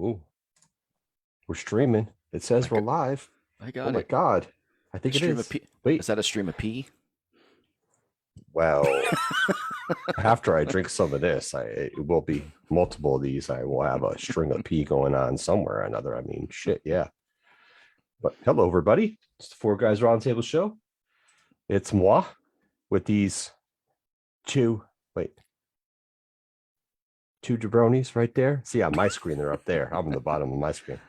Ooh, we're streaming. It says we're live. I got Oh my it. God. I think it is. Wait. Is that a stream of pee? Well, after I drink some of this, it will be multiple of these. I will have a string of pee going on somewhere or another. I mean, shit, yeah. But hello, everybody. It's the Four Guys Roundtable Show. It's moi with these two jabronis right there. See, on my screen, they're up there. I'm on the bottom of my screen.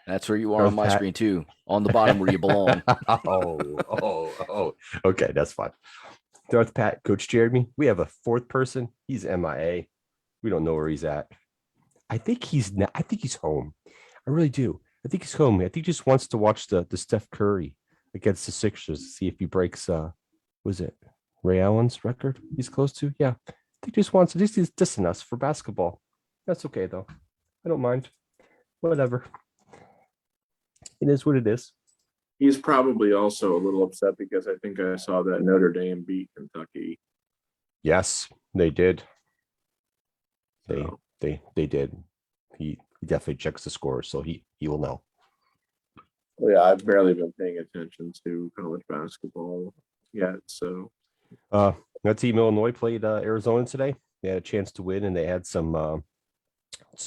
That's where you are on my screen too. On the bottom where you belong. Oh. Okay, that's fine. Darth Pat, Coach Jeremy. We have a fourth person. He's MIA. We don't know where he's at. I think he's home. I really do. I think he's home. I think he just wants to watch the Steph Curry against the Sixers to see if he breaks was it Ray Allen's record he's close to? Yeah. I think he just wants to he's dissing us for basketball. That's okay though. I don't mind. Whatever. It is what it is. He's probably also a little upset because I think I saw that Notre Dame beat Kentucky. Yes, they did. They did. He definitely checks the score, so he will know. Well, yeah, I've barely been paying attention to college basketball yet. So that team Illinois played Arizona today. They had a chance to win, and they had some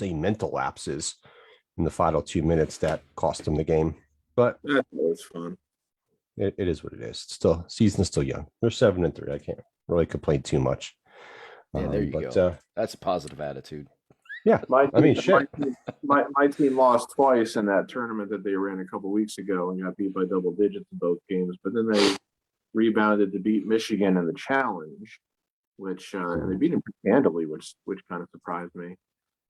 mental lapses in the final 2 minutes that cost them the game. But that's always fun. It is what it is. Still, season's still young. They're 7-3. I can't really complain too much. Yeah, there you go. That's a positive attitude. Yeah, shit. My team lost twice in that tournament that they ran a couple weeks ago and got beat by double digits in both games. But then they rebounded to beat Michigan in the challenge, which and they beat them pretty handily, which kind of surprised me.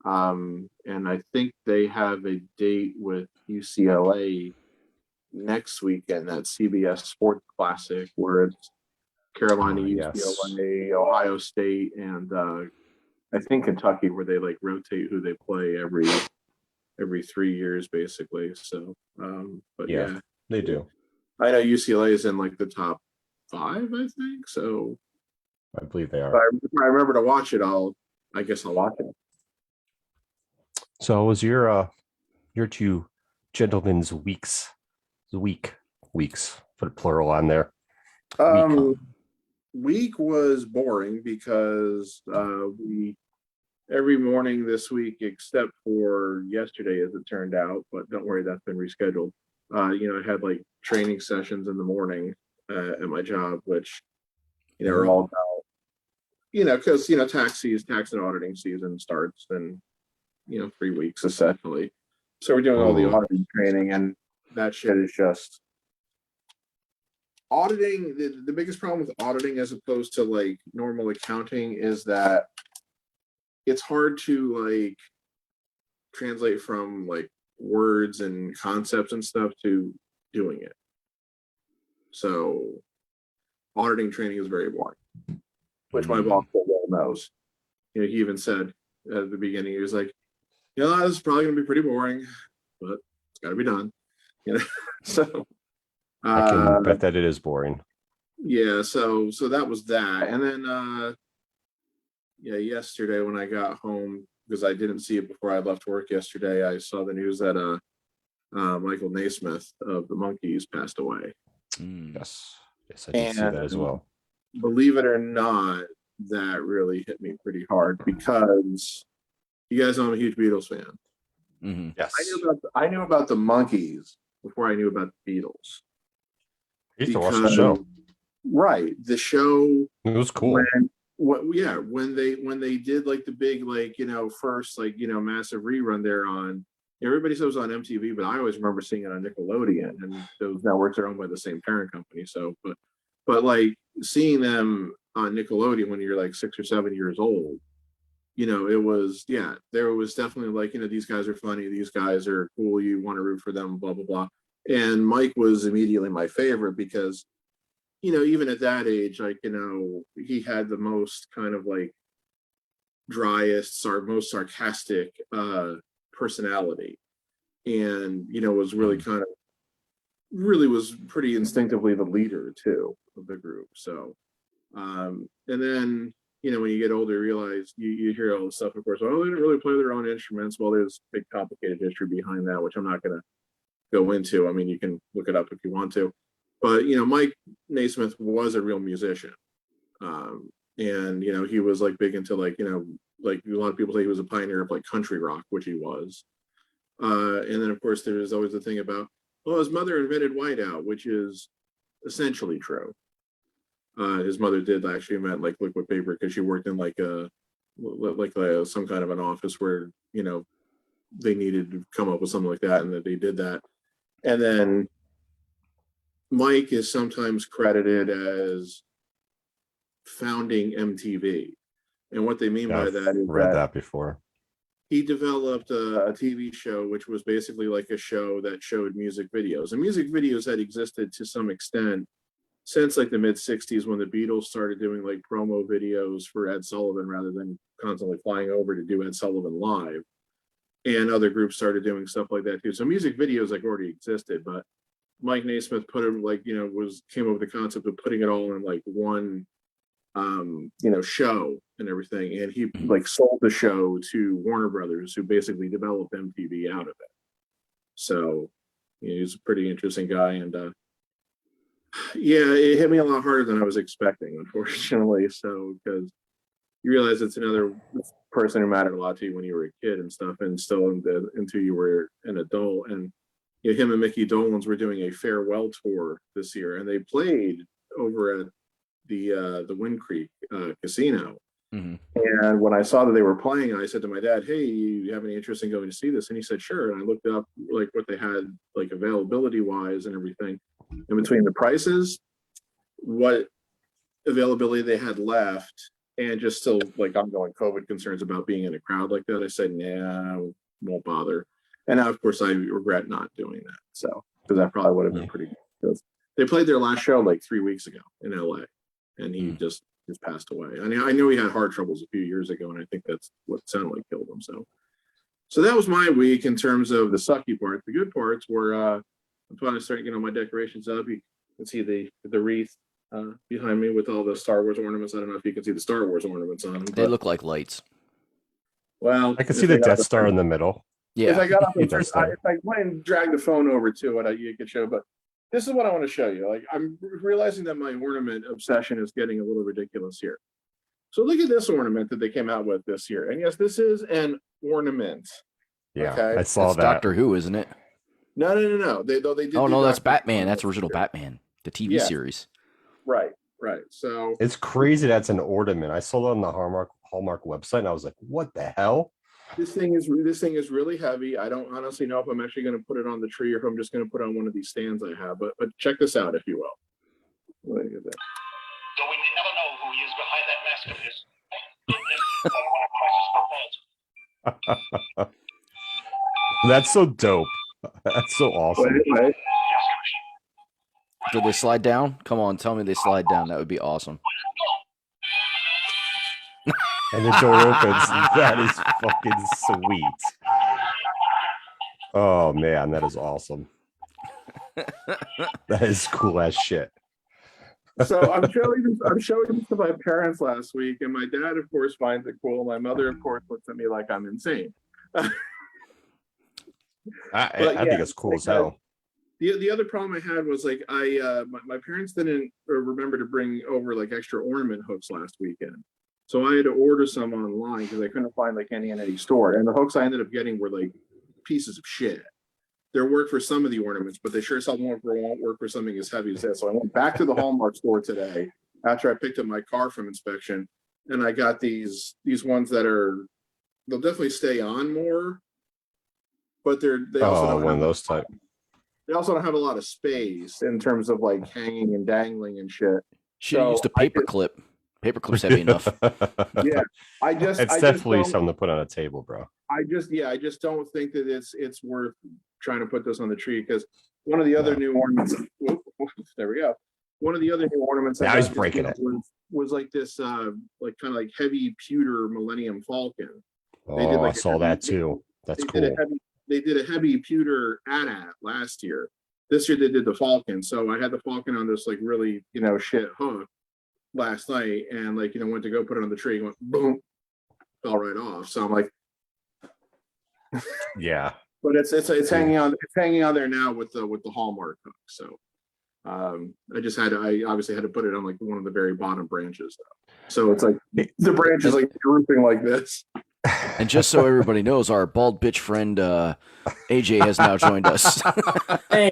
And I think they have a date with UCLA next weekend, that CBS Sports Classic, where it's Carolina, UCLA, Ohio State, and I think Kentucky, where they like rotate who they play every 3 years, basically. So, but yeah, they do. I know UCLA is in like the top 5, I think. So, I believe they are. If I remember to watch it, I guess I'll watch it. So, was your two gentlemen's weeks? Put a plural on there. Week was boring because we every morning this week, except for yesterday, as it turned out, but don't worry, that's been rescheduled. I had like training sessions in the morning at my job, which are all about because tax and auditing season starts in 3 weeks essentially. So we're doing all the auditing training, and that shit is just auditing. The biggest problem with auditing as opposed to like normal accounting is that it's hard to like translate from like words and concepts and stuff to doing it. So auditing training is very boring, which my boss well knows. He even said at the beginning, he was like, this is probably gonna be pretty boring, but it's got to be done. So I can bet that it is boring. Yeah, so that was that. And then yesterday when I got home, because I didn't see it before I left work yesterday, I saw the news that Michael Naismith of the Monkees passed away. Yes, I did see that as well. Believe it or not, that really hit me pretty hard because you guys know I'm a huge Beatles fan. Mm-hmm. Yes, I knew about the Monkees before I knew about the Beatles. I used to watch the show. Right, the show. It was cool. When they did like the big first massive rerun there on. Everybody said it was on MTV, but I always remember seeing it on Nickelodeon, and those networks are owned by the same parent company. So, but like seeing them on Nickelodeon when you're like 6 or 7 years old, it was there was definitely like these guys are funny, these guys are cool, you want to root for them, blah blah blah. And Mike was immediately my favorite because even at that age, like he had the most kind of like driest or most sarcastic personality, and was really was pretty instinctively the leader too of the group. So and then when you get older, you realize you hear all this stuff, of course. Oh, they didn't really play their own instruments. Well, there's big complicated history behind that, which I'm not going to go into. I mean, you can look it up if you want to. But, Mike Naismith was a real musician. And, he was like big into like a lot of people say he was a pioneer of like country rock, which he was. And then, of course, there's always the thing about, well, his mother invented whiteout, which is essentially true. His mother did actually invent like liquid paper because she worked in some kind of an office where, they needed to come up with something like that, and that they did that. And then Mike is sometimes credited as founding MTV. And what they mean by that is read that before. He developed a TV show, which was basically like a show that showed music videos. And music videos had existed to some extent since like the mid 60s, when the Beatles started doing like promo videos for Ed Sullivan rather than constantly flying over to do Ed Sullivan live. And other groups started doing stuff like that too. So music videos like already existed, but Mike Naismith put it like, came up with the concept of putting it all in like one show and everything. And he like sold the show to Warner Brothers, who basically developed MTV out of it. So he's a pretty interesting guy. And it hit me a lot harder than I was expecting, unfortunately. So, because you realize it's another person who mattered a lot to you when you were a kid and stuff, and still until you were an adult. And him and Mickey Dolenz were doing a farewell tour this year, and they played over at the Wind Creek Casino. Mm-hmm. And when I saw that they were playing, I said to my dad, "Hey, you have any interest in going to see this?" And he said, "Sure." And I looked up like what they had like availability wise and everything, in between the prices, what availability they had left, and just still like ongoing COVID concerns about being in a crowd like that. I said, "Nah, won't bother." And now, of course, I regret not doing that. So, because that probably would have been pretty good. They played their last show like 3 weeks ago in LA, and he just passed away. I mean, I knew he had heart troubles a few years ago, and I think that's what sounded like killed him. So that was my week in terms of the sucky part. The good parts were I'm finally starting, my decorations up. You can see the wreath behind me with all the Star Wars ornaments. I don't know if you can see the Star Wars ornaments on them. They look like lights. Well, I can see the Death Star in the middle. Yeah. If I got up and Death Star. if I went and dragged the phone over to it, you could show. But this is what I want to show you. Like, I'm realizing that my ornament obsession is getting a little ridiculous here. So look at this ornament that they came out with this year. And yes, this is an ornament. Yeah, okay? I saw That's that. Doctor Who, isn't it? No. They did. Oh no, that's Dr. Batman. That's original Batman, the TV series. Right. So It's crazy that's an ornament. I saw it on the Hallmark website, and I was like, "What the hell?" this thing is really heavy. I don't honestly know if I'm actually going to put it on the tree or if I'm just going to put it on one of these stands I have. But check this out, if you will. Look at that. So we may never know who he is behind that mask of his. That's so dope. That's so awesome. Wait. Did they slide down? Come on, tell me they slide down. That would be awesome. And the door opens. That is fucking sweet. Oh man, that is awesome. That is cool as shit. So I'm showing this to my parents last week, and my dad, of course, finds it cool. My mother, of course, looks at me like I'm insane. I think it's cool as hell. The other problem I had was like my parents didn't remember to bring over like extra ornament hooks last weekend, so I had to order some online because I couldn't find like any in any store. And the hooks I ended up getting were like pieces of shit. They work for some of the ornaments, but they sure as hell won't work for something as heavy as that. So I went back to the Hallmark store today after I picked up my car from inspection, and I got these ones that they'll definitely stay on more, but they also don't one of have those type. They also don't have a lot of space in terms of like hanging and dangling and shit. Should have used a paper clip. Paper clip's heavy enough. Yeah, it's definitely something to put on a table, bro. I just don't think that it's worth trying to put this on the tree, because one of the other new ornaments. There we go. One of the other new ornaments. I was breaking it. Was like this, like kind of like heavy pewter Millennium Falcon. Oh, I saw that too. That's cool. They did a heavy pewter AT-AT last year. This year they did the Falcon. So I had the Falcon on this like really shit hook, last night, and like went to go put it on the tree, and went boom, fell right off. So I'm like, Yeah. but it's hanging on there now with the Hallmark hook. So I obviously had to put it on like one of the very bottom branches. So it's like the branch is like drooping like this. And just so everybody knows, our bald bitch friend AJ has now joined us. Hey,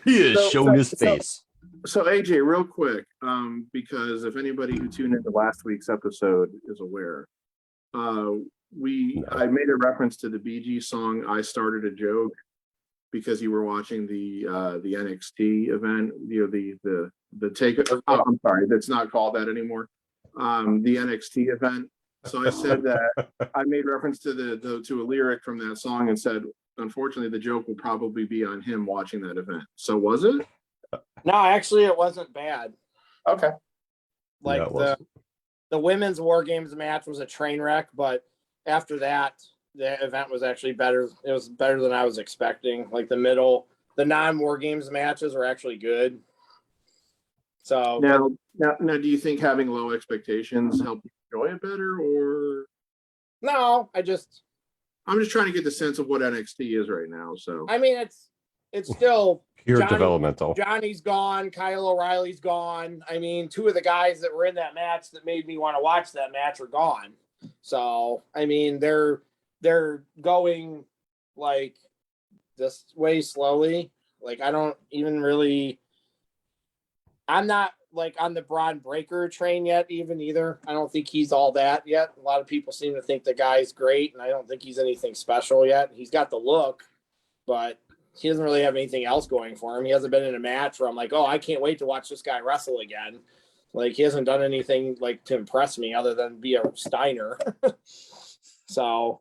He has shown his face. So AJ, real quick, because if anybody who tuned into last week's episode is aware, I made a reference to the Bee Gees song "I Started a Joke" because you were watching the NXT event, the take. Oh, I'm sorry, that's not called that anymore. The NXT event. So I said that I made reference to a lyric from that song and said, unfortunately, the joke will probably be on him watching that event. So was it? no, actually, it wasn't bad. Okay. Like No, the women's War Games match was a train wreck, but after that, the event was actually better. It was better than I was expecting. Like the non-War Games matches were actually good. So Now, do you think having low expectations helped you enjoy it better, or no, I'm just trying to get the sense of what NXT is right now. So I mean, it's still Pure developmental. Johnny's gone. Kyle O'Reilly's gone. I mean, two of the guys that were in that match that made me want to watch that match are gone. So, I mean, they're going like this way slowly. Like, I don't even really, I'm not like on the Braun Breaker train yet, either. I don't think he's all that yet. A lot of people seem to think the guy's great, and I don't think he's anything special yet. He's got the look, but he doesn't really have anything else going for him. He hasn't been in a match where I'm like, oh, I can't wait to watch this guy wrestle again. Like, he hasn't done anything like to impress me other than be a Steiner. So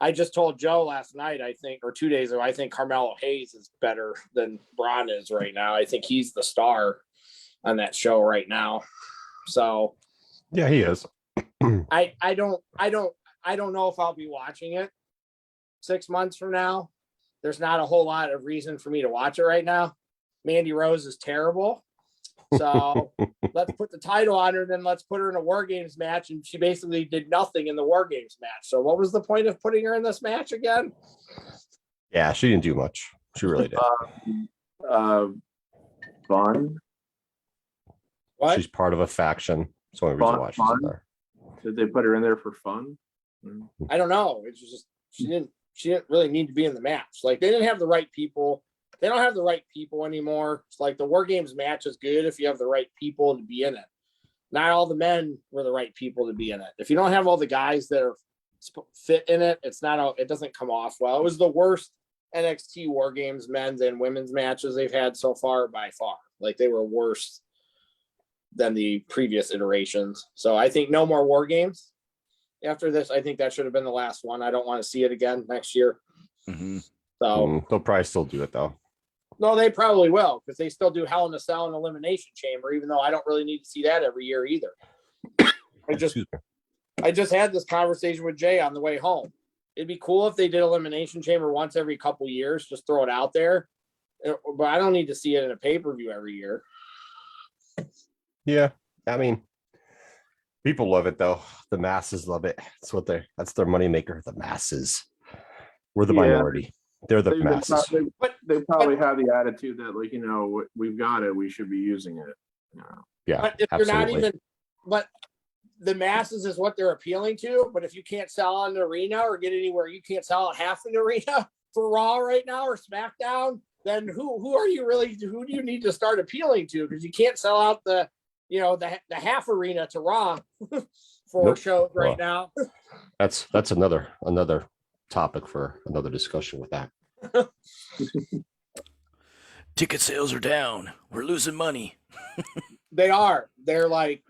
I just told Joe last night, I think, or 2 days ago, I think Carmelo Hayes is better than Braun is right now. I think he's the star on that show right now. So Yeah, he is. I don't know if I'll be watching it 6 months from now. There's not a whole lot of reason for me to watch it right now. Mandy Rose is terrible. So let's put the title on her, then let's put her in a War Games match. And she basically did nothing in the War Games match. So what was the point of putting her in this match again? Yeah, she didn't do much. She really did. Fun. What? She's part of a faction. That's the only reason why she's in there. Did they put her in there for fun? I don't know. It's just she didn't really need to be in the match. Like, they didn't have the right people. They don't have the right people anymore. It's like the War Games match is good if you have the right people to be in it. Not all the men were the right people to be in it. If you don't have all the guys that are fit in it, it doesn't come off well. It was the worst NXT War Games men's and women's matches they've had so far by far. Like, they were worse than the previous iterations. So I think no more War Games. After this, I think that should have been the last one. I don't want to see it again next year. Mm-hmm. So They'll probably still do it though. no, they probably will, because they still do Hell in a Cell and Elimination Chamber, even though I don't really need to see that every year either. I just had this conversation with Jay on the way home. It'd be cool if they did Elimination Chamber once every couple years, just throw it out there. But I don't need to see it in a pay-per-view every year. Yeah, I mean, people love it though. The masses love it. That's their moneymaker. The masses. We're the minority. They're the masses. They probably have the attitude that, like, we've got it, we should be using it. Yeah, But if absolutely. but the masses is what they're appealing to. But if you can't sell an arena or get anywhere, you can't sell half an arena for Raw right now or SmackDown, then who are you really? Who do you need to start appealing to? Because you can't sell out the half arena to Raw for shows right now. That's another topic for another discussion with that. Ticket sales are down. We're losing money. They are. They're like,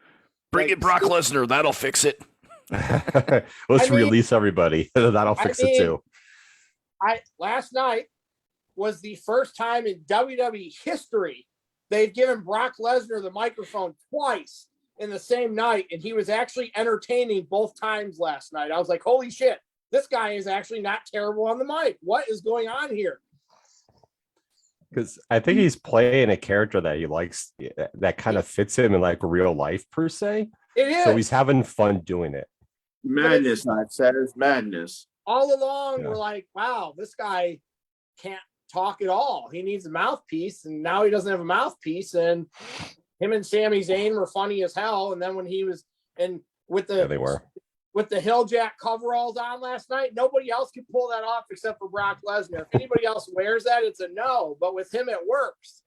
Bring in Brock Lesnar. That'll fix it. Let's release everybody. That'll fix it too. Last night was the first time in WWE history they've given Brock Lesnar the microphone twice in the same night, and he was actually entertaining both times last night. I was like, holy shit, this guy is actually not terrible on the mic. What is going on here? Because I think he's playing a character that he likes that kind of fits him in like real life per se. It is. So he's having fun doing it. Madness, I says madness. All along, Yeah. we're like, wow, this guy can't talk at all. He needs a mouthpiece, and now he doesn't have a mouthpiece. And him and Sami Zayn were funny as hell. And then when he was with Yeah, they were. the Hilljack coveralls on last night, nobody else could pull that off except for Brock Lesnar. If anybody else wears that, it's a no. But with him, it works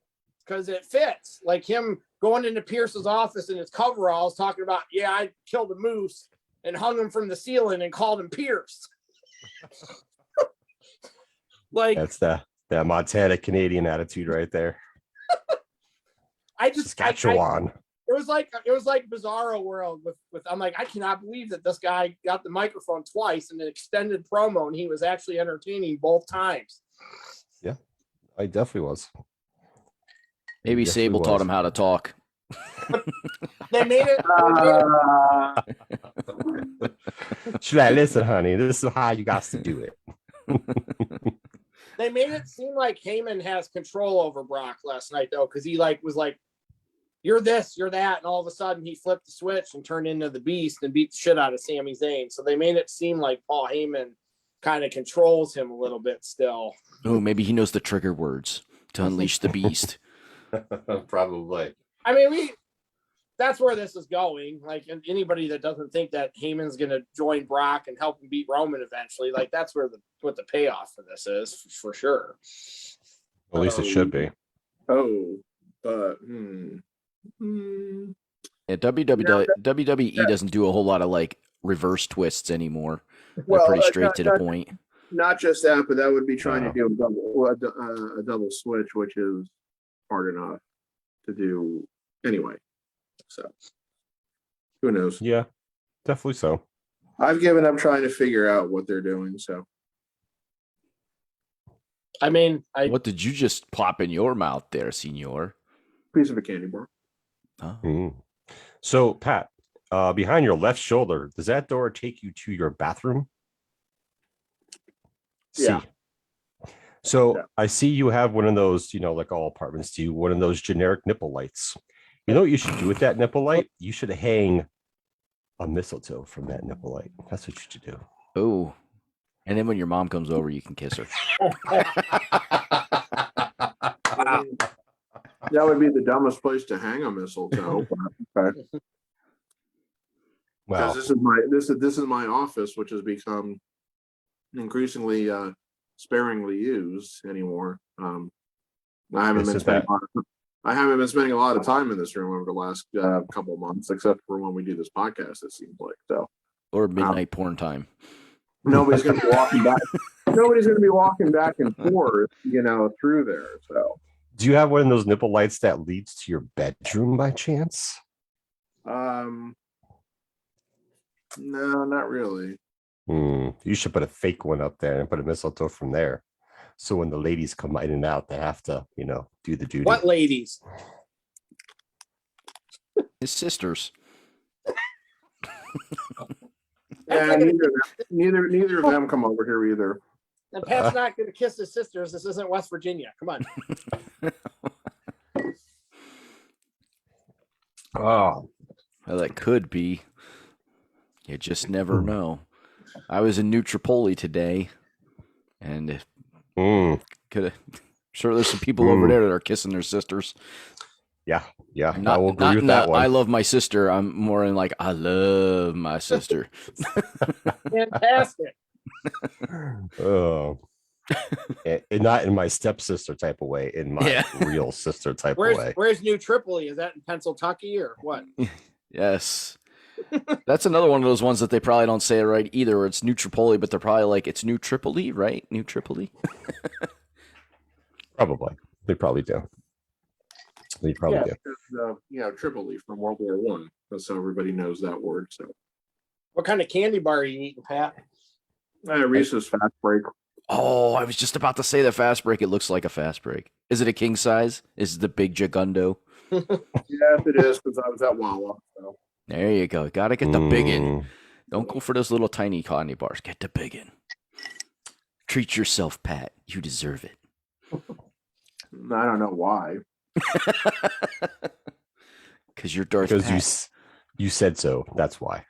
because it fits. Like him going into Pierce's office in his coveralls, talking about, yeah, I killed a moose and hung him from the ceiling and called him Pierce. Like That's that Montana Canadian attitude right there. I just Saskatchewan. it was like Bizarro World with I'm like, I cannot believe that this guy got the microphone twice in an extended promo and he was actually entertaining both times. Yeah, I definitely was. Maybe Yes, he Sable taught was. him how to talk. They made it. Should I listen, honey? This is how you got to do it. They made it seem like Heyman has control over Brock last night, though, because he was like, "You're this, you're that," and all of a sudden he flipped the switch and turned into the Beast and beat the shit out of Sami Zayn. So they made it seem like Paul Heyman kind of controls him a little bit still. Oh, maybe he knows the trigger words to unleash the beast. Probably. I mean, that's where this is going. Like, and anybody that doesn't think that Heyman's going to join Brock and help him beat Roman eventually, like that's where what the payoff for this is for sure. At least it should be. Oh, but Yeah, WWE doesn't do a whole lot of like reverse twists anymore. They're Well, pretty straight to the point. not just that, but that would be trying No. to do a double switch, which is hard enough to do anyway. So who knows? Yeah, definitely so. I've given up trying to figure out what they're doing. So I mean, What did you just pop in your mouth there, senor? piece of a candy bar. Oh. Mm. So, Pat, behind your left shoulder, does that door take you to your bathroom? Yeah. See. So Yeah. I see you have one of those, like all apartments do, one of those generic nipple lights. You know what you should do with that nipple light? You should hang a mistletoe from that nipple light. That's what you should do. Oh. And then when your mom comes over, you can kiss her. I mean, that would be the dumbest place to hang a mistletoe. Okay. Well, Because this is my office, which has become increasingly sparingly used anymore. I haven't been spending a lot of time in this room over the last couple of months, except for when we do this podcast. It seems like so. Or midnight porn time. Nobody's going to be walking back. Nobody's going to be walking back and forth, through there. So, do you have one of those nipple lights that leads to your bedroom by chance? no, not really. You should put a fake one up there and put a mistletoe from there. So when the ladies come in and out, they have to, do the duty. what ladies? His sisters. Yeah, neither of them come over here either. And Pat's not going to kiss his sisters. This isn't West Virginia. Come on. Oh, Well, that could be. You just never know. I was in New Tripoli today, and could have. Sure, there's some people over there that are kissing their sisters. yeah. Not, I will agree not with in that the, one. I love my sister. I'm more in like I love my sister. Fantastic. Oh. And not in my stepsister type of way, in my real sister type of way. Where's New Tripoli? Is that in Pennsylvania or what? Yes. That's another one of those ones that they probably don't say it right either, or it's New Tripoli, but they're probably like, it's New Tripoli, right? New Tripoli? Probably. They probably do. They probably do. Because, Tripoli from World War One. That's how everybody knows that word. So, What kind of candy bar are you eating, Pat? Reese's Fast Break. Oh, I was just about to say the fast break. It looks like a fast break. Is it a king size? Is it the big Jagundo? Yes, it is, because I was at Wawa. So. There you go. Gotta get the big in. Don't go for those little tiny candy bars. Get the big in. Treat yourself, Pat. You deserve it. I don't know why. Because you're Darth Because Pat. you said so. That's why.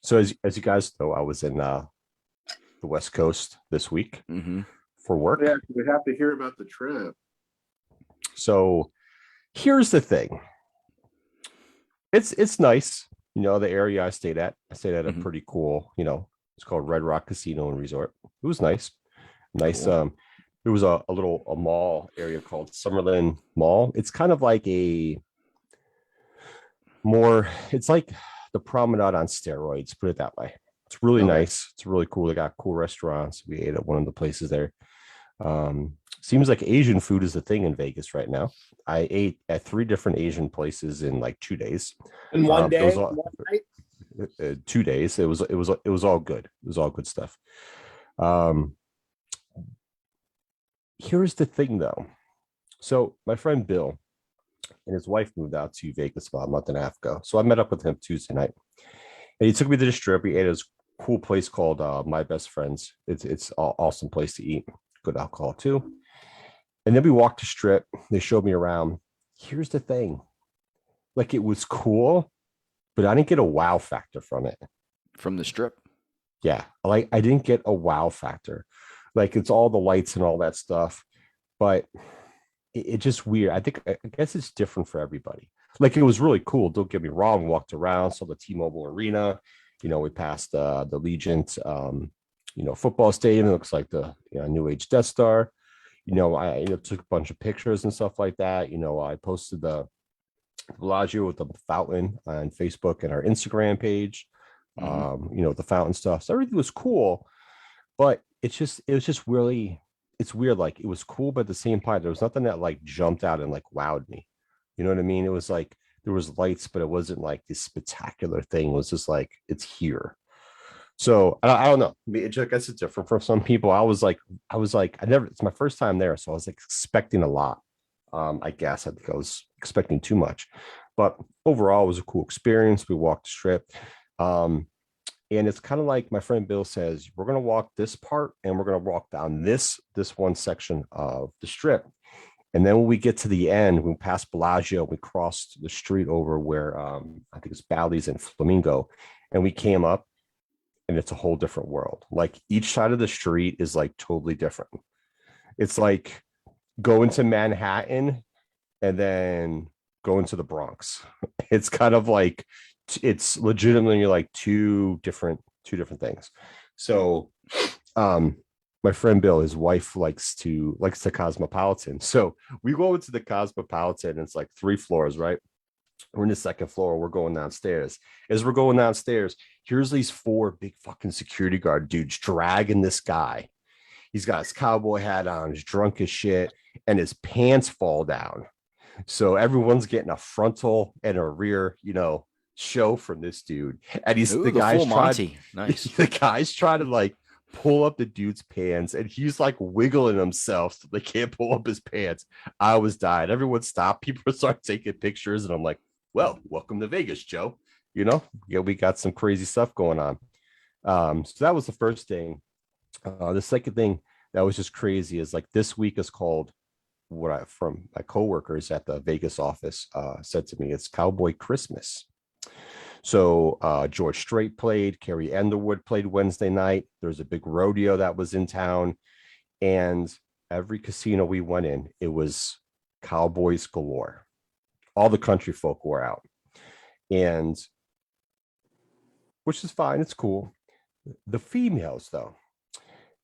So as you guys know, I was in the West Coast this week for work. Yeah, we have to hear about the trip. So here's the thing. It's nice, the area I stayed at. I stayed at a pretty cool, it's called Red Rock Casino and Resort. It was nice. Cool. There was a mall area called Summerlin Mall. It's kind of like it's like the Promenade on steroids, put it that way. It's really nice. It's really cool. They got cool restaurants. We ate at one of the places there. Seems like Asian food is the thing in Vegas right now. I ate at 3 different Asian places in like 2 days. In one day, 2 days. It was all good. It was all good stuff. Here's the thing though. So my friend Bill and his wife moved out to Vegas about a month and a half ago. So I met up with him Tuesday night. And he took me to the Strip. We ate at this cool place called My Best Friends. It's an awesome place to eat. Good alcohol too. And then we walked the Strip. They showed me around. Here's the thing. Like, it was cool, but I didn't get a wow factor from it. From the Strip? Yeah. Like, I didn't get a wow factor. Like, it's all the lights and all that stuff. But it's just weird. I guess it's different for everybody. Like, it was really cool. Don't get me wrong. Walked around, saw the T-Mobile Arena. We passed the Allegiant, football stadium. It looks like the New Age Death Star. I took a bunch of pictures and stuff like that. I posted the Bellagio with the fountain on Facebook and our Instagram page. The fountain stuff. So everything was cool, but it was just really, it's weird. Like, it was cool, but at the same time, there was nothing that like jumped out and like wowed me. You know what I mean? It was like there was lights, but it wasn't like this spectacular thing. It was just like, it's here. So I don't know. I guess it's different for some people. I was like, it's my first time there. So I was like expecting a lot. I guess I think I was expecting too much, but overall it was a cool experience. We walked the Strip. And it's kind of like my friend Bill says, we're going to walk this part and we're going to walk down this one section of the Strip. And then when we get to the end, we pass Bellagio, we crossed the street over where I think it's Bally's and Flamingo. And we came up and it's a whole different world. Like, each side of the street is like totally different. It's like going to Manhattan and then going to the Bronx. It's kind of like, it's legitimately like two different things. So my friend Bill, his wife likes the Cosmopolitan. So we go into the Cosmopolitan, and it's like 3 floors, right? We're in the 2nd floor. We're going downstairs. As we're going downstairs, here's these 4 big fucking security guard dudes dragging this guy. He's got his cowboy hat on, he's drunk as shit, and his pants fall down. So everyone's getting a frontal and a rear, show from this dude. And the guy's trying to like pull up the dude's pants, and he's like wiggling himself so they can't pull up his pants. I was dying. Everyone stopped. People started taking pictures, and I'm like, well, welcome to Vegas, Joe. We got some crazy stuff going on. So that was the first thing. The second thing that was just crazy is like, this week is called, from my coworkers at the Vegas office said to me, it's Cowboy Christmas. So George Strait played, Carrie Underwood played Wednesday night. There's a big rodeo that was in town, and every casino we went in, it was cowboys galore. All the country folk were out, and which is fine. It's cool. The females, though,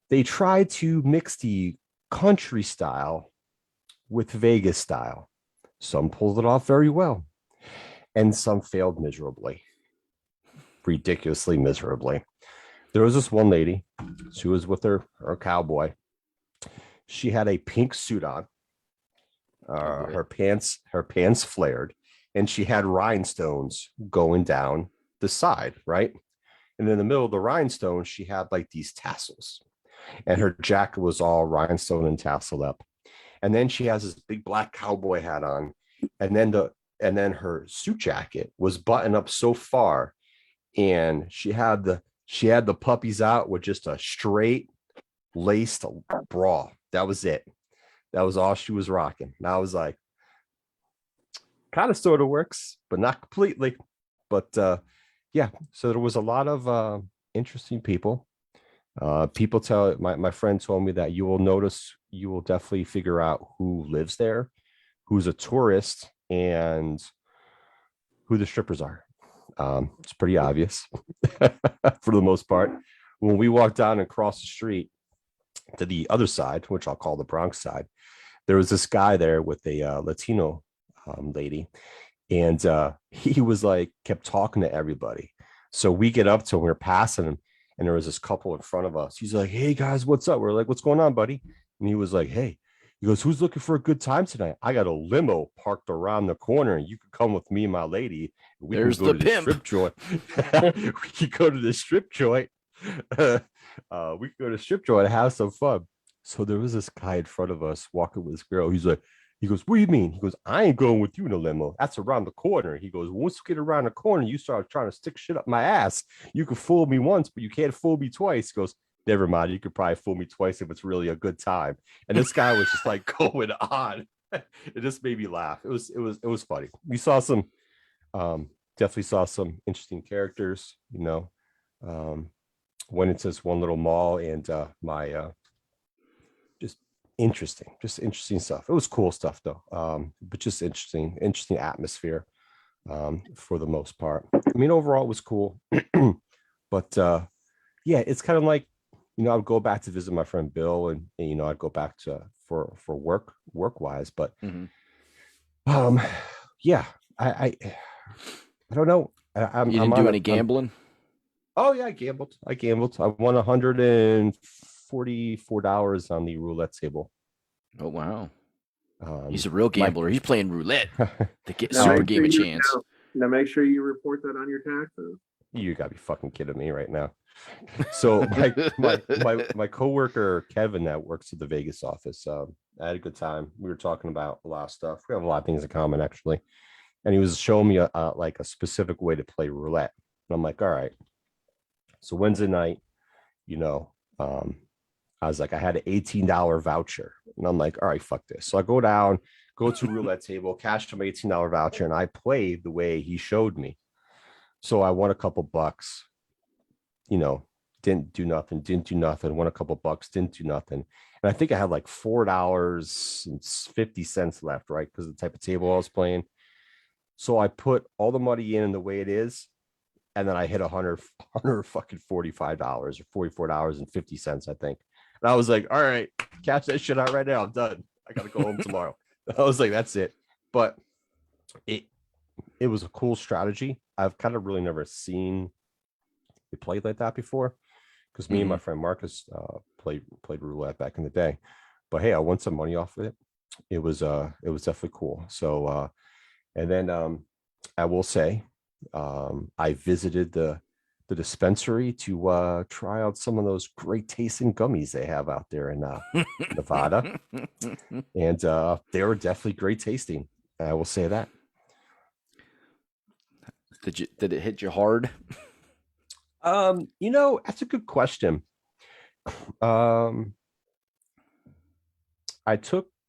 they tried to mix the country style with Vegas style. Some pulled it off very well, and some failed miserably. Ridiculously miserably. There was this one lady. She was with her cowboy. She had a pink suit on. Her pants flared, and she had rhinestones going down the side, right? And in the middle of the rhinestones, she had like these tassels, and her jacket was all rhinestone and tassel up. And then she has this big black cowboy hat on, and then her suit jacket was buttoned up so far, and she had the puppies out with just a straight laced bra. That was it. That was all she was rocking. And I was like, kind of sort of works, but not completely. But yeah, so there was a lot of interesting people. People tell my friend told me that you will definitely figure out who lives there, who's a tourist, and who the strippers are. It's pretty obvious for the most part. When we walked down and crossed the street to the other side, which I'll call the Bronx side, there was this guy there with a Latino lady, and he was like kept talking to everybody. So we get up to him, we're passing him, and there was this couple in front of us. He's like, "Hey guys, what's up?" We're like, "What's going on, buddy?" And he was like, "Hey," he goes, "Who's looking for a good time tonight? I got a limo parked around the corner, and you could come with me and my lady. We There's can go the to pimp. strip joint. We could go to the strip joint. We could go to strip joint and have some fun." So there was this guy in front of us walking with this girl. He goes, "What do you mean?" He goes, "I ain't going with you in a limo. That's around the corner." He goes, "Once you get around the corner, you start trying to stick shit up my ass. You can fool me once, but you can't fool me twice." He goes, "Never mind. You could probably fool me twice if it's really a good time." And this guy was just like going on. It just made me laugh. It was funny. We saw some, definitely saw some interesting characters. Went into this one little mall, and my just interesting stuff. It was cool stuff though, but just interesting atmosphere for the most part. I mean, overall it was cool. But yeah, it's kind of like, I'd go back to visit my friend Bill, and I'd go back to for work wise, but yeah, I don't know. You didn't do any gambling? Oh yeah, I gambled. I won $144 on the roulette table. Oh wow. He's a real gambler. He's playing roulette to get Now super make game sure a you- chance. Now make sure you report that on your taxes. You gotta be fucking kidding me right now. So my coworker Kevin that works at the Vegas office, I had a good time. We were talking about a lot of stuff. We have a lot of things in common actually, and he was showing me like a specific way to play roulette. And I'm like, all right. So Wednesday night, I was like, I had an $18 voucher, and I'm like, all right, fuck this. So I go to roulette table, cash my $18 voucher, and I played the way he showed me. So I won a couple bucks, didn't do nothing, won a couple bucks, didn't do nothing. And I think I had like $4.50 left, right? Because of the type of table I was playing. So I put all the money in the way it is, and then I hit $145 or $44.50, I think. And I was like, all right, cash that shit out right now. I'm done. I gotta go home tomorrow. I was like, that's it. But it was a cool strategy. I've kind of really never seen it played like that before, because me and my friend Marcus played roulette back in the day. But hey, I won some money off of it. It was definitely cool. So and then I will say, I visited the dispensary to try out some of those great tasting gummies they have out there in Nevada, and they were definitely great tasting. I will say that. Did it hit you hard? That's a good question. I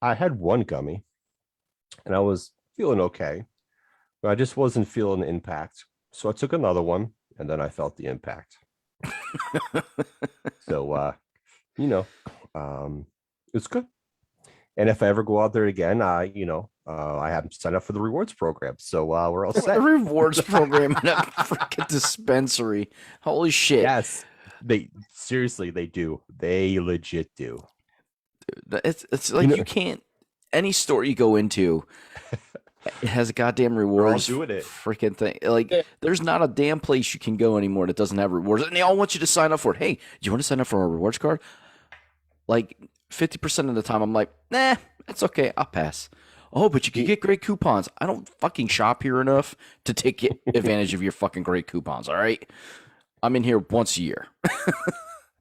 had one gummy, and I was feeling okay, but I just wasn't feeling the impact. So I took another one, and then I felt the impact. So, it's good. And if I ever go out there again, I haven't signed up for the rewards program. So we're all set. A rewards program in a freaking dispensary. Holy shit. Yes. They do. They legit do. It's like you can't, any store you go into, it has a goddamn rewards doing it. freaking thing. Like, there's not a damn place you can go anymore that doesn't have rewards. And they all want you to sign up for it. Hey, do you want to sign up for a rewards card? Like, 50% of the time, I'm like, nah, it's okay. I'll pass. Oh, but you can get great coupons. I don't fucking shop here enough to take advantage of your fucking great coupons, all right? I'm in here once a year.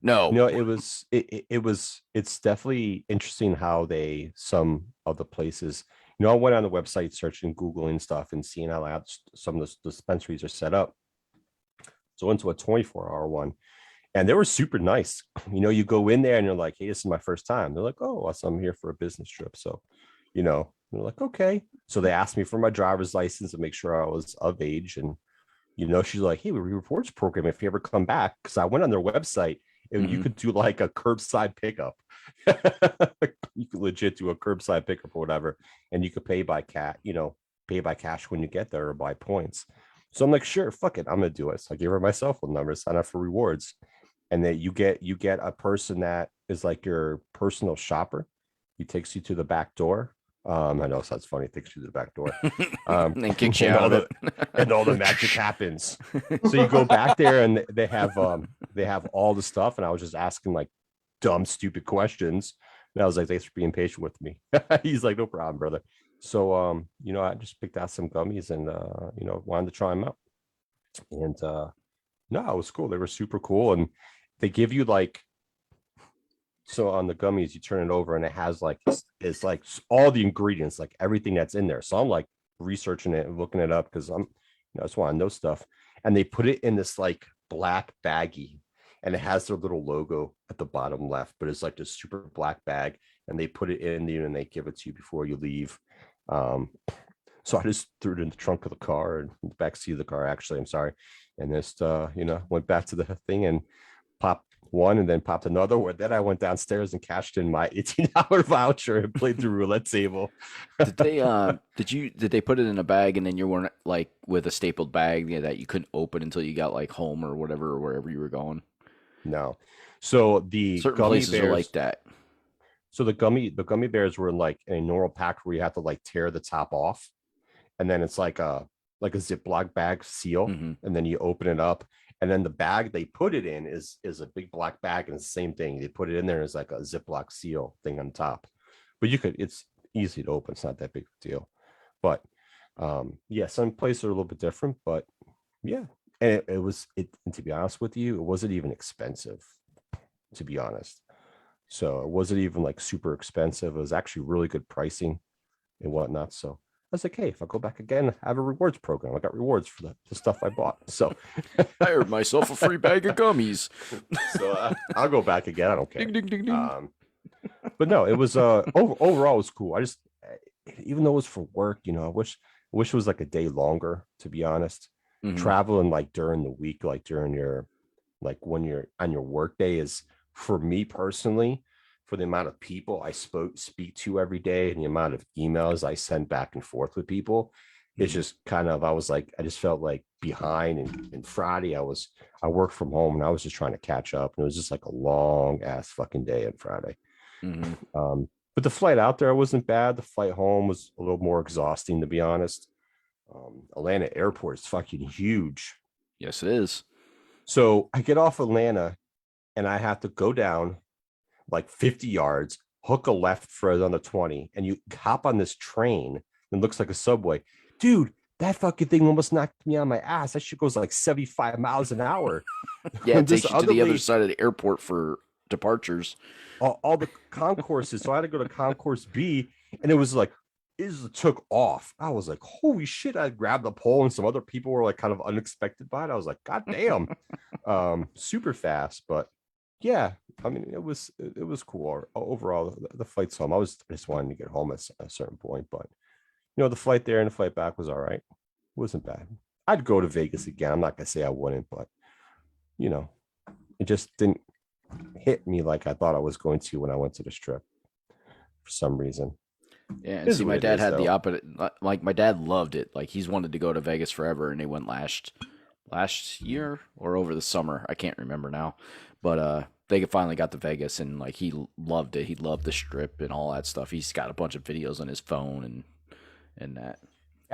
No. It's definitely interesting how some of the places, I went on the website searching, Googling stuff, and seeing how some of the dispensaries are set up. So I went to a 24-hour one, And they were super nice. You go in there and you're like, hey, this is my first time. They're like, oh, so I'm here for a business trip. So, they're like, okay. So they asked me for my driver's license to make sure I was of age. And, she's like, hey, we rewards program if you ever come back. Because I went on their website and you could do like a curbside pickup. You could legit do a curbside pickup or whatever. And you could pay by cash when you get there or by points. So I'm like, sure, fuck it. I'm going to do it. So I gave her my cell phone number, sign up for rewards. And then you get a person that is like your personal shopper. He takes you to the back door. I know it sounds funny. It takes you to the back door. And then kicks you out of it. And all the magic happens. So you go back there and they have all the stuff. And I was just asking like dumb, stupid questions. And I was like, thanks for being patient with me. He's like, no problem, brother. So, I just picked out some gummies and, wanted to try them out. And, no, it was cool. They were super cool. And they give you like, so on the gummies, you turn it over and it has like, it's like all the ingredients, like everything that's in there. So I'm like researching it and looking it up because I just want to know stuff. And they put it in this like black baggie and it has their little logo at the bottom left, but it's like this super black bag and they put it in there and they give it to you before you leave. So I just threw it in the trunk of the car and the back seat of the car, actually, I'm sorry. And just, went back to the thing and popped one and then popped another. Where then I went downstairs and cashed in my $18 voucher and played the roulette table. Did they put it in a bag and then you weren't like with a stapled bag that you couldn't open until you got like home or whatever, or wherever you were going? No. So the certain gummy places bears are like that. So the gummy bears were like a normal pack where you have to like tear the top off. And then it's like a Ziploc bag seal. And then you open it up. And then the bag they put it in is a big black bag. And it's the same thing. They put it in there as like a Ziploc seal thing on top. But it's easy to open. It's not that big of a deal. But some places are a little bit different. But yeah. And and to be honest with you, it wasn't even expensive, to be honest. So it wasn't even like super expensive. It was actually really good pricing and whatnot. So I was like, hey, if I go back again, I have a rewards program. I got rewards for the stuff I bought. So I earned myself a free bag of gummies. So I'll go back again. I don't care. Ding, ding, ding, ding. But no, it was overall it was cool. I just, even though it was for work, I wish it was like a day longer, to be honest. Traveling like during the week, like during your, like when you're on your work day is, for me personally, for the amount of people I speak to every day and the amount of emails I send back and forth with people, it's just kind of, I just felt like behind. And Friday I worked from home and I was just trying to catch up. And it was just like a long ass fucking day on Friday. But the flight out there wasn't bad. The flight home was a little more exhausting, to be honest. Atlanta airport is fucking huge. Yes, it is. So I get off Atlanta and I have to go down like 50 yards, hook a left for another 20, and you hop on this train and looks like a subway. Dude, that fucking thing almost knocked me on my ass. That shit goes like 75 miles an hour. Yeah, it takes you to the other side of the airport for departures. All the concourses. So I had to go to concourse B, and it was like, it took off. I was like, holy shit. I grabbed the pole, and some other people were like kind of unexpected by it. I was like, God damn. Super fast, but yeah, I mean, it was cool. Overall, the flight's home. I just wanted to get home at a certain point, but the flight there and the flight back was all right. It wasn't bad. I'd go to Vegas again. I'm not gonna say I wouldn't, but it just didn't hit me like I thought I was going to when I went to this trip for some reason. Yeah, and see, my dad had the opposite. Like, my dad loved it. Like, he's wanted to go to Vegas forever, and they went last year or over the summer. I can't remember now, but they finally got to Vegas, and like he loved it. He loved the strip and all that stuff. He's got a bunch of videos on his phone and that.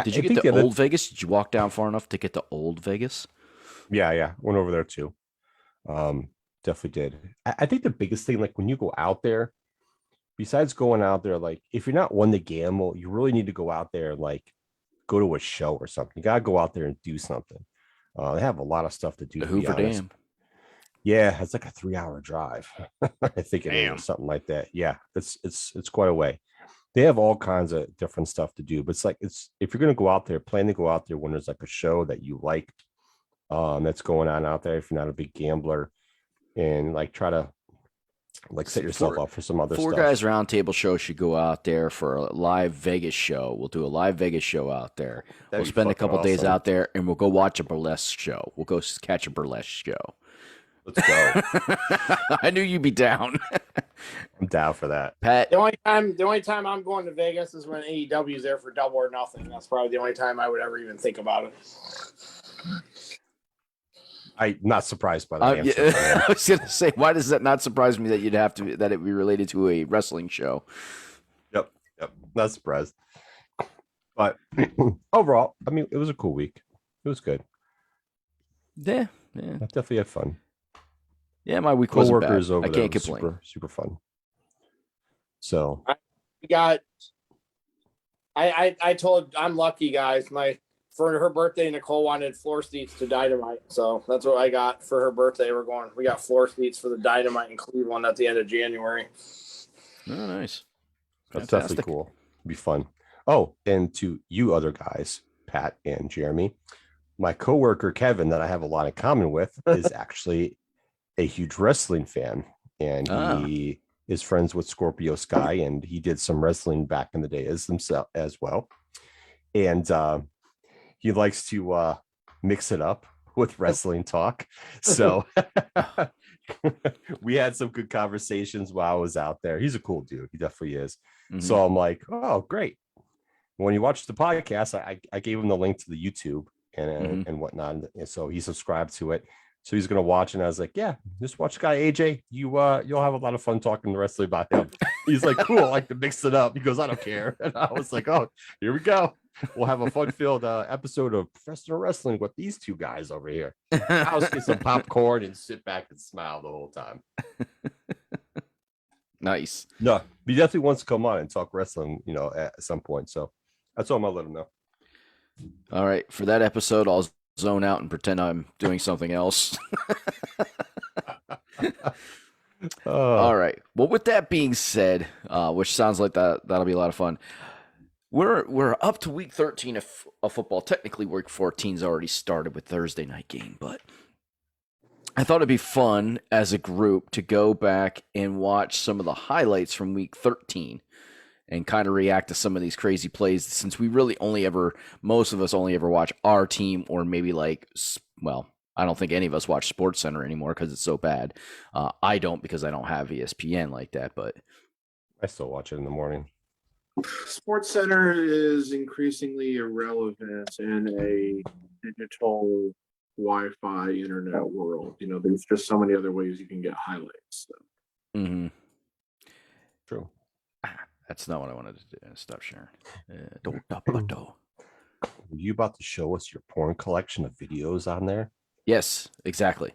Did you get to old Vegas? Did you walk down far enough to get to old Vegas? Yeah, went over there too. Definitely did. I think the biggest thing, like when you go out there, besides going out there, like if you're not one to gamble, you really need to go out there and like go to a show or something. You gotta go out there and do something. They have a lot of stuff to do. The Hoover Dam. Yeah, it's like a 3-hour drive. I think it is, or something like that. Yeah, it's quite a way. They have all kinds of different stuff to do, but it's if you're gonna go out there, plan to go out there when there's like a show that you like, that's going on out there. If you're not a big gambler, and like try to like set yourself up for some other Four stuff. Guys Roundtable show should go out there for a live Vegas show. We'll do a live Vegas show out there. That'd We'll be spend a fucking couple days awesome. out there, and we'll go watch a burlesque show. We'll go catch a burlesque show. Let's go. I knew you'd be down. I'm down for that. Pat, The only time I'm going to Vegas is when AEW is there for Double or Nothing. That's probably the only time I would ever even think about it. I'm not surprised by that answer. I was gonna say, why does that not surprise me that that it be related to a wrestling show? Yep. Not surprised. But overall, I mean, it was a cool week. It was good. Yeah. I definitely had fun. Yeah, my week wasn't bad. Co-workers over I there can't was complain. super fun. So We got. I told I'm lucky, guys. For her birthday, Nicole wanted floor seats to Dynamite, so that's what I got for her birthday. We got floor seats for the Dynamite in Cleveland at the end of January. Oh, nice. that's Fantastic. definitely cool. It'd be fun. Oh, and to you other guys, Pat and Jeremy, my coworker Kevin, that I have a lot in common with, is actually a huge wrestling fan, and he is friends with Scorpio Sky, and he did some wrestling back in the day as well. And he likes to mix it up with wrestling talk. So we had some good conversations while I was out there. He's a cool dude. He definitely is. Mhm. So I'm like, oh, great. When you watch the podcast, I gave him the link to the YouTube and whatnot. And so he subscribed to it. So he's gonna watch, and I was like, "Yeah, just watch the guy AJ. You'll have a lot of fun talking wrestling about him." He's like, "Cool, I like to mix it up." He goes, "I don't care." And I was like, "Oh, here we go. We'll have a fun-filled episode of Professional Wrestling with these two guys over here. I'll just get some popcorn and sit back and smile the whole time." Nice. No, he definitely wants to come on and talk wrestling, at some point. So that's all I'm gonna let him know. All right. For that episode, I'll zone out and pretend I'm doing something else. All right. Well, with that being said, which sounds like that'll be a lot of fun. We're up to week 13 of football. Technically, week 14's already started with Thursday night game, but I thought it'd be fun as a group to go back and watch some of the highlights from week 13 and kind of react to some of these crazy plays, since we really most of us only ever watch our team, or maybe I don't think any of us watch Sports Center anymore because it's so bad. I don't, because I don't have ESPN like that, but I still watch it in the morning. Sports Center is increasingly irrelevant in a digital Wi-Fi internet world. There's just so many other ways you can get highlights. So. Mm-hmm. True. That's not what I wanted to do. Stop sharing. Were you about to show us your porn collection of videos on there? Yes, exactly.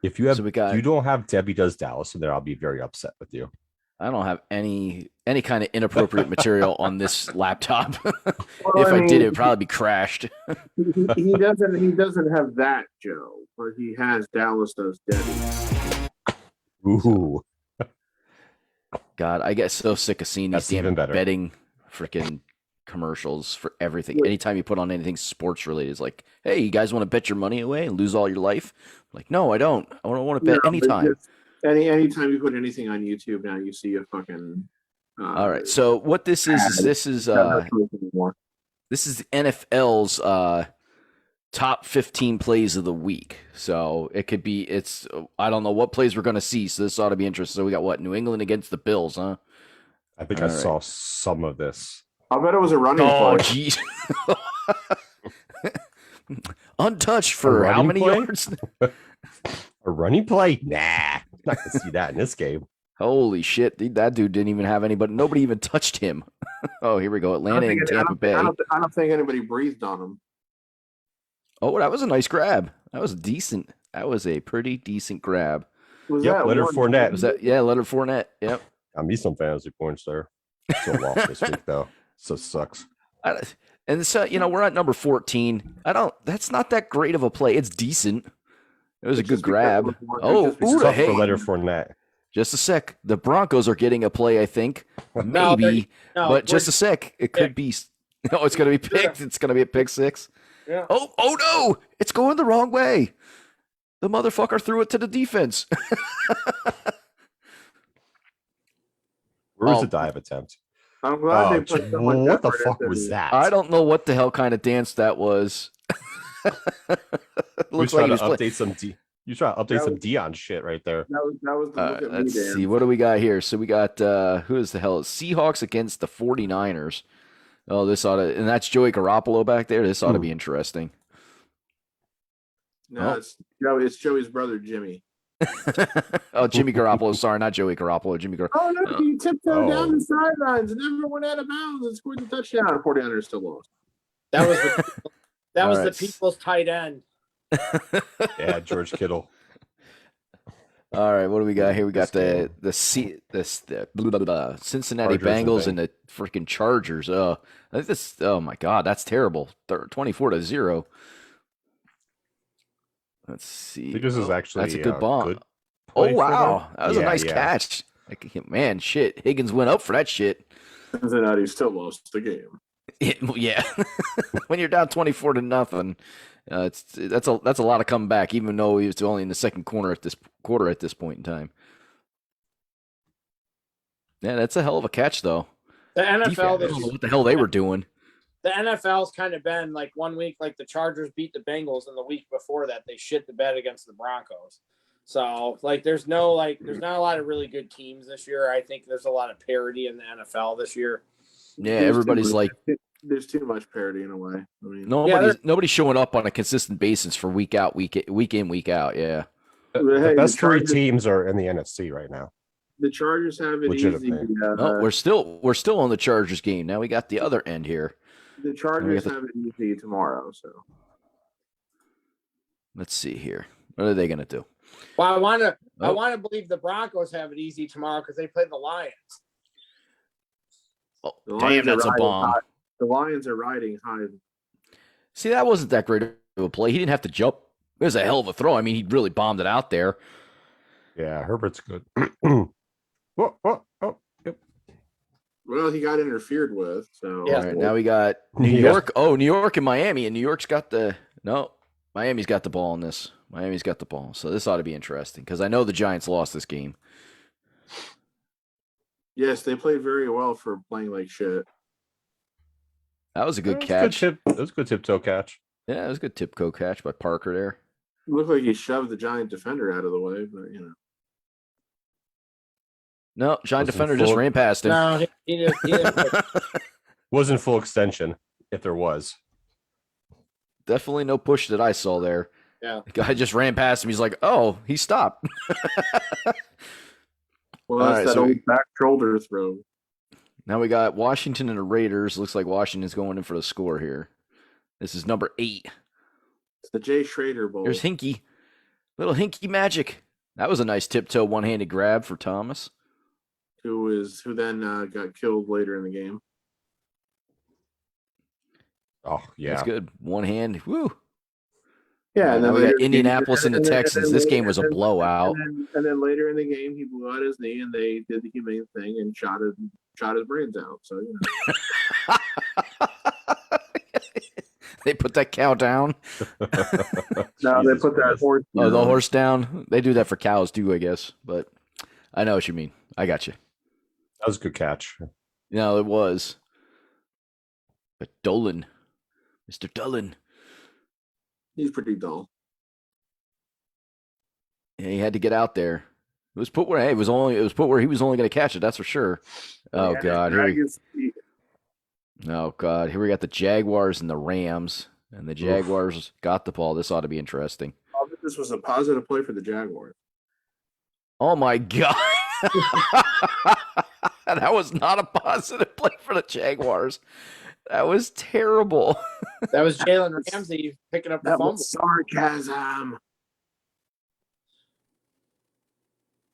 If you have, So we got- you don't have Debbie Does Dallas, so then I'll be very upset with you. I don't have any kind of inappropriate material on this laptop. Well, If I did, it would probably be crashed. he doesn't have that, Joe, but he has Dallas Does Debbie. Ooh, God, I get so sick of seeing these That's even damn better. betting freaking commercials for everything. Anytime you put on anything sports related, it's like, hey, you guys want to bet your money away and lose all your life? I'm like, no, I don't. I don't want to bet anytime. Anytime you put anything on YouTube now, you see a fucking. All right. So what this is this is the NFL's top 15 plays of the week. So it could be I don't know what plays we're going to see. So this ought to be interesting. So we got what? New England against the Bills, huh? I think All I right. saw some of this. I'll bet it was a running Oh, play. geez. Untouched for A how running many play? yards? A running play? Nah, not gonna see that in this game. Holy shit. That dude didn't even have anybody. Nobody even touched him. Oh, here we go. I Atlanta don't and think- Tampa Bay. I don't think anybody breathed on him. Oh, that was a nice grab. That was decent. That was a pretty decent grab. Was Yep, that Leonard one- Fournette. Was that? Yeah, Leonard Fournette. Yep. Got me some fantasy points there. Still lost this week though, so it sucks. And so, we're at number 14. That's not that great of a play. It's decent. It was a It's good just because grab. of the- Oh, it's just It's ooh, tough hey. for Leonard Fournette. Just a sec. The Broncos are getting a play, I think. No, Maybe. No, but just a sec. It could be. Oh, it's going to be picked. It's going to be a pick six. Yeah. Oh no. It's going the wrong way. The motherfucker threw it to the defense. Where was Oh. the dive attempt? I'm glad they Oh, put so much what the effort fuck into was it. that? I don't know what the hell kind of dance that was. You Looks trying like he to was playing. update some You trying to update That some was- Dion shit right there. That was the look at me Let's dance. see. What do we got here? So we got who is the hell? Seahawks against the 49ers. Oh, this ought to, and that's Joey Garoppolo back there. This ought to be interesting. No, it's Joey's brother Jimmy. Oh, Jimmy Garoppolo. Sorry, not Joey Garoppolo. Jimmy Garoppolo. Oh no, he tiptoed down Oh. the sidelines and never went out of bounds and scored the touchdown. 49ers still lost. That was the All the right. people's tight end. Yeah, George Kittle. All right, what do we got here? We got This the Cincinnati Chargers, I Bengals think. and the freaking Chargers. I think this. Oh my God, that's terrible. 24-0. Let's see. I think this is actually that's a good bomb. good Oh play for wow, them. that was a Yeah, nice yeah. catch. Like, man, shit, Higgins went up for that shit. Cincinnati still lost the game. Yeah, when you're down 24-0, that's a lot of coming back. Even though he was only in the second quarter at this point in time. Yeah, that's a hell of a catch, though. The Defense, I NFL, don't know what the hell they were doing. the NFL's kind of been like 1 week, like the Chargers beat the Bengals, and the week before that they shit the bed against the Broncos. So like, there's not a lot of really good teams this year. I think there's a lot of parity in the NFL this year. Yeah, There's everybody's too like, much- there's too much parity in a way. I mean, nobody's showing up on a consistent basis for week in, week out. Yeah. The hey, best three Chargers- teams are in the NFC right now. The Chargers have it Legitimately. easy. No, we're still on the Chargers game. Now we got the other end here. The Chargers have it easy tomorrow. So Let's see here. What are they gonna do? Well, I want Oh. to believe the Broncos have it easy tomorrow because they play the Lions. Oh, the damn, Lions are that's a riding bomb. high. The Lions are riding high. See, that wasn't that great of a play. He didn't have to jump. It was a hell of a throw. I mean, he really bombed it out there. Yeah, Herbert's good. Oh, yep. Well, he got interfered with. So Yeah. All right, now we got New Yeah. York. Oh, New York and Miami, and New York's got Miami's got the ball in this. Miami's got the ball, so this ought to be interesting because I know the Giants lost this game. yes, they played very well for playing like shit. That was a good That was catch. That was a good tiptoe catch. Yeah, it was a good Tipco catch by Parker there. It looked like he shoved the giant defender out of the way, but you know. No, Giant Wasn't defender just full- ran past him. No, he didn't. Wasn't full extension, if there was. Definitely no push that I saw there. Yeah. The guy just ran past him. He's like, oh, he stopped. Well, All that's right, that so old back shoulder throw. Now we got Washington and the Raiders. Looks like Washington's going in for the score here. This is number 8. It's the Jay Schrader Bowl. Here's Hinkie. Little Hinkie magic. That was a nice tiptoe one-handed grab for Thomas. who then got killed later in the game. Oh, yeah. That's good. One hand. Woo. Yeah, And and now then we later got Indianapolis and the Texans. This game was a blowout. And then later in the game, he blew out his knee, and they did the humane thing and shot his brains out. So you know. They put that cow down. No, they Jesus put that Christ. horse. Oh, the horse down. They do that for cows too, I guess. But I know what you mean. I got you. That was a good catch. No, it was. But Dolan, Mr. Dolan, He's pretty dull. yeah, he had to get out there. It was put where it was put where he was only going to catch it. That's for sure. Oh Yeah, God, Dragons- oh God, here we got the Jaguars and the Rams, and the Jaguars got the ball. This ought to be interesting. This was a positive play for the Jaguars. Oh my God, that was not a positive play for the Jaguars. That was terrible. That was Jalen Ramsey picking up the That fumble. was sarcasm.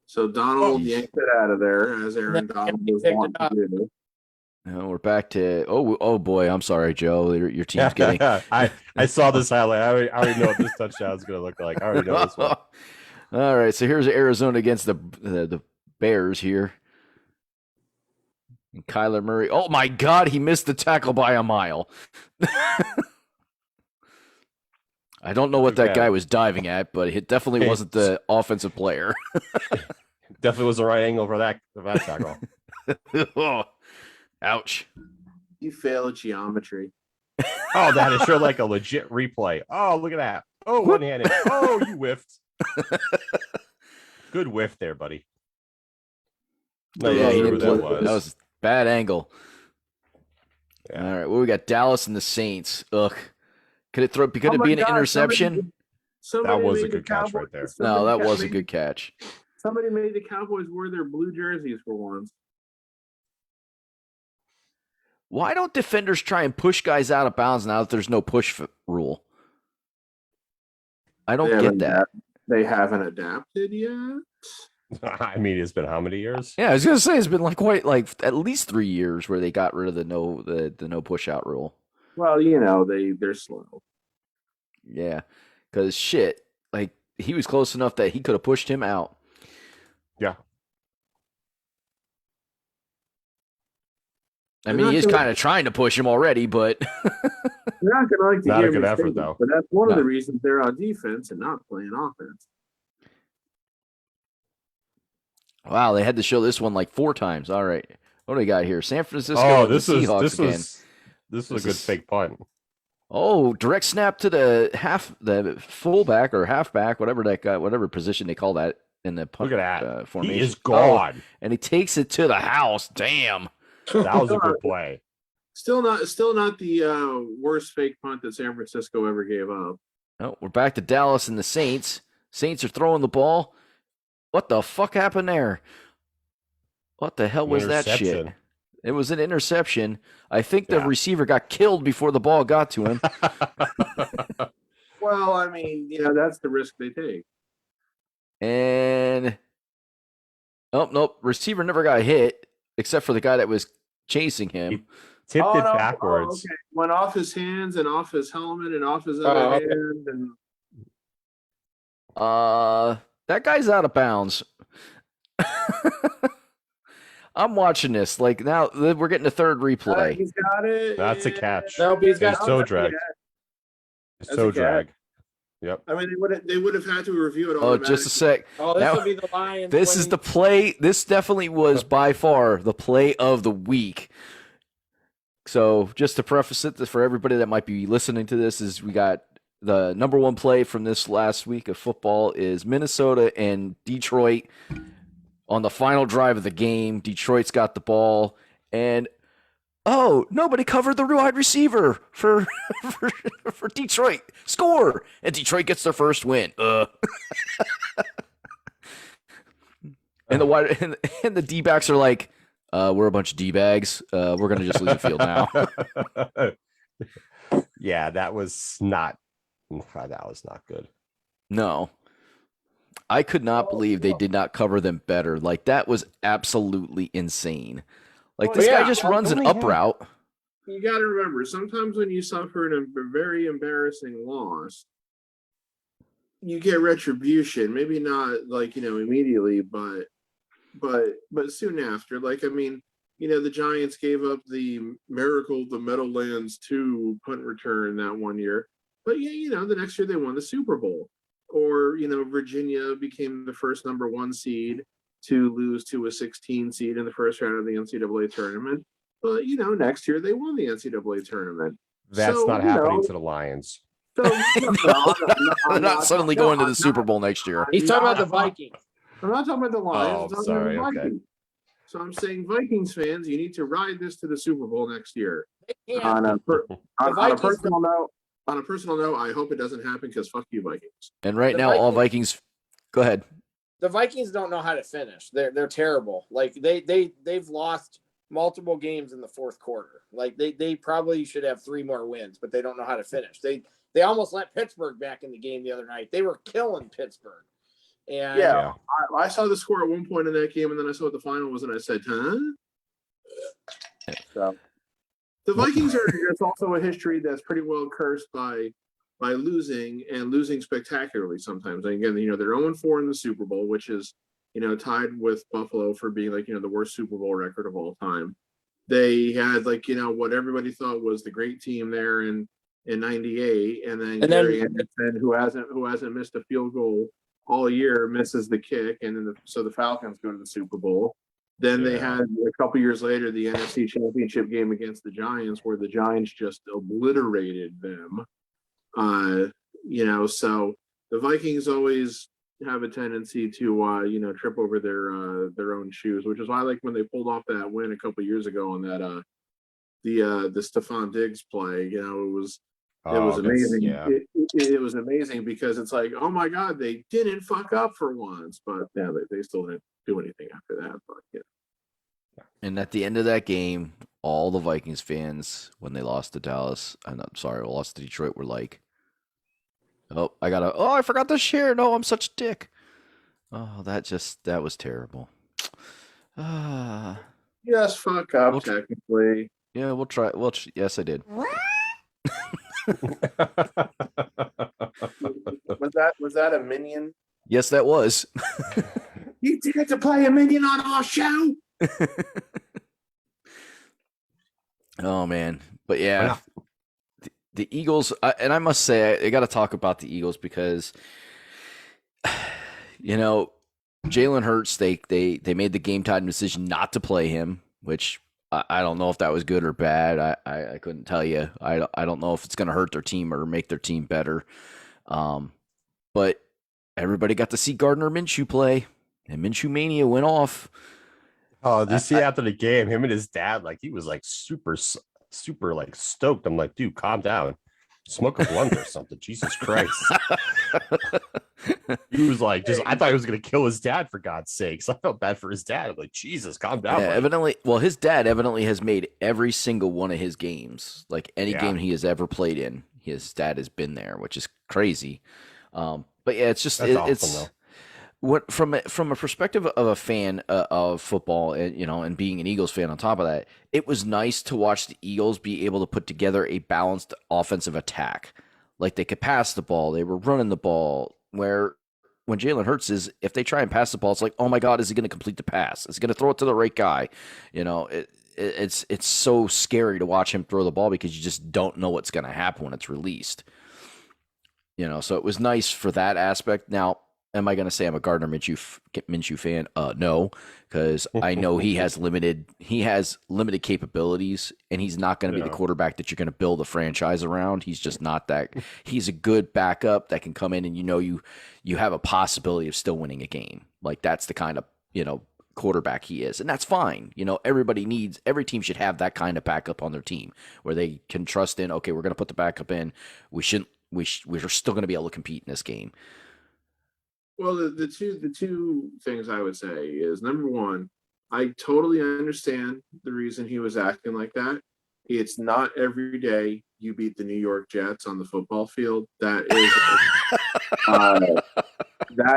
So Donald yanked it out of there, as Aaron Donald was Picked it wanting up. to do. Now we're back to oh boy. I'm sorry, Joe. Your team's getting. I saw this highlight. I already know what this touchdown is going to look like. I already know this one. All right, so here's Arizona against the Bears here. And Kyler Murray. Oh my God, he missed the tackle by a mile. I don't know what Too that bad. guy was diving at, but it definitely wasn't the offensive player. Definitely was the right angle for that tackle. Oh, ouch. You fail at geometry. Oh, that is sure like a legit replay. Oh, look at that. Oh, one-handed. Oh, you whiffed. Good whiff there, buddy. Not Yeah, even he sure who didn't. that was. That was bad angle. Yeah. All right, well, we got Dallas and the Saints. Ugh. Could it Oh be my an God, interception? That was a made the good catch Cowboys- right there. No, that somebody was a made- good catch. Somebody made the Cowboys wear their blue jerseys for once. Why don't defenders try and push guys out of bounds now that there's no push rule? I don't get that. They haven't adapted yet. I mean, it's been how many years? Yeah, I was gonna say it's been at least 3 years where they got rid of the no push out rule. Well, they're slow. Yeah, because shit, like he was close enough that he could have pushed him out. Yeah. I mean, he is kind of trying to push him already, but They're not going to like to Not a hear good me effort, say this, though. But that's one of No. the reasons they're on defense and not playing offense. wow, they had to show this one like 4 times. All right, what do we got here? San Francisco. Oh, and the Seahawks again. This was a This good is- fake punt. Oh, direct snap to the fullback or halfback, whatever position they call that in the punt Look at that. formation. He is Oh, gone. and he takes it to the house. Damn. That was a good play. Still not the worst fake punt that San Francisco ever gave up. Oh, we're back to Dallas and the Saints. Saints are throwing the ball. What the fuck happened there? What the hell was that shit? Interception. It was an interception. I think the Yeah. receiver got killed before the ball got to him. Well, I mean, that's the risk they take. And oh nope, receiver never got hit except for the guy that was chasing him. Tipped it no. backwards. Okay. Went off his hands and off his helmet and off his Oh, other okay. hand. And That guy's out of bounds. I'm watching this. Like now we're getting a third replay. he's got it. That's a catch. Nope, he's got It's so dragged. It's so That's a drag. Yep. I mean, they would have had to review it. Oh, just a sec. Oh, this Now- will be the Lions. This is the play. This definitely was by far the play of the week. So just to preface it for everybody that might be listening to this, is we got the number one play from this last week of football is Minnesota and Detroit on the final drive of the game. Detroit's got the ball, and nobody covered the wide receiver for for Detroit. Score, and Detroit gets their first win. And the D-backs are like, we're a bunch of D-bags. We're gonna just leave the field now. Yeah, that was not good. No. I could not believe they did not cover them better. Like, that was absolutely insane. Like, Well, this yeah, guy just runs an up route. You got to remember, sometimes when you suffer a very embarrassing loss, you get retribution. Maybe not immediately, but soon after. Like, I mean, the Giants gave up the Miracle the Meadowlands 2 punt return that one year, but the next year they won the Super Bowl. Or Virginia became the first number 1 seed to lose to a 16 seed in the first round of the NCAA tournament. But next year they won the NCAA tournament. That's So, not happening to the Lions. So They're not suddenly going to the Super Bowl next year. He's talking about the Vikings. I'm not talking about the Lions. Oh, I'm talking sorry, about the okay. Vikings. So I'm saying Vikings fans, you need to ride this to the Super Bowl next year. Yeah. On a Vikings- personal note, I hope it doesn't happen because fuck you, Vikings. And right The now, all Vikings. Go ahead. The Vikings don't know how to finish. They're terrible. Like they've lost multiple games in the fourth quarter. Like they probably should have 3 more wins, but they don't know how to finish. They almost let Pittsburgh back in the game the other night. They were killing Pittsburgh. And Yeah. I saw the score at one point in that game, and then I saw what the final was, and I said, "Huh?" So the Vikings it's also a history that's pretty well cursed by losing and losing spectacularly sometimes. And again, they're 0-4 in the Super Bowl, which is tied with Buffalo for being the worst Super Bowl record of all time. They had what everybody thought was the great team there, and in '98, and then And Gary then Anderson, who hasn't missed a field goal all year, misses the kick, and then so the Falcons go to the Super Bowl. Then they Yeah. had a couple years later the NFC Championship game against the Giants, where the Giants just obliterated them. So the Vikings always have a tendency to trip over their own shoes, which is why I like when they pulled off that win a couple years ago on that the Stephon Diggs play. It was amazing. Yeah. It was amazing because it's like, oh my God, they didn't fuck up for once, but yeah, they still didn't do anything after that. But yeah. And at the end of that game, all the Vikings fans, when they lost to Dallas, lost to Detroit, were like, I forgot to share. No, I'm such a dick. Oh, that was terrible. Yes, fuck up, We'll technically. Yeah, we'll try. Yes, I did. Was that a minion? Yes, that was. You did to play a minion on our show. Oh man, but yeah, the Eagles. And I must say, I got to talk about the Eagles because, Jalen Hurts. They made the game time decision not to play him, which I don't know if that was good or bad. I couldn't tell you. I don't know if it's going to hurt their team or make their team better. But everybody got to see Gardner Minshew play, and Minshew Mania went off. Oh, did you see after the game, him and his dad, like he was like super like stoked. I'm like, dude, calm down. Smoke a blunt or something. Jesus Christ. He was like, I thought he was gonna kill his dad for God's sakes. I felt bad for his dad. I'm like, Jesus, calm down. Yeah, his dad evidently has made every single one of his games. Like any game he has ever played in, his dad has been there, which is crazy. But yeah, it's just it's what from a perspective of a fan of football, and being an Eagles fan on top of that, it was nice to watch the Eagles be able to put together a balanced offensive attack. Like they could pass the ball, they were running the ball. Where when Jalen Hurts if they try and pass the ball, it's like, oh my God, is he going to complete the pass? Is he going to throw it to the right guy? It's so scary to watch him throw the ball because you just don't know what's going to happen when it's released. So it was nice for that aspect. Now, am I going to say I'm a Gardner Minshew fan? No, because I know he has limited capabilities, and he's not going to be the quarterback that you're going to build a franchise around. He's just not that. He's a good backup that can come in and you have a possibility of still winning a game. Like that's the kind of quarterback he is, and that's fine. Every team should have that kind of backup on their team where they can trust in. Okay, we're going to put the backup in. We're still going to be able to compete in this game. Well, the two things I would say is, number one, I totally understand the reason he was acting like that. It's not every day you beat the New York Jets on the football field. That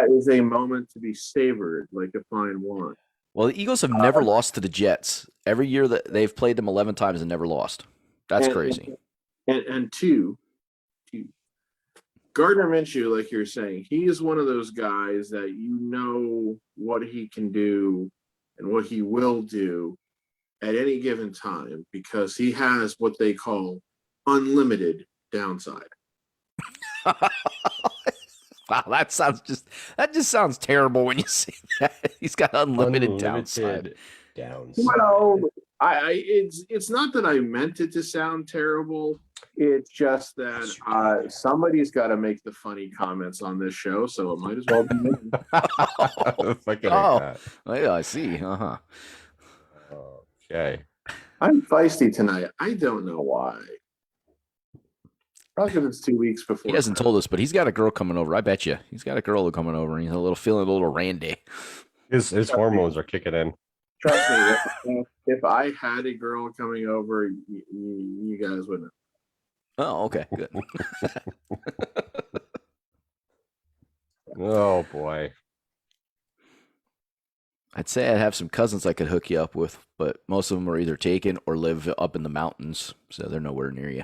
is a moment to be savored like a fine wine. Well, the Eagles have never lost to the Jets. Every year that they've played them 11 times and never lost. That's crazy. And two, Gardner Minshew, like you're saying, he is one of those guys that what he can do and what he will do at any given time because he has what they call unlimited downside. Wow, that just sounds terrible when you say that. He's got unlimited downside. Well, it's not that I meant it to sound terrible. It's just that somebody's got to make the funny comments on this show, so it might as well be me. Yeah, I see. Okay. I'm feisty tonight. I don't know why. Probably because it's 2 weeks before. He hasn't told us, but he's got a girl coming over. I bet you. He's got a girl coming over, and he's feeling a little randy. His hormones are kicking in. Trust me, if I had a girl coming over, you guys wouldn't. Oh, okay, good. Oh boy. I'd say I'd have some cousins I could hook you up with, but most of them are either taken or live up in the mountains, so they're nowhere near you.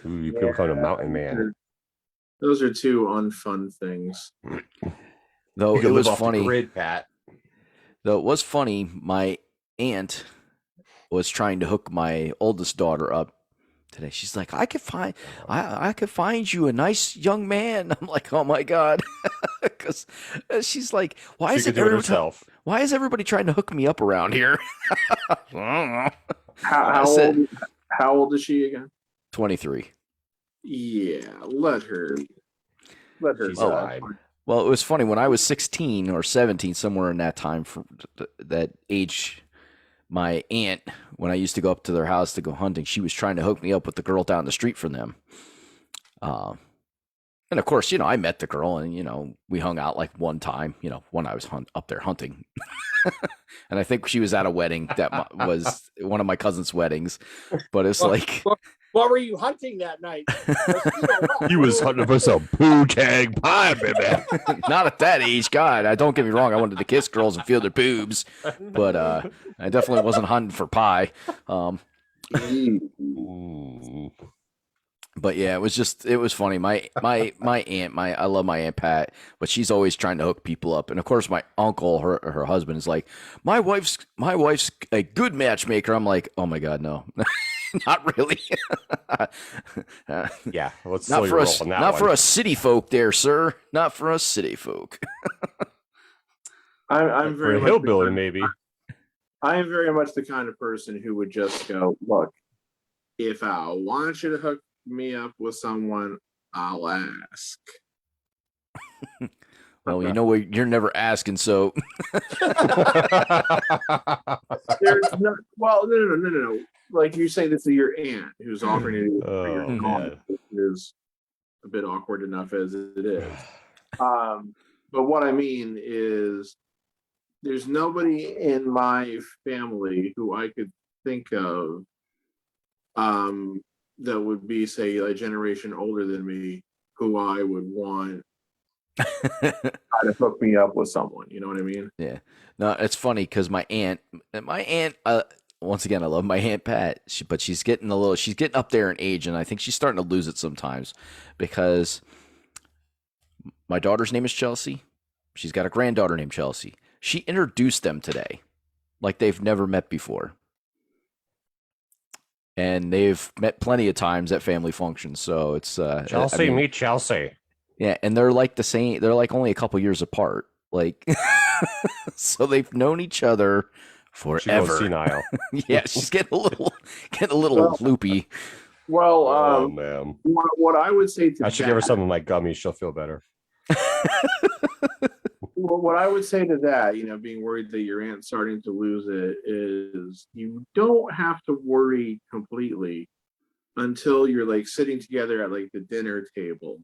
Ooh, you could become a mountain man. Those are two unfun things. Though it was funny, grid, Pat. Though it was funny, my aunt was trying to hook my oldest daughter up today. She's like, I could find you a nice young man. I'm like, oh my God. Because she's like, why is everybody trying to hook me up around here? I don't know. How old is she again? 23. Yeah, let her. She's alive. Well, it was funny when I was 16 or 17, somewhere in that time, for that age, my aunt, when I used to go up to their house to go hunting, she was trying to hook me up with the girl down the street from them. And of course, I met the girl and, we hung out like one time, when I was up there hunting. And I think she was at a wedding that was one of my cousin's weddings, but it's like. What were you hunting that night? He was hunting for some poo-tang pie, baby. Not at that age. God, don't get me wrong. I wanted to kiss girls and feel their boobs, but I definitely wasn't hunting for pie. But yeah, it was funny. My aunt, I love my Aunt Pat, but she's always trying to hook people up. And of course, my uncle, her husband, is like, my wife's a good matchmaker. I'm like, oh my God, no. Not really. Yeah, let's not for us. Not for us city folk, there, sir. Not for us city folk. I'm very much hillbilly, maybe. I am very much the kind of person who would just go, look, if I want you to hook me up with someone, I'll ask. Well, you're never asking, so. There's no. Well, no. Like you're saying, this is your aunt who's offering it for your mom, which is a bit awkward enough as it is. But what I mean is, there's nobody in my family who I could think of that would be, say, a generation older than me, who I would want to hook me up with someone. You know what I mean? Yeah. No, it's funny because my aunt, once again, I love my Aunt Pat, but she's getting up there in age, and I think she's starting to lose it sometimes because my daughter's name is Chelsea. She's got a granddaughter named Chelsea. She introduced them today like they've never met before. And they've met plenty of times at family functions. So it's Chelsea, meet Chelsea. Yeah, and they're like the same. They're like only a couple years apart. Like, so they've known each other forever. She goes senile. Yeah, she's getting a little loopy. Well, man. What I would say to I should give her some of my gummies. She'll feel better. Well, what I would say to that, being worried that your aunt's starting to lose it, is you don't have to worry completely until you're like sitting together at like the dinner table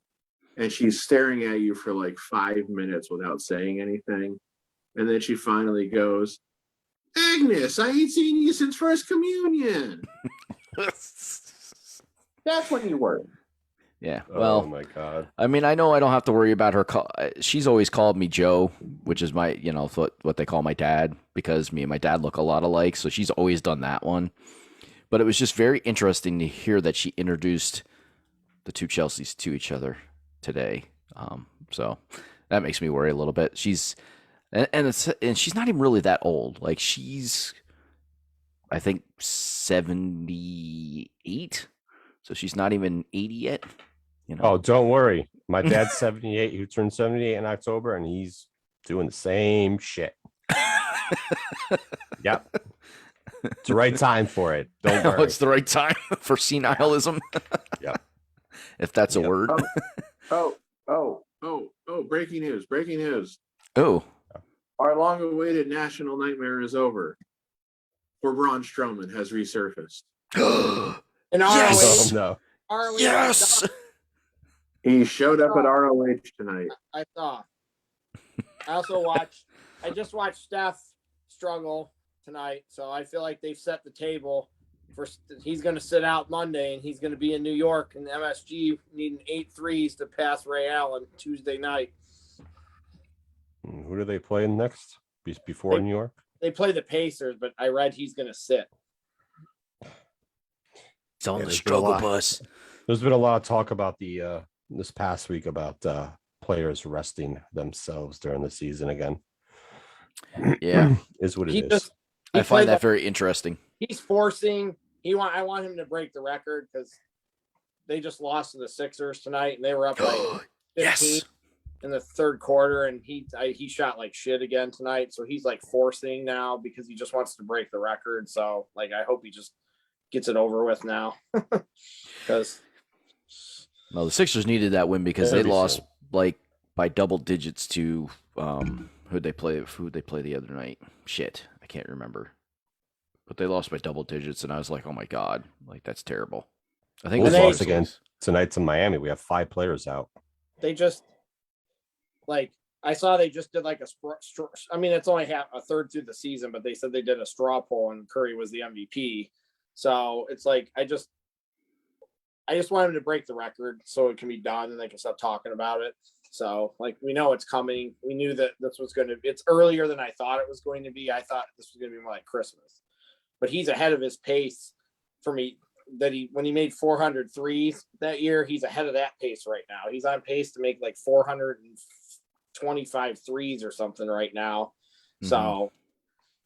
and she's staring at you for like 5 minutes without saying anything. And then she finally goes, Agnes, I ain't seen you since First Communion. That's when you worry. Yeah. Well, oh my God. I mean, I know I don't have to worry about her. She's always called me Joe, which is my, what they call my dad, because me and my dad look a lot alike. So she's always done that one. But it was just very interesting to hear that she introduced the two Chelseas to each other today. So that makes me worry a little bit. She's she's not even really that old. Like she's, I think 78. So she's not even 80 yet. Oh, don't worry. My dad's 78. He turned 78 in October, and he's doing the same shit. Yep. It's the right time for it. Don't worry. It's the right time for senilism. Yeah. If that's a word. Breaking news. Oh. Our long-awaited national nightmare is over. For Braun Strowman has resurfaced. And yes. Oh, no. ROH, yes. He showed up at ROH tonight. I saw. I just watched Steph struggle tonight, so I feel like they've set the table for. He's going to sit out Monday, and he's going to be in New York, and MSG needing 8 threes to pass Ray Allen Tuesday night. Who do they play next? Before New York? They play the Pacers, but I read he's going to sit. It's on the struggle bus. There's been a lot of talk about this past week about players resting themselves during the season again. Yeah, is what it is. I find that very interesting. He's forcing I want him to break the record because they just lost to the Sixers tonight, and they were up like 15 Yes. in the third quarter, and he shot like shit again tonight. So he's like forcing now because he just wants to break the record. So like I hope he just gets it over with now because. No, the Sixers needed that win because they That'd be lost sick. like by double digits to who'd they play the other night? Shit, I can't remember. But they lost by double digits, and I was like, oh my god, like that's terrible. I think Bulls it was lost the again Sixers. tonight's in Miami. We have 5 players out. They just like I saw they just did like I mean, it's only half a third through the season, but they said they did a straw poll and Curry was the MVP. So it's like I just want him to break the record so it can be done and they can stop talking about it. So like we know it's coming. We knew that this was going to. It's earlier than I thought it was going to be. I thought this was going to be more like Christmas, but he's ahead of his pace for me. When he made 400 threes that year, he's ahead of that pace right now. He's on pace to make like 425 threes or something right now. Mm-hmm. So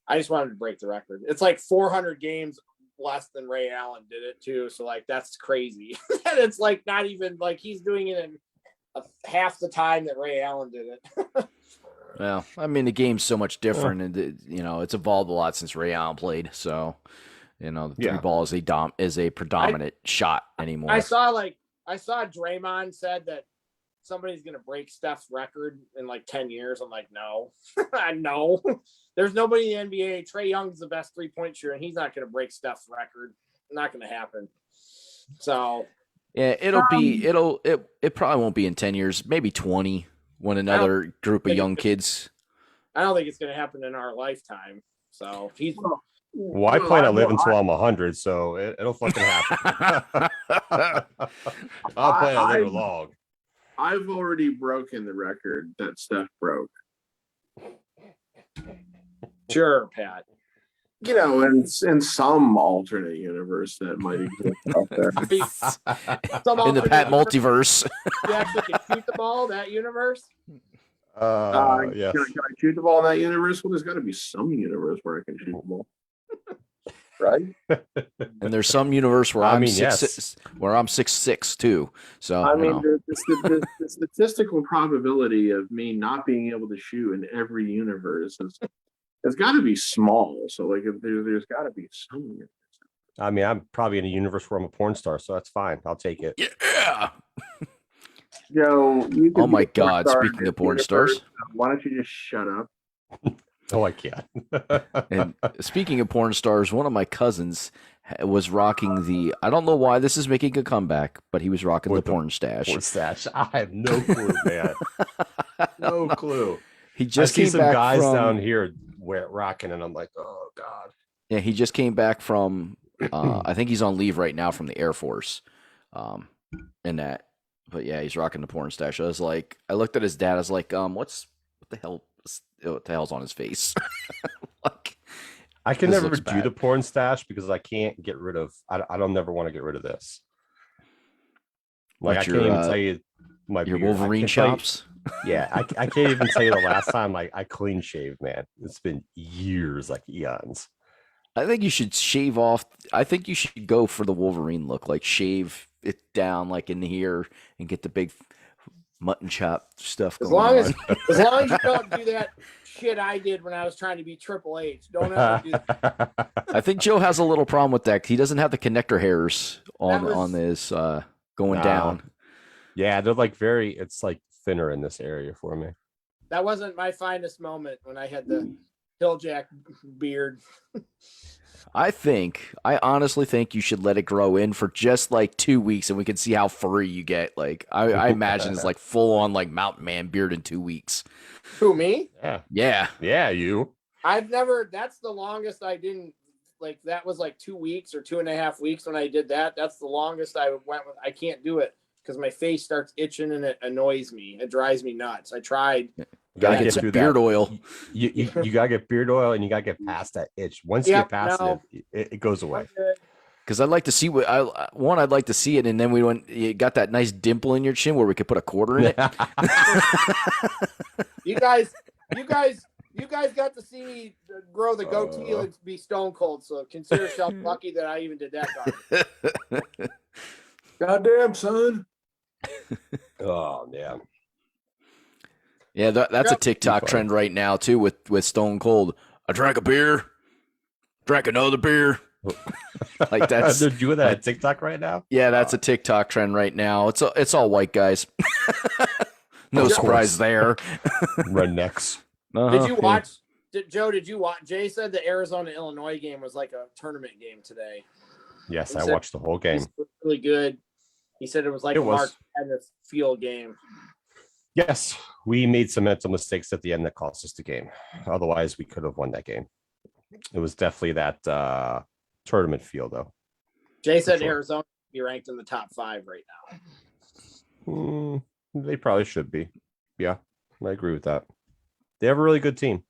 I just wanted to break the record. It's like 400 games less than Ray Allen did it too. So like, that's crazy. And it's like, not even like he's doing it in half the time that Ray Allen did it. Well, I mean, the game's so much different, and it's evolved a lot since Ray Allen played. So, the three ball is a predominant shot anymore. I saw Draymond said that somebody's going to break Steph's record in like 10 years. I'm like, no, no, there's nobody in the NBA. Trae Young's the best 3-point shooter, and he's not going to break Steph's record. Not going to happen. So yeah, it probably won't be in 10 years, maybe 20 when another group of young kids. I don't think it's going to happen in our lifetime. So he's. Well, I plan to live until I'm 100, so it'll fucking happen. I'll plan to live long. I've already broken the record that Steph broke. Sure, Pat. In some alternate universe that might exist out there. In the Pat multiverse. You actually can shoot the ball, that universe? Yes. Can I shoot the ball in that universe? Well, there's got to be some universe where I can shoot the ball. Right? And there's some universe where I'm yes. where I'm 6'6" too. So I mean, the statistical probability of me not being able to shoot in every universe it's got to be small. So like, there's got to be some universe. I mean, I'm probably in a universe where I'm a porn star, so that's fine. I'll take it. Yeah. Joe, oh my God! Speaking of porn stars, why don't you just shut up? Oh, I can't. And speaking of porn stars, one of my cousins was rocking the. I don't know why this is making a comeback, but he was rocking the porn stash. Porn stash. I have no clue, man. No clue. He just I see came some back guys from, down here rocking, and I'm like, oh God. Yeah, he just came back from. I think he's on leave right now from the Air Force, and that. But yeah, he's rocking the porn stash. I looked at his dad. I was like, what the hell's on his face? Like, I can never do the porn stash because I can't get rid of. I don't never want to get rid of this. Like I can't even tell you my your beard. Wolverine chops. Yeah, I can't even tell you the last time I clean shaved, man. It's been years, like eons. I think you should shave off. I think you should go for the Wolverine look, like shave it down like in here and get the big mutton chop stuff going on. As long as you don't do that shit I did when I was trying to be Triple H. Don't ever do that. I think Joe has a little problem with that. He doesn't have the connector hairs on his going down. Yeah, they're like it's like thinner in this area for me. That wasn't my finest moment when I had the Hilljack beard. I honestly think you should let it grow in for just like 2 weeks and we can see how furry you get. Like I imagine it's like full on like mountain man beard in 2 weeks. Who, me? Yeah. Yeah, you. That's the longest I didn't like. That was like 2 weeks or 2.5 weeks when I did that. That's the longest I went with. I can't do it because my face starts itching and it annoys me. It drives me nuts. I tried. You gotta get some beard oil. You gotta get beard oil and you gotta get past that itch. Once you get past it goes away. Because I'd like to see I'd like to see it, and then you got that nice dimple in your chin where we could put a quarter in it. You guys you guys got to see me grow the goatee and be stone cold. So consider yourself lucky that I even did that garbage. Goddamn, son. Oh yeah. Yeah, that's a TikTok Fun. trend right now too with Stone Cold. I drank a beer, drank another beer. Like that's They're doing that at TikTok right now. Yeah, that's a TikTok trend right now. It's all white guys. No Of surprise course. there. Rednecks. Did you watch? Joe, did you watch? Jay said the Arizona-Illinois game was like a tournament game today. Yes, He I said- watched the whole game. It was really good. He said it was like It a March was. Madness field game. Yes, we made some mental mistakes at the end that cost us the game. Otherwise, we could have won that game. It was definitely that tournament feel, though. Jay said sure. Arizona would be ranked in the top 5 right now. They probably should be. Yeah, I agree with that. They have a really good team.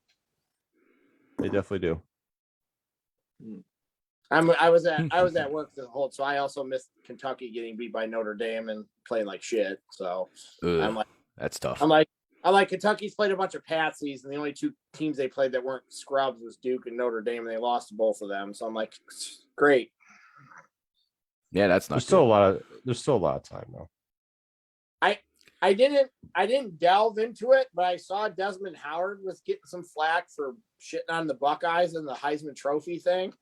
They definitely do. I was at work the whole, so I also missed Kentucky getting beat by Notre Dame and playing like shit. So I'm like, that's tough. I'm like Kentucky's played a bunch of patsies, and the only 2 teams they played that weren't scrubs was Duke and Notre Dame, and they lost to both of them. So I'm like, great. Yeah, that's not. There's still a lot of time though. I didn't delve into it, but I saw Desmond Howard was getting some flack for shitting on the Buckeyes and the Heisman Trophy thing.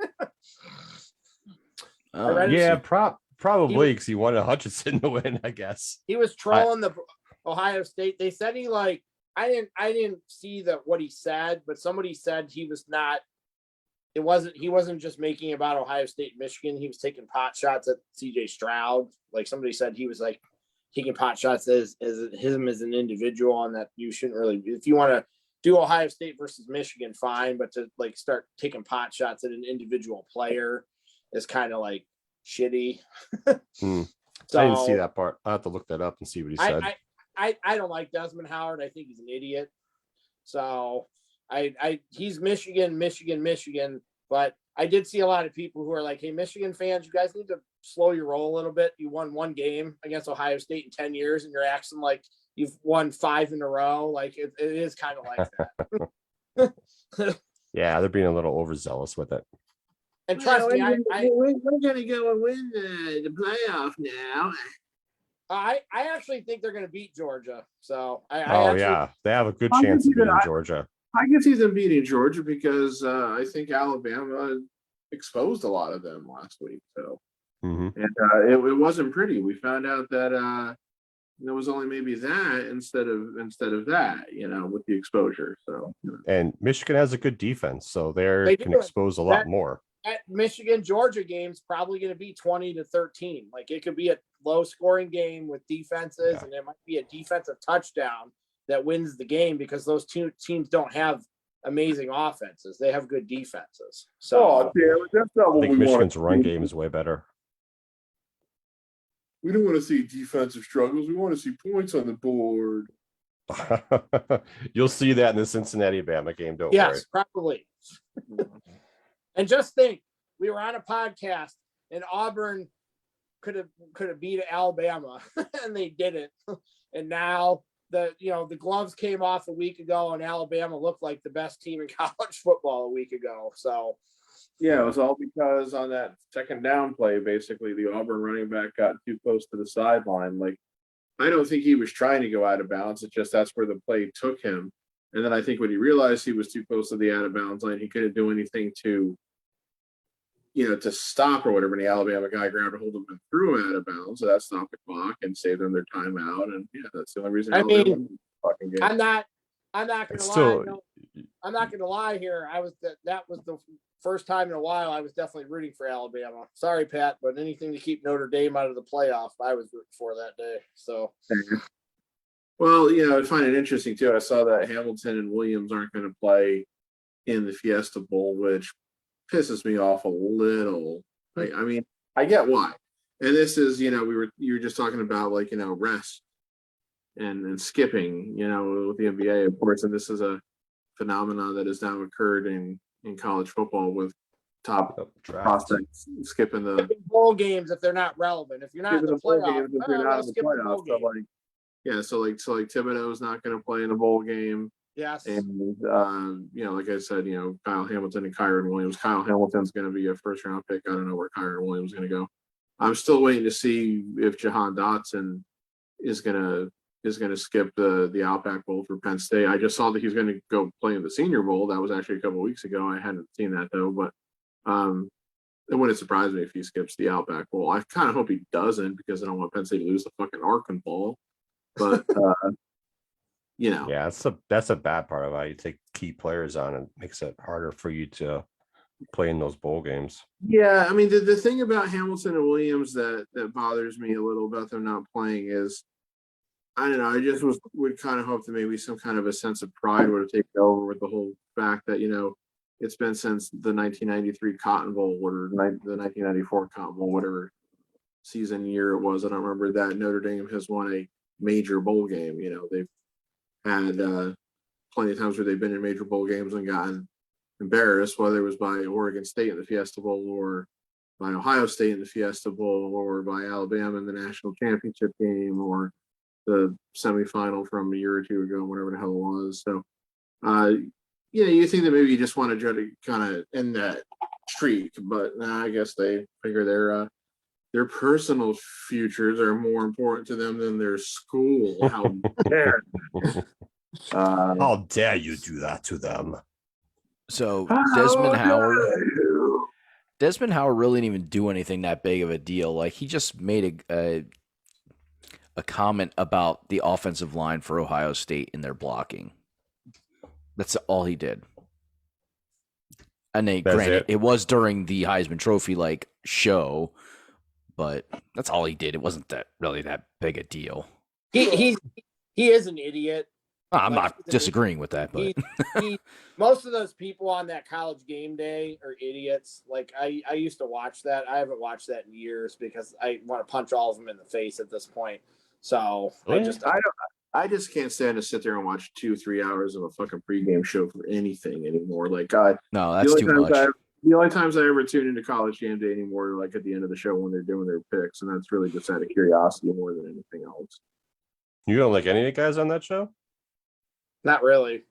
Yeah, probably because he wanted Hutchinson to win, I guess. He was trolling the Ohio State. They said he like I didn't see what he said, but somebody said he was not. He wasn't just making about Ohio State, Michigan. He was taking pot shots at C.J. Stroud. Like somebody said, he was like taking pot shots as him as an individual, and that you shouldn't really. If you want to do Ohio State versus Michigan, fine, but to like start taking pot shots at an individual player is kind of like shitty. So, I didn't see that part. I'll have to look that up and see what he said. I don't like Desmond Howard. I think he's an idiot. So he's Michigan, but I did see a lot of people who are like, hey, Michigan fans, you guys need to slow your roll a little bit. You won 1 game against Ohio State in 10 years, and you're acting like you've won 5 in a row. Like it is kind of like that. Yeah, they're being a little overzealous with it. And trust me, we're gonna go and win the playoff now. I actually think they're going to beat Georgia. So yeah, they have a good chance of beating Georgia. I can see them beating Georgia because I think Alabama exposed a lot of them last week. So, and it wasn't pretty. We found out that there was only maybe that instead of that, with the exposure. So, and Michigan has a good defense, so they can expose a lot more. That Michigan Georgia game's probably going to be 20-13. Like it could be a low scoring game with defenses, and it might be a defensive touchdown that wins the game because those 2 teams don't have amazing offenses. They have good defenses. So that's not what I think Michigan's run game is way better. We don't want to see defensive struggles. We want to see points on the board. You'll see that in the Cincinnati-Bama game, don't worry. Yes, probably. And just think, we were on a podcast and Auburn could have beat Alabama and they didn't. And now the gloves came off a week ago and Alabama looked like the best team in college football a week ago. So yeah, it was all because on that second down play, basically the Auburn running back got too close to the sideline. Like, I don't think he was trying to go out of bounds. It's just that's where the play took him. And then I think when he realized he was too close to the out of bounds line, he couldn't do anything to stop or whatever. And the Alabama guy grabbed a hold of him and threw him out of bounds. So that stopped the clock and saved them their timeout. And yeah, that's the only reason Alabama won the fucking game. I'm not gonna lie. No, I'm not gonna lie here. That was the first time in a while I was definitely rooting for Alabama. Sorry, Pat, but anything to keep Notre Dame out of the playoff, I was rooting for that day. So well, I find it interesting too. I saw that Hamilton and Williams aren't going to play in the Fiesta Bowl, which pisses me off a little. I mean, I get why. And this is, you were just talking about like, rest and skipping, with the NBA, of course. And this is a phenomenon that has now occurred in college football with top prospects skipping the bowl games if they're not relevant. If you're not in the playoff, if you're not in the playoff, so like Thibodeau's not going to play in the bowl game. Yes. And like I said, Kyle Hamilton and Kyron Williams. Kyle Hamilton's going to be a first round pick. I don't know where Kyron Williams is going to go. I'm still waiting to see if Jahan Dotson is going to skip the Outback Bowl for Penn State. I just saw that he's going to go play in the Senior Bowl. That was actually a couple of weeks ago. I hadn't seen that though, but it wouldn't surprise me if he skips the Outback Bowl. I kind of hope he doesn't because I don't want Penn State to lose the fucking Arkansas Bowl. But Yeah, that's a bad part of how you take key players on. It makes it harder for you to play in those bowl games. Yeah, I mean the thing about Hamilton and Williams that bothers me a little about them not playing is I don't know. I just would kind of hope that maybe some kind of a sense of pride would have taken over with the whole fact that it's been since the 1993 Cotton Bowl or the 1994 Cotton Bowl, whatever season year it was. I don't remember that Notre Dame has won a major bowl game. They've had plenty of times where they've been in major bowl games and gotten embarrassed, whether it was by Oregon State in the Fiesta Bowl or by Ohio State in the Fiesta Bowl or by Alabama in the national championship game or the semifinal from a year or two ago, whatever the hell it was. So, you think that maybe you just want to try to kind of end that streak, but I guess they figure their personal futures are more important to them than their school. How dare How dare you do that to them? So Desmond Howard really didn't even do anything that big of a deal. Like he just made a comment about the offensive line for Ohio State in their blocking. That's all he did. And granted, it was during the Heisman Trophy show, but that's all he did. It wasn't really that big a deal. He is an idiot. I'm not disagreeing with that, but most of those people on that College Game Day are idiots. Like I used to watch that. I haven't watched that in years because I want to punch all of them in the face at this point. So I just can't stand to sit there and watch 2-3 hours of a fucking pregame show for anything anymore. Like God, no, that's too much. The only times I ever tune into College Game Day anymore are at the end of the show when they're doing their picks, and that's really just out of curiosity more than anything else. You don't like any of the guys on that show? Not really.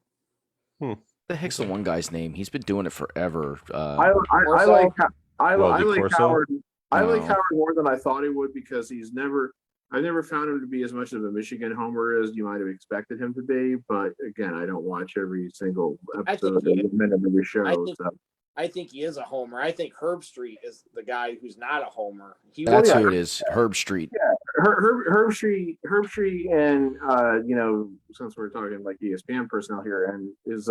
The heck's the one guy's name? He's been doing it forever. I like Howard. I like No. Howard more than I thought he would because I've never found him to be as much of a Michigan homer as you might have expected him to be. But again, I don't watch every single episode of every show. I think he is a homer. I think Herb Street is the guy who's not a homer. That's who it is, Herb Street. Yeah, Herb Street, and since we're talking like ESPN personnel here, and is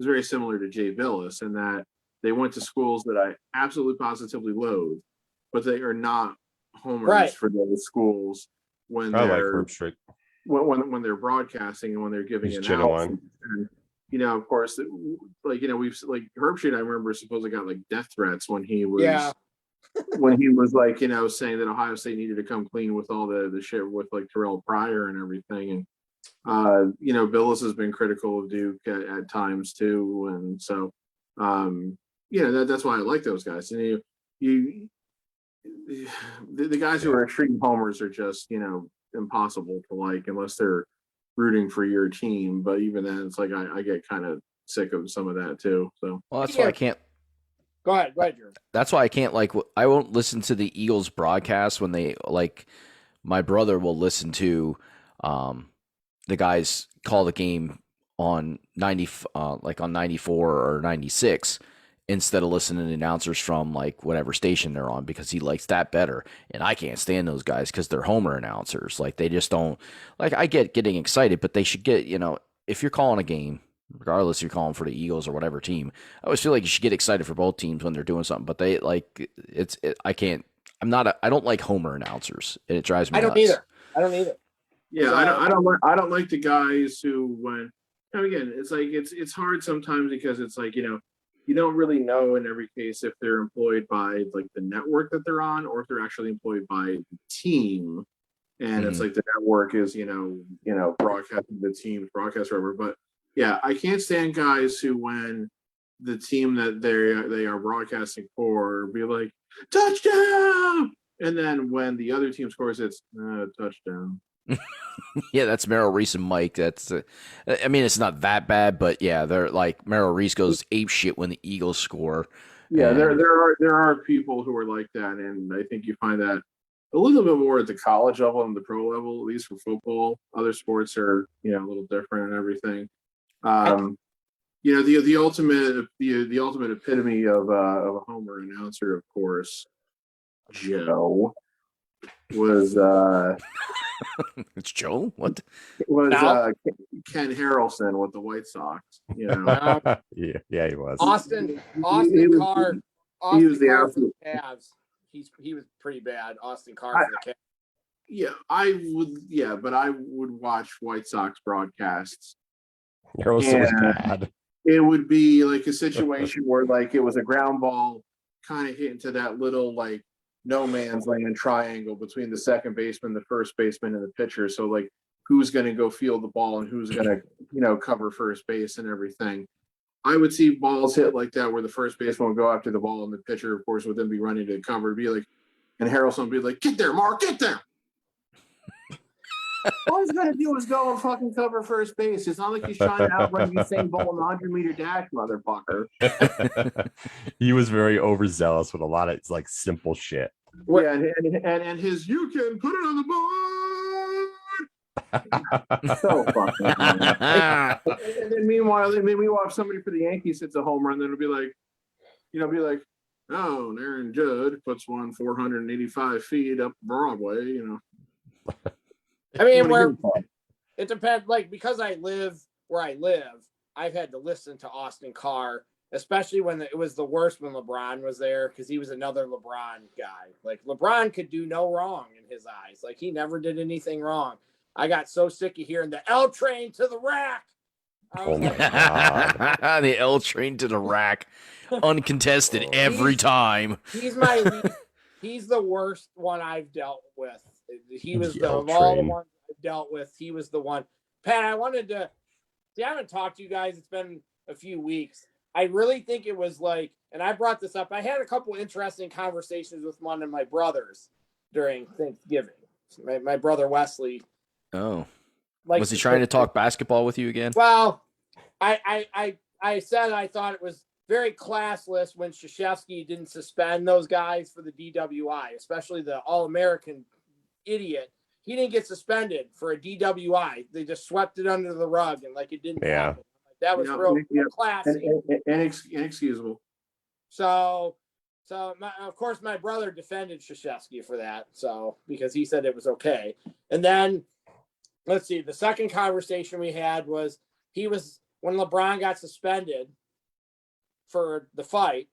very similar to Jay Billis in that they went to schools that I absolutely positively loathe, but they are not homers for those schools when they're like Herb Street. When they're broadcasting and when they're giving analysis. And, of course, we've Herb Street. I remember supposedly got death threats when he was saying that Ohio State needed to come clean with all the shit with Terrell Pryor and everything. And Billis has been critical of Duke at times too, and so that's why I like those guys. And the guys who are extreme homers are just impossible to like unless they're rooting for your team. But even then, it's I get kind of sick of some of that too. So that's why I can't. Go ahead, Drew. That's why I can't I won't listen to the Eagles broadcast when they my brother will listen to the guys call the game on 94 or 96 instead of listening to announcers from whatever station they're on because he likes that better. And I can't stand those guys because they're homer announcers. They just don't I get getting excited, but they should get, if you're calling a game, regardless if you're calling for the Eagles or whatever team, I always feel like you should get excited for both teams when they're doing something, but they I don't like homer announcers. It drives me nuts. I don't either. Yeah. So, I don't like the guys who again, it's it's hard sometimes because it's you don't really know in every case if they're employed by the network that they're on or if they're actually employed by the team. And it's the network is, broadcasting the team's broadcast or whatever. But yeah, I can't stand guys who when the team that they are broadcasting for be like, touchdown! And then when the other team scores, it's touchdown. Yeah, that's Merrill Reese and Mike. That's, I mean, it's not that bad, but yeah, they're like Merrill Reese goes ape shit when the Eagles score. Yeah, And there are people who are like that, and I think you find that a little bit more at the college level and the pro level, at least for football. Other sports are a little different and everything. Um, the ultimate the ultimate epitome of a homer announcer, of course, Joe was it's Joe. What? Ken Harrelson with the White Sox. yeah, he was. Austin He Carr. he was Austin the Carr for absolute. the Cavs. He was pretty bad. Austin Carr for the Cavs. Yeah, I would. Yeah, but I would watch White Sox broadcasts. Harrelson was And bad. it would be like a situation where like it was a ground ball kind of hit into that little like no man's land triangle between the second baseman, the first baseman, and the pitcher. So like who's going to go field the ball and who's going to cover first base and everything. I would see balls hit like that where the first baseman would go after the ball and the pitcher, of course, would then be running to the cover. It'd be like, and Harrelson would be like, "Get there, Mark, get there." All he's got to do is go and fucking cover first base. It's not like he's trying to outrun Usain Bolt in the 100-meter dash, motherfucker. He was very overzealous with a lot of like simple shit. Yeah, and his "you can put it on the board." So fucking. And then meanwhile, if somebody for the Yankees hits a home run, then it'll be like, oh, Aaron Judd puts one 485 feet up Broadway. I mean, where it depends. Like because I live where I live, I've had to listen to Austin Carr, especially when it was the worst when LeBron was there because he was another LeBron guy. Like LeBron could do no wrong in his eyes. Like he never did anything wrong. I got so sick of hearing the L train to the rack. Oh my God. The L train to the rack, uncontested every time. He's the worst one I've dealt with. He was of all the ones I've dealt with. He was the one. Pat, I wanted to see. I haven't talked to you guys. It's been a few weeks. I really think it was like, and I brought this up. I had a couple interesting conversations with one of my brothers during Thanksgiving. My brother Wesley. Oh, was he trying to talk basketball with you again? Well, I said I thought it was very classless when Krzyzewski didn't suspend those guys for the DWI, especially the All-American idiot. He didn't get suspended for a DWI. They just swept it under the rug and like it didn't happen. That was real classy. Inexcusable. So of course, my brother defended Krzyzewski for that. So because he said it was okay. And then let's see, the second conversation we had was when LeBron got suspended for the fight.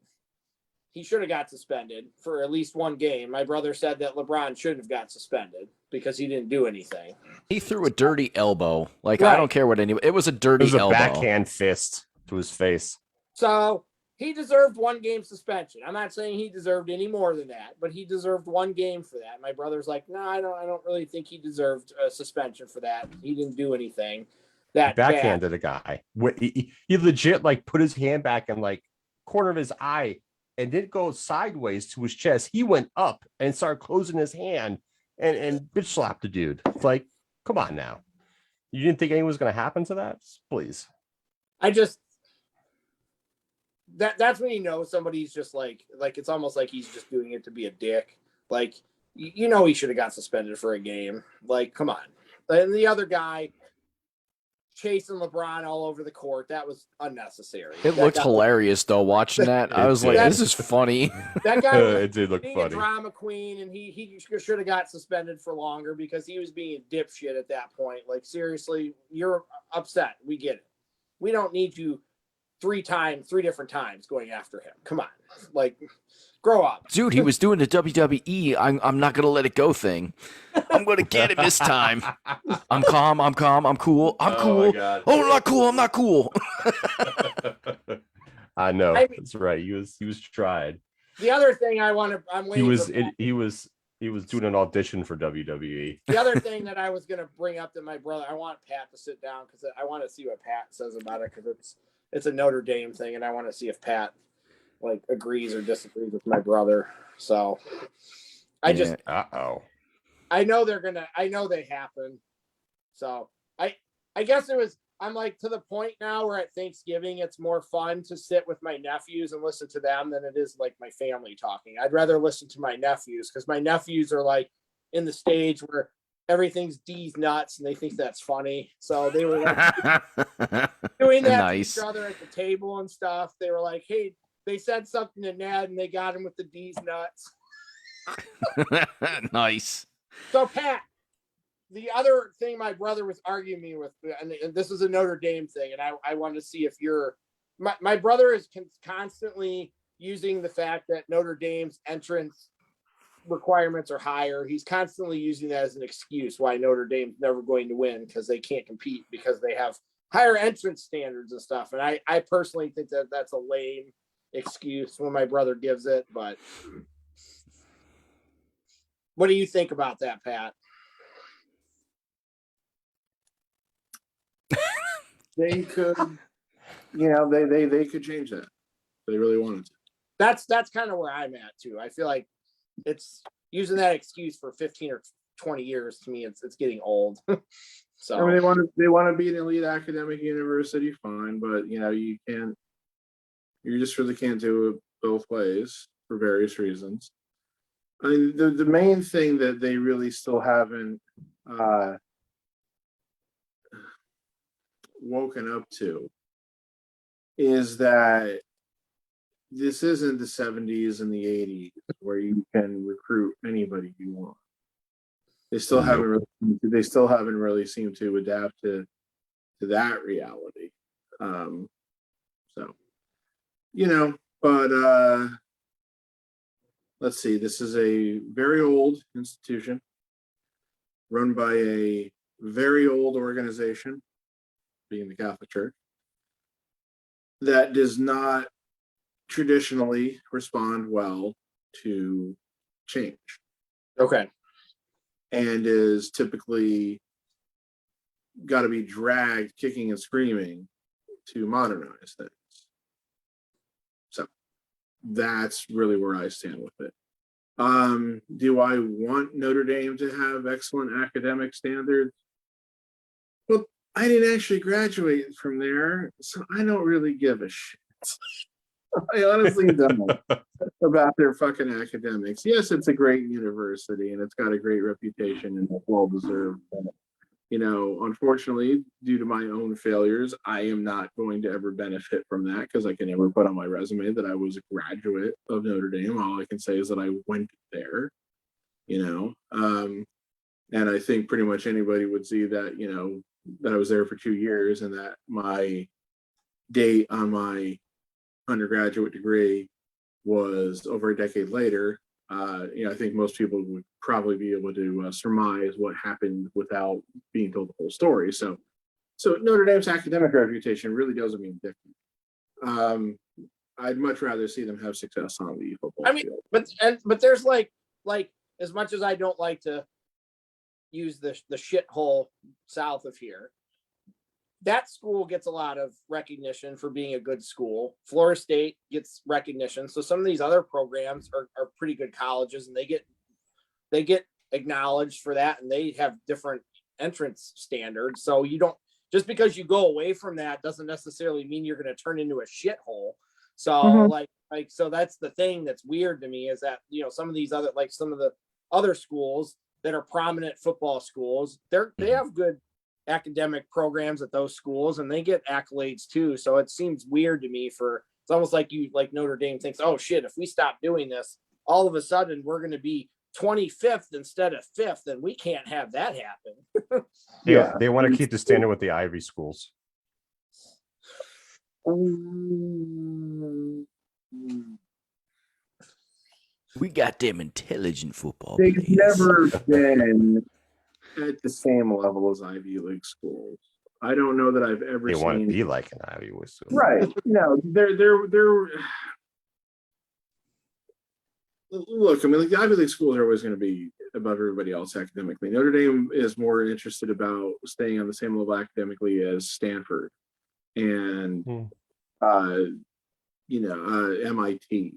He should have got suspended for at least one game. My brother said that LeBron shouldn't have got suspended because he didn't do anything. He threw a dirty elbow. Like, right. I don't care what anybody. It was a dirty elbow. It was a backhand fist to his face. So he deserved 1 game suspension. I'm not saying he deserved any more than that, but he deserved 1 game for that. My brother's like, no, I don't really think he deserved a suspension for that. He didn't do anything. That backhanded a guy. He legit like put his hand back in like corner of his eye and didn't go sideways to his chest. He went up and started closing his hand and bitch slapped the dude. It's like, come on now. You didn't think anything was going to happen to that? Please. That's when you know somebody's just like it's almost like he's just doing it to be a dick. Like, he should have got suspended for a game. Like, come on. And the other guy chasing LeBron all over the court, that was unnecessary. It looked hilarious though watching that. I was like, this is funny. That guy was it did look being funny. A drama queen, and he should have got suspended for longer because he was being a dipshit at that point. Like, seriously, you're upset. We get it. We don't need you 3 different times going after him. Come on. Like, grow up. Dude, he was doing the WWE I'm not going to let it go thing. I'm going to get him this time. I'm calm. I'm cool. I'm cool. Oh, I'm not cool. I'm not cool. I know. That's right. He was tried. The other thing I'm waiting he was doing an audition for WWE. The other thing that I was going to bring up to my brother, I want Pat to sit down because I want to see what Pat says about it because it's a Notre Dame thing, and I want to see if Pat like agrees or disagrees with my brother. So I know they happen. So I guess I'm like to the point now where at Thanksgiving it's more fun to sit with my nephews and listen to them than it is like my family talking. I'd rather listen to my nephews because my nephews are like in the stage where everything's D's nuts and they think that's funny. So they were like doing that to each other at the table and stuff. They were like, hey, they said something to Ned and they got him with the D's nuts. Nice. So Pat, the other thing my brother was arguing me with, and this is a Notre Dame thing, and I wanted to see if my brother is constantly using the fact that Notre Dame's entrance requirements are higher. He's constantly using that as an excuse why Notre Dame's never going to win because they can't compete because they have higher entrance standards and stuff. And I personally think that that's a lame excuse when my brother gives it. But what do you think about that, Pat? They could, they could change that. If they really wanted to. That's kind of where I'm at too. I feel like it's using that excuse for 15 or 20 years to me. It's getting old. So I mean, they want to be an elite academic university, fine, but you can't. You just really can't do it both ways for various reasons. I mean, the main thing that they really still haven't woken up to is that this isn't the 70s and the 80s where you can recruit anybody you want. They still haven't really seemed to adapt to that reality. But let's see, this is a very old institution run by a very old organization, being the Catholic Church, that does not traditionally respond well to change. Okay. And is typically got to be dragged kicking and screaming to modernize things. So that's really where I stand with it. Do I want Notre Dame to have excellent academic standards? Well, I didn't actually graduate from there, so I don't really give a shit. I honestly don't about their fucking academics. Yes, it's a great university and it's got a great reputation and it's well deserved. Unfortunately, due to my own failures, I am not going to ever benefit from that because I can never put on my resume that I was a graduate of Notre Dame. All I can say is that I went there, and I think pretty much anybody would see that, that I was there for 2 years and that my date on my undergraduate degree was over a decade later. I think most people would probably be able to surmise what happened without being told the whole story. So Notre Dame's academic reputation really doesn't mean dick. I'd much rather see them have success on the football field. But there's like as much as I don't like to use the shithole south of here, that school gets a lot of recognition for being a good school. Florida State gets recognition. So some of these other programs are pretty good colleges and they get acknowledged for that and they have different entrance standards. So you don't, just because you go away from that doesn't necessarily mean you're going to turn into a shithole. So so that's the thing that's weird to me is that, some of these other, like some of the other schools that are prominent football schools, they have good academic programs at those schools and they get accolades too. So it seems weird to me it's almost like Notre Dame thinks, oh shit, if we stop doing this, all of a sudden we're going to be 25th instead of 5th and we can't have that happen. They want to keep the standard with the Ivy schools. We got them intelligent football They've players. never been at the same level as Ivy League schools. I don't know that I've ever They seen. want to be like an Ivy League school. Right. They're look, I mean, the Ivy League schools are always going to be above everybody else academically. Notre Dame is more interested about staying on the same level academically as Stanford and MIT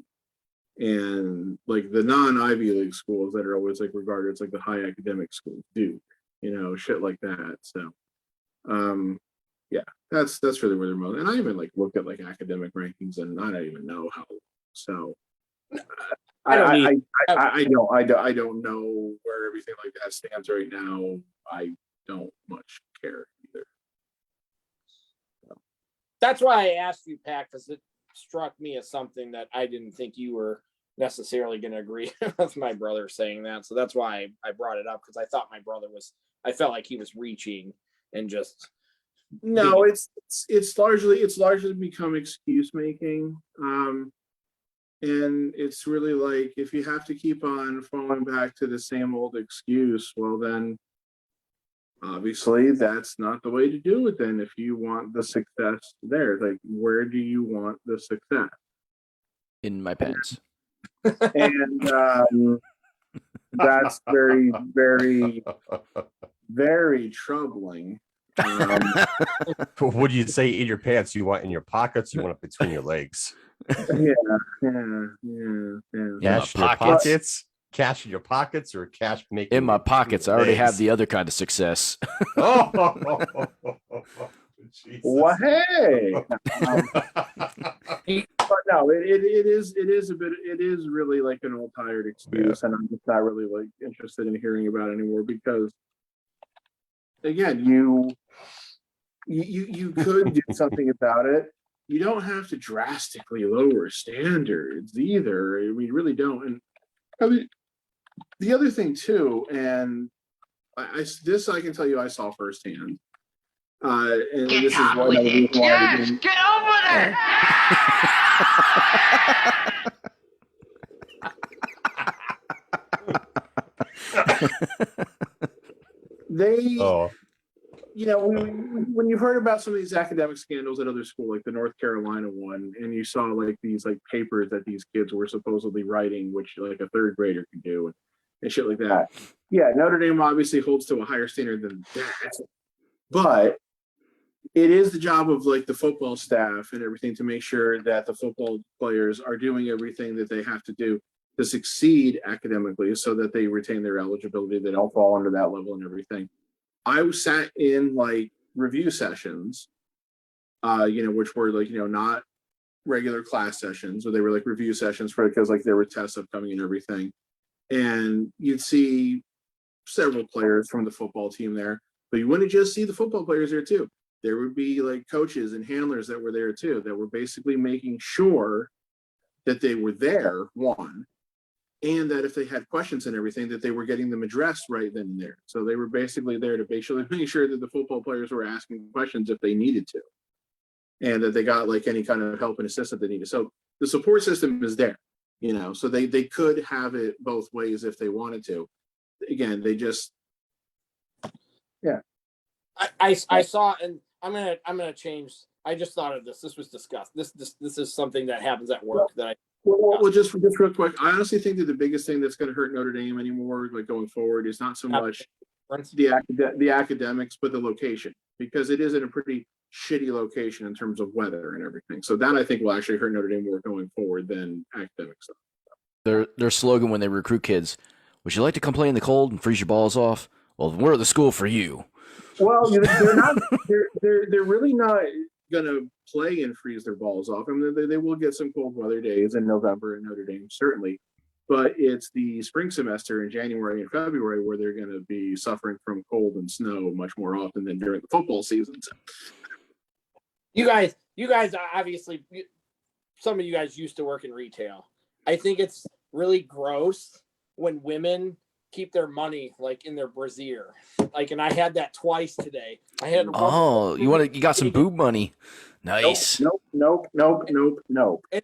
and like the non-Ivy League schools that are always like regarded as like the high academic schools do. shit like that. So, yeah, that's really where they're most. And I even like looked at like academic rankings, and I don't even know how. So, I don't need. I don't know where everything like that stands right now. I don't much care either. That's why I asked you, Pat, because it struck me as something that I didn't think you were necessarily going to agree with my brother saying that. So that's why I brought it up, because I thought my brother I felt like he was reaching and just. No, it's largely become excuse making. And it's really like, if you have to keep on falling back to the same old excuse, well then obviously that's not the way to do it. Then if you want the success there, like, where do you want the success? In my pants. And that's very, very, very troubling. What do you say in your pants? You want in your pockets? You want it between your legs? Yeah. Cash in your pockets? Cash in your pockets, or cash making in my pockets? I already have the other kind of success. Oh, well, hey. But no, it is really like an old tired excuse, and I'm just not really like interested in hearing about it anymore, because again, you could do something about it. You don't have to drastically lower standards either. We really don't. And I mean, the other thing too, and I can tell you I saw firsthand. And Get this is on why with I it. was Yes, get over they, when you've heard about some of these academic scandals at other school, like the North Carolina one, and you saw like these like papers that these kids were supposedly writing, which like a third grader could do, and shit like that. Yeah, Notre Dame obviously holds to a higher standard than that, but it is the job of like the football staff and everything to make sure that the football players are doing everything that they have to do to succeed academically, so that they retain their eligibility, they don't fall under that level and everything. I sat in like review sessions, which were like, not regular class sessions, or they were like review sessions because like there were tests upcoming and everything. And you'd see several players from the football team there, but you wouldn't just see the football players there too. There would be like coaches and handlers that were there too, that were basically making sure that they were there, one, and that if they had questions and everything, that they were getting them addressed right then and there. So they were basically there to basically make sure that the football players were asking questions if they needed to, and that they got like any kind of help and assistance they needed. So the support system is there, so they could have it both ways if they wanted to. Again, they just, yeah. I saw, and I'm gonna change. I just thought of this. This was discussed. This is something that happens at work that I. Well, just real quick, I honestly think that the biggest thing that's going to hurt Notre Dame anymore, like going forward, is not so much the academics, but the location, because it is in a pretty shitty location in terms of weather and everything. So that I think will actually hurt Notre Dame more going forward than academic stuff. Their slogan when they recruit kids: "Would you like to come play in the cold and freeze your balls off? Well, we're the school for you." Well, they're not. They're really not gonna play and freeze their balls off. I mean, they will get some cold weather days in November in Notre Dame, certainly, but it's the spring semester in January and February where they're going to be suffering from cold and snow much more often than during the football seasons. You guys obviously, some of you guys used to work in retail. I think it's really gross when women keep their money like in their brassiere. Like, and I had that twice today. I had you got some boob money. Nice. Nope. And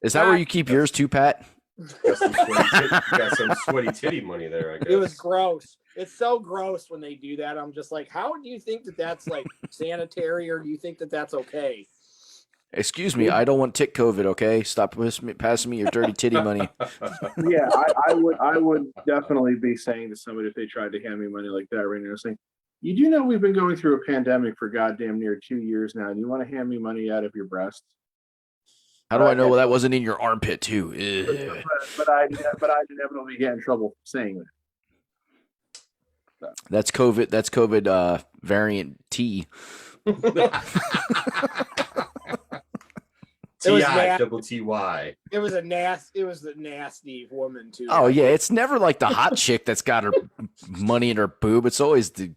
is that where you keep yours too, Pat? You got some sweaty titty money there, I guess. It was gross. It's so gross when they do that. I'm just like, how do you think that that's like sanitary, or do you think that that's okay? Excuse me, I don't want tick COVID, okay? Stop passing me your dirty titty money. Yeah, I would definitely be saying to somebody, if they tried to hand me money like that right now, saying, you do know we've been going through a pandemic for goddamn near 2 years now, and you want to hand me money out of your breast? How do I know that wasn't in your armpit too? But I'd inevitably get in trouble for saying that. That's COVID. That's COVID variant T. T-I, double T-Y. It was a nasty woman too. Oh yeah, it's never like the hot chick that's got her money in her boob. It's always the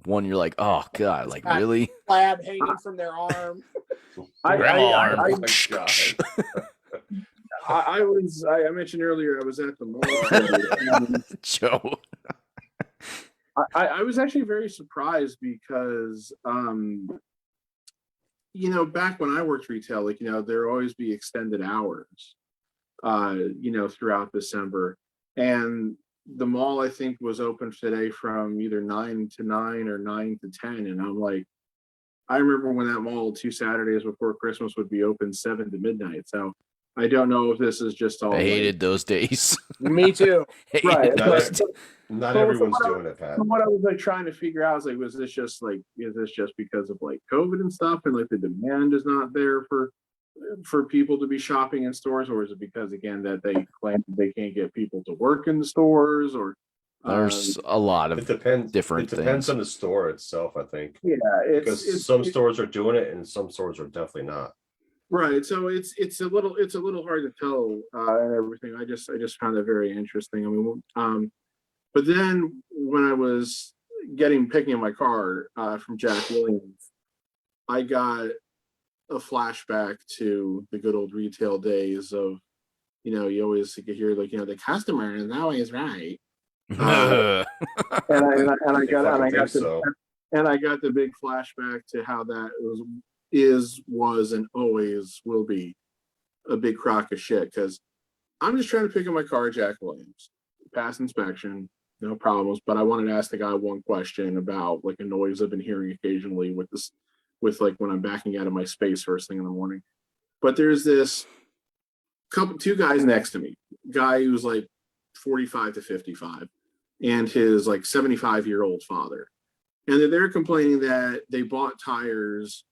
one you're like, oh god, like really? Slab hanging from their arm. I mentioned earlier I was at the mall. Joe. I was actually very surprised because back when I worked retail, like there always be extended hours throughout December. And the mall I think was open today from either 9 to 9 or 9 to 10. And I'm like, I remember when that mall 2 Saturdays before Christmas would be open 7 to midnight. So I don't know if this is just all I hated those days. Me too. Right. Not everyone's doing it, Pat. What I was like trying to figure out is like, is this just because of like COVID and stuff, and like the demand is not there for people to be shopping in stores, or is it because again that they claim they can't get people to work in the stores, or there's a lot of it depends. different It depends things. on the store itself, I think. Yeah, Because some stores are doing it and some stores are definitely not. Right. So it's a little hard to tell and everything. I just found it very interesting. I mean, but then when I was picking up my car from Jack Williams, I got a flashback to the good old retail days of, you always hear like, the customer is always right. And I got the big flashback to how that was and always will be a big crock of shit, because I'm just trying to pick up my car, Jack Williams, pass inspection, no problems. But I wanted to ask the guy one question about like a noise I've been hearing occasionally with like when I'm backing out of my space first thing in the morning. But there's this two guys next to me, guy who's like 45 to 55, and his like 75-year-old father. And they're complaining that they bought tires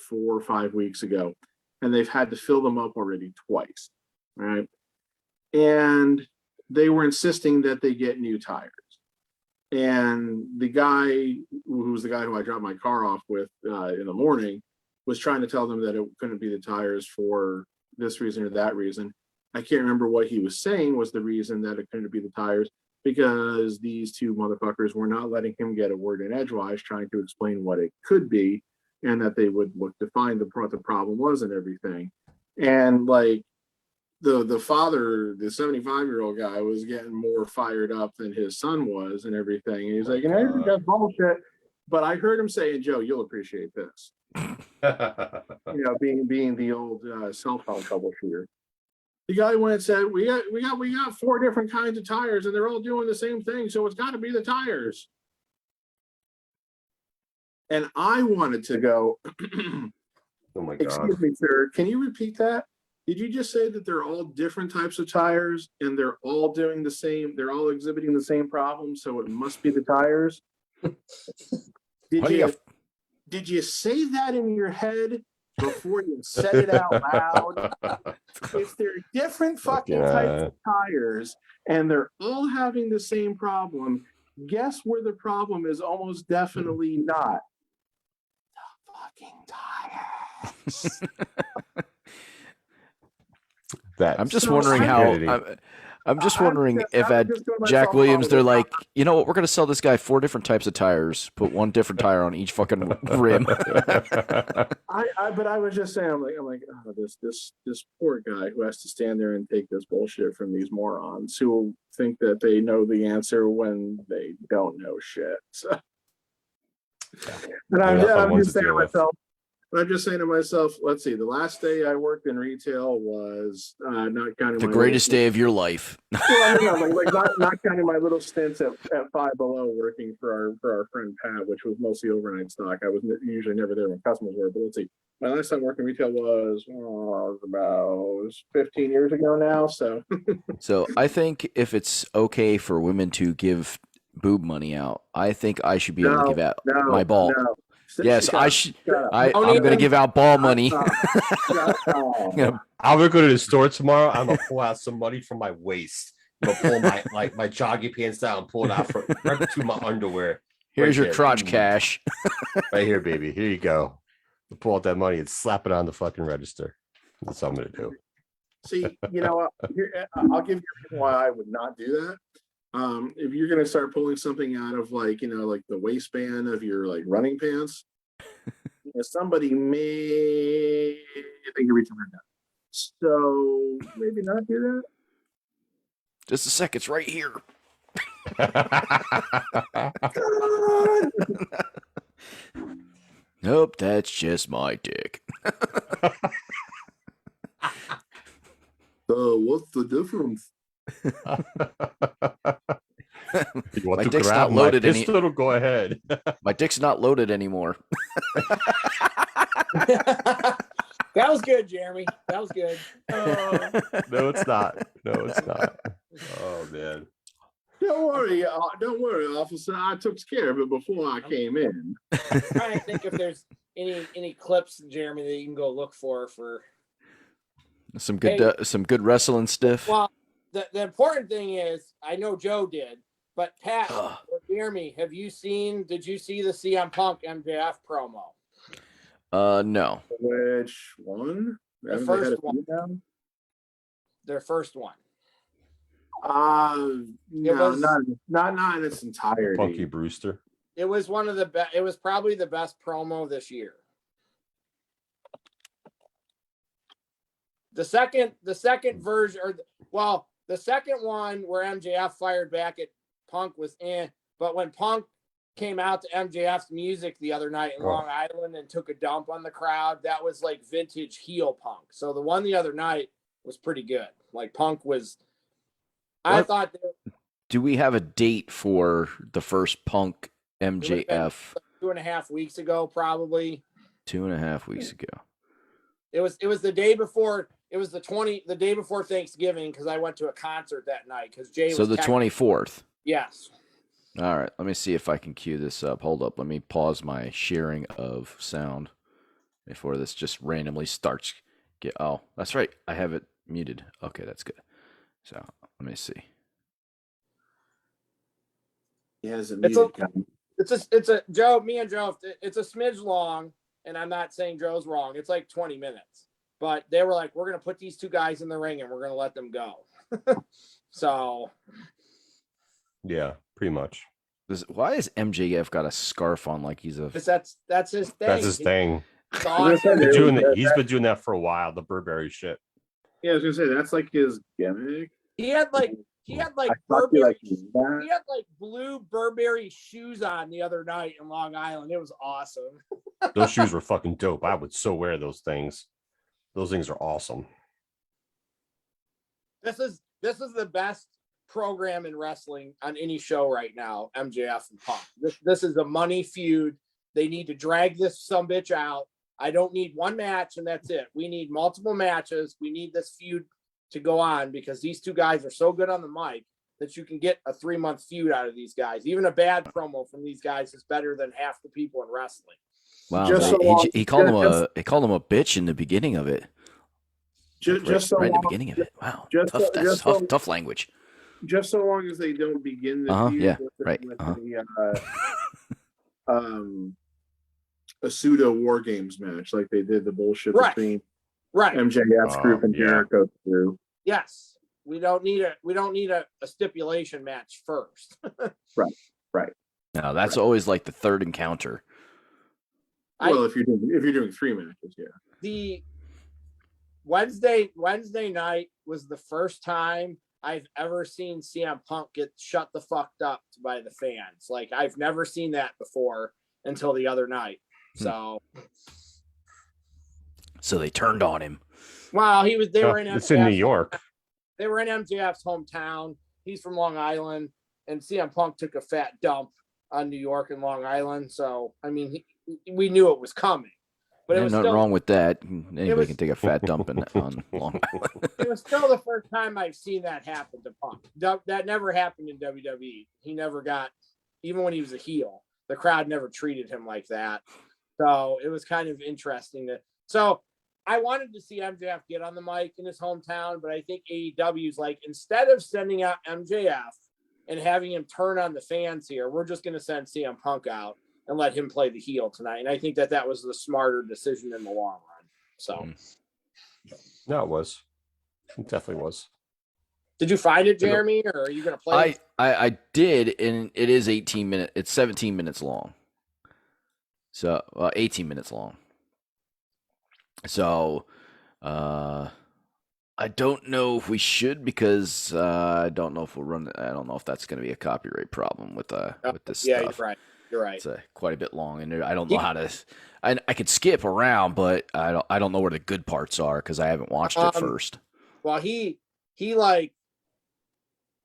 4 or 5 weeks ago, and they've had to fill them up already twice, right? And they were insisting that they get new tires. And the guy, who was the guy who I dropped my car off with in the morning, was trying to tell them that it couldn't be the tires for this reason or that reason. I can't remember what he was saying was the reason that it couldn't be the tires, because these two motherfuckers were not letting him get a word in edgewise, trying to explain what it could be, and that they would look to find what the problem was and everything. And like the father, the 75-year-old guy, was getting more fired up than his son was and everything. And he's like, that's bullshit. But I heard him saying, Joe, you'll appreciate this. Being the old cell phone troubleshooter. The guy went and said, we got 4 different kinds of tires and they're all doing the same thing, so it's got to be the tires. And I wanted to go, oh my God. Excuse me, sir, can you repeat that? Did you just say that they're all different types of tires and they're all doing the same, they're all exhibiting the same problem, so it must be the tires? Did you say that in your head before you said it out loud? If they're different fucking types of tires and they're all having the same problem, guess where the problem is almost definitely not? The fucking tires. I'm just wondering I'm just wondering if at Jack Williams they're like, you know what, we're gonna sell this guy 4 different types of tires, put 1 different tire on each fucking rim. But I was just saying, I'm like, oh, this poor guy who has to stand there and take this bullshit from these morons who think that they know the answer when they don't know shit. So, and I'm just saying to myself. I'm just saying to myself, let's see, the last day I worked in retail was not counting the greatest day of your life. Not counting my little stints at Five Below working for our friend Pat, which was mostly overnight stock. I was usually never there when customers were, but let's see. My last time working retail was about 15 years ago now. So I think if it's okay for women to give boob money out, I think I should be able to give out my ball. No. Yes, I should. I'm going to give out ball money. I'm going to go to the store tomorrow. I'm going to pull out some money from my waist I'm gonna pull my jogging pants down, pull it out from right between my underwear. Here's right your there. crotch cash. Right here, baby. Here you go. Pull out that money and slap it on the fucking register. That's what I'm gonna do. See, I'll give you a reason why I would not do that. If you're gonna start pulling something out of like the waistband of your like running pants, somebody may think you're reaching for that. So maybe not do that. Just a sec, it's right here. Nope, that's just my dick. What's the difference? You want My to dick's grab not my loaded pistol? Go ahead. My dick's not loaded anymore. That was good, Jeremy. That was good. No, it's not. No, it's not. Oh man. Don't worry, officer. I took care of it before I came in. I'm trying to think if there's any clips, Jeremy, that you can go look for. Some good wrestling stuff. Well, the important thing is, I know Joe did, but Pat or Jeremy, did you see the CM Punk MJF promo? No. Which one? The first one. Their first one. No, not in its entirety. Punky Brewster. It was one of the best. It was probably the best promo this year. The second version, the second one where MJF fired back at Punk was in, but when Punk came out to MJF's music the other night in Long Island and took a dump on the crowd, that was like vintage heel Punk. So the one the other night was pretty good. Like Punk was. I thought. Do we have a date for the first Punk MJF? 2.5 weeks ago, probably. 2.5 weeks ago. It was the day before. It was the day before Thanksgiving because I went to a concert that night because Jay. So the 24th. Yes. All right. Let me see if I can cue this up. Hold up. Let me pause my sharing of sound before this just randomly starts. Oh, that's right. I have it muted. Okay, that's good. So let me see. Yeah, it's a Joe. Me and Joe. It's a smidge long, and I'm not saying Joe's wrong. It's like 20 minutes, but they were like, "We're gonna put these two guys in the ring, and we're gonna let them go." So, yeah, pretty much. Why has MJF got a scarf on like he's a? That's his thing. That's his thing. Awesome. He's been doing that for a while. The Burberry shit. Yeah, I was gonna say that's like his gimmick. He had blue Burberry shoes on the other night in Long Island. It was awesome. Those shoes were fucking dope. I would so wear those things. Those things are awesome. This is the best program in wrestling on any show right now. MJF and Punk. This is a money feud. They need to drag this sumbitch out. I don't need one match and that's it. We need multiple matches. We need this feud to go on because these two guys are so good on the mic that you can get a 3-month feud out of these guys. Even a bad promo from these guys is better than half the people in wrestling. Wow, he called him a bitch in the beginning of it. Right in the beginning of it. Wow, tough language. Just so long as they don't begin the feud with a pseudo War Games match like they did the bullshit between MJF's group and Jericho through. Yes, we don't need a stipulation match first. Right. No, that's always like the third encounter. Well, if you're doing 3 matches, yeah. The Wednesday night was the first time I've ever seen CM Punk get shut the fuck up by the fans. Like I've never seen that before until the other night. So they turned on him. Wow, they were in MJF's, it's in New York. They were in MJF's hometown. He's from Long Island, and CM Punk took a fat dump on New York and Long Island. So I mean, we knew it was coming. But There's nothing wrong with that. Anybody can take a fat dump on Long Island. It was still the first time I've seen that happen to Punk. That never happened in WWE. He never got, even when he was a heel, the crowd never treated him like that. So it was kind of interesting. So I wanted to see MJF get on the mic in his hometown, but I think AEW's like, instead of sending out MJF and having him turn on the fans here, we're just going to send CM Punk out and let him play the heel tonight. And I think that was the smarter decision in the long run. So, No, it was. It definitely was. did you find it, Jeremy, or are you going to play it? I did, and it is 18 minutes. It's 17 minutes long. So 18 minutes long. So I don't know if we should, because I don't know if we'll run. I don't know if that's going to be a copyright problem with this Yeah, stuff. you're right. You're right. It's quite a bit long, and I don't know how to. I could skip around, but I don't know where the good parts are because I haven't watched it first. Well, he like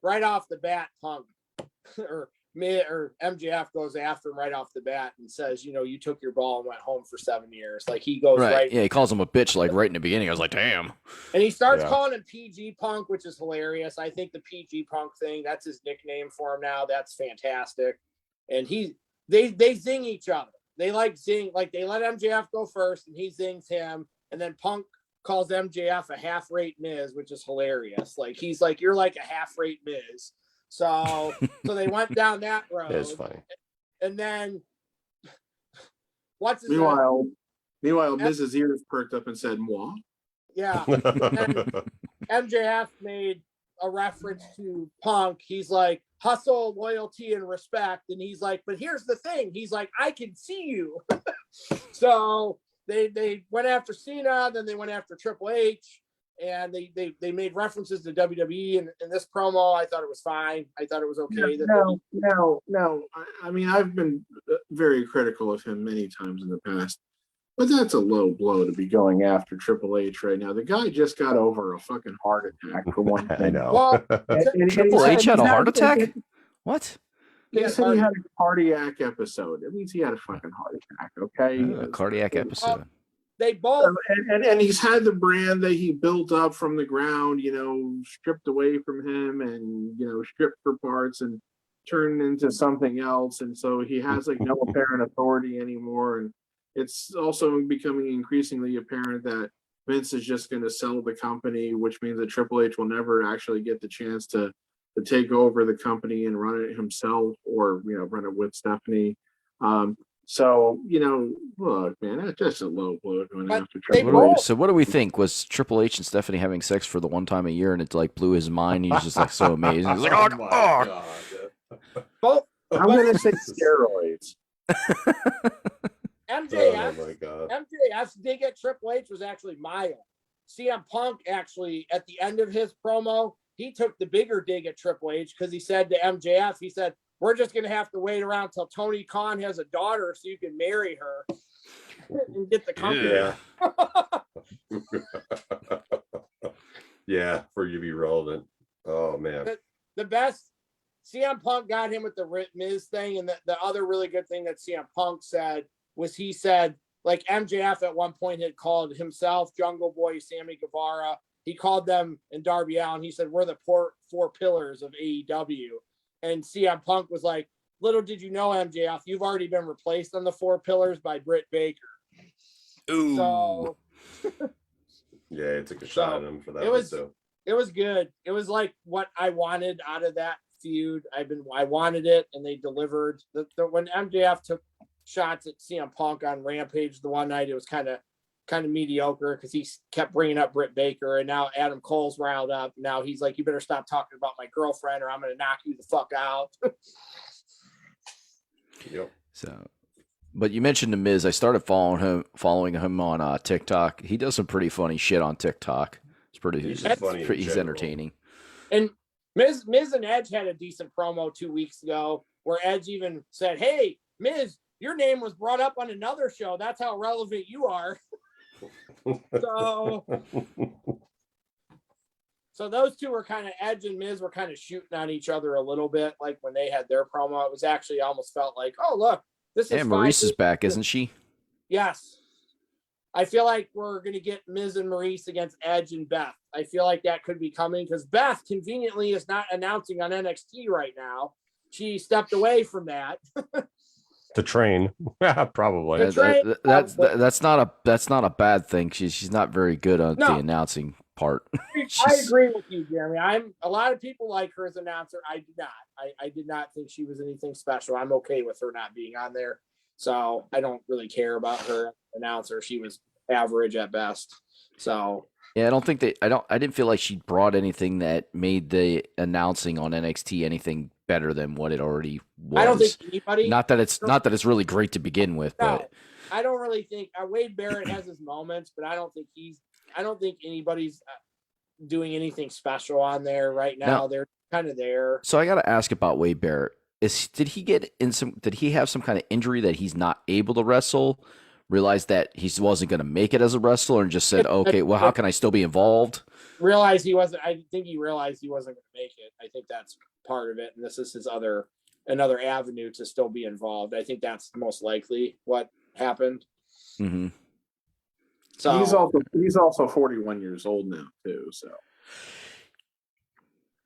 right off the bat, Punk or MJF goes after him right off the bat and says, you took your ball and went home for 7 years. Like he goes right. Yeah, he calls him a bitch like right in the beginning. I was like, damn. And he starts calling him PG Punk, which is hilarious. I think the PG Punk thing, that's his nickname for him now. That's fantastic. And they zing each other. They like zing, like they let MJF go first and he zings him. And then Punk calls MJF a half-rate Miz, which is hilarious. Like he's like, you're like a half-rate Miz. So they went down that road. It's funny. And then what's his Meanwhile, Mrs. ears perked up and said, "Moi." Yeah. And MJF made a reference to Punk. He's like, hustle, loyalty, and respect. And he's like, but here's the thing. He's like, I can see you. So they went after Cena, then they went after Triple H. And they made references to WWE in this promo. I thought it was fine. I thought it was okay. No. I mean, I've been very critical of him many times in the past, but that's a low blow to be going after Triple H right now. The guy just got over a fucking heart attack for one thing. I know. Well, Triple H had a heart attack? What? They said he had a cardiac episode. It means he had a fucking heart attack, okay? A cardiac episode. They both and he's had the brand that he built up from the ground, stripped away from him and stripped for parts and turned into something else. And so he has like no apparent authority anymore. And it's also becoming increasingly apparent that Vince is just going to sell the company, which means that Triple H will never actually get the chance to take over the company and run it himself or run it with Stephanie. So, look, man, that's just a low blow going after Triple H. So what do we think? Was Triple H and Stephanie having sex for the one time a year and it like blew his mind? He's just like so amazing. He's like, oh. both. I'm going to say steroids. MJF's dig at Triple H was actually mild. CM Punk actually, at the end of his promo, he took the bigger dig at Triple H because he said to MJF, he said, we're just going to have to wait around till Tony Khan has a daughter so you can marry her and get the company. Yeah, for you to be relevant. Oh, man. The best, CM Punk got him with the Miz thing. And the other really good thing that CM Punk said was he said, like MJF at one point had called himself, Jungle Boy, Sammy Guevara. He called them and Darby Allin. He said, we're the four pillars of AEW. And CM Punk was like, little did you know, MJF, you've already been replaced on the four pillars by Britt Baker. Ooh. So yeah, it took a shot at him for that. It was good. It was like what I wanted out of that feud. I wanted it, and they delivered. When MJF took shots at CM Punk on Rampage the one night, it was kind of mediocre because he kept bringing up Britt Baker, and now Adam Cole's riled up. Now he's like, you better stop talking about my girlfriend or I'm going to knock you the fuck out. Yep. So, but you mentioned The Miz. I started following him on TikTok. He does some pretty funny shit on TikTok. It's pretty, he's entertaining. And Miz and Edge had a decent promo 2 weeks ago where Edge even said, hey, Miz, your name was brought up on another show. That's how relevant you are. So those two were kind of, Edge and Miz were kind of shooting on each other a little bit. Like when they had their promo, it was actually almost felt like, oh, look, this is. And Maurice is back, isn't she? Yes. I feel like we're going to get Miz and Maurice against Edge and Beth. I feel like that could be coming because Beth conveniently is not announcing on NXT right now. She stepped away from that. to train. Probably. That's right. That's not a bad thing. She's not very good at the No. announcing part. I agree with you, Jeremy. A lot of people like her as announcer. I did not. I did not think she was anything special. I'm okay with her not being on there. So I don't really care about her announcer. She was average at best. So Yeah, I didn't feel like she brought anything that made the announcing on NXT anything better than what it already was. I don't think anybody. Not that it's really great to begin with, No, but I don't really think Wade Barrett has his moments, but I don't think anybody's doing anything special on there right now. They're kind of there. So I got to ask about Wade Barrett. Did he have some kind of injury that he's not able to wrestle? Realized that he wasn't going to make it as a wrestler and just said, okay, well, how can I still be involved? I think he realized he wasn't going to make it. I think that's part of it. And this is his another avenue to still be involved. I think that's most likely what happened. Mm-hmm. So he's also 41 years old now too. So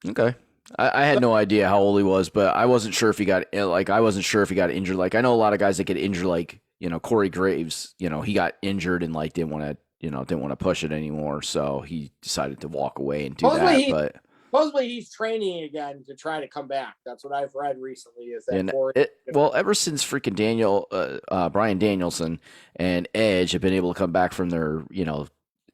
okay. I had no idea how old he was, but I wasn't sure if he got injured. Like I know a lot of guys that get injured, like, Corey Graves, he got injured and like didn't want to push it anymore. So he decided to walk away and do that. Supposedly he's training again to try to come back. That's what I've read recently is that Corey. Ever since freaking Bryan Danielson and Edge have been able to come back from their,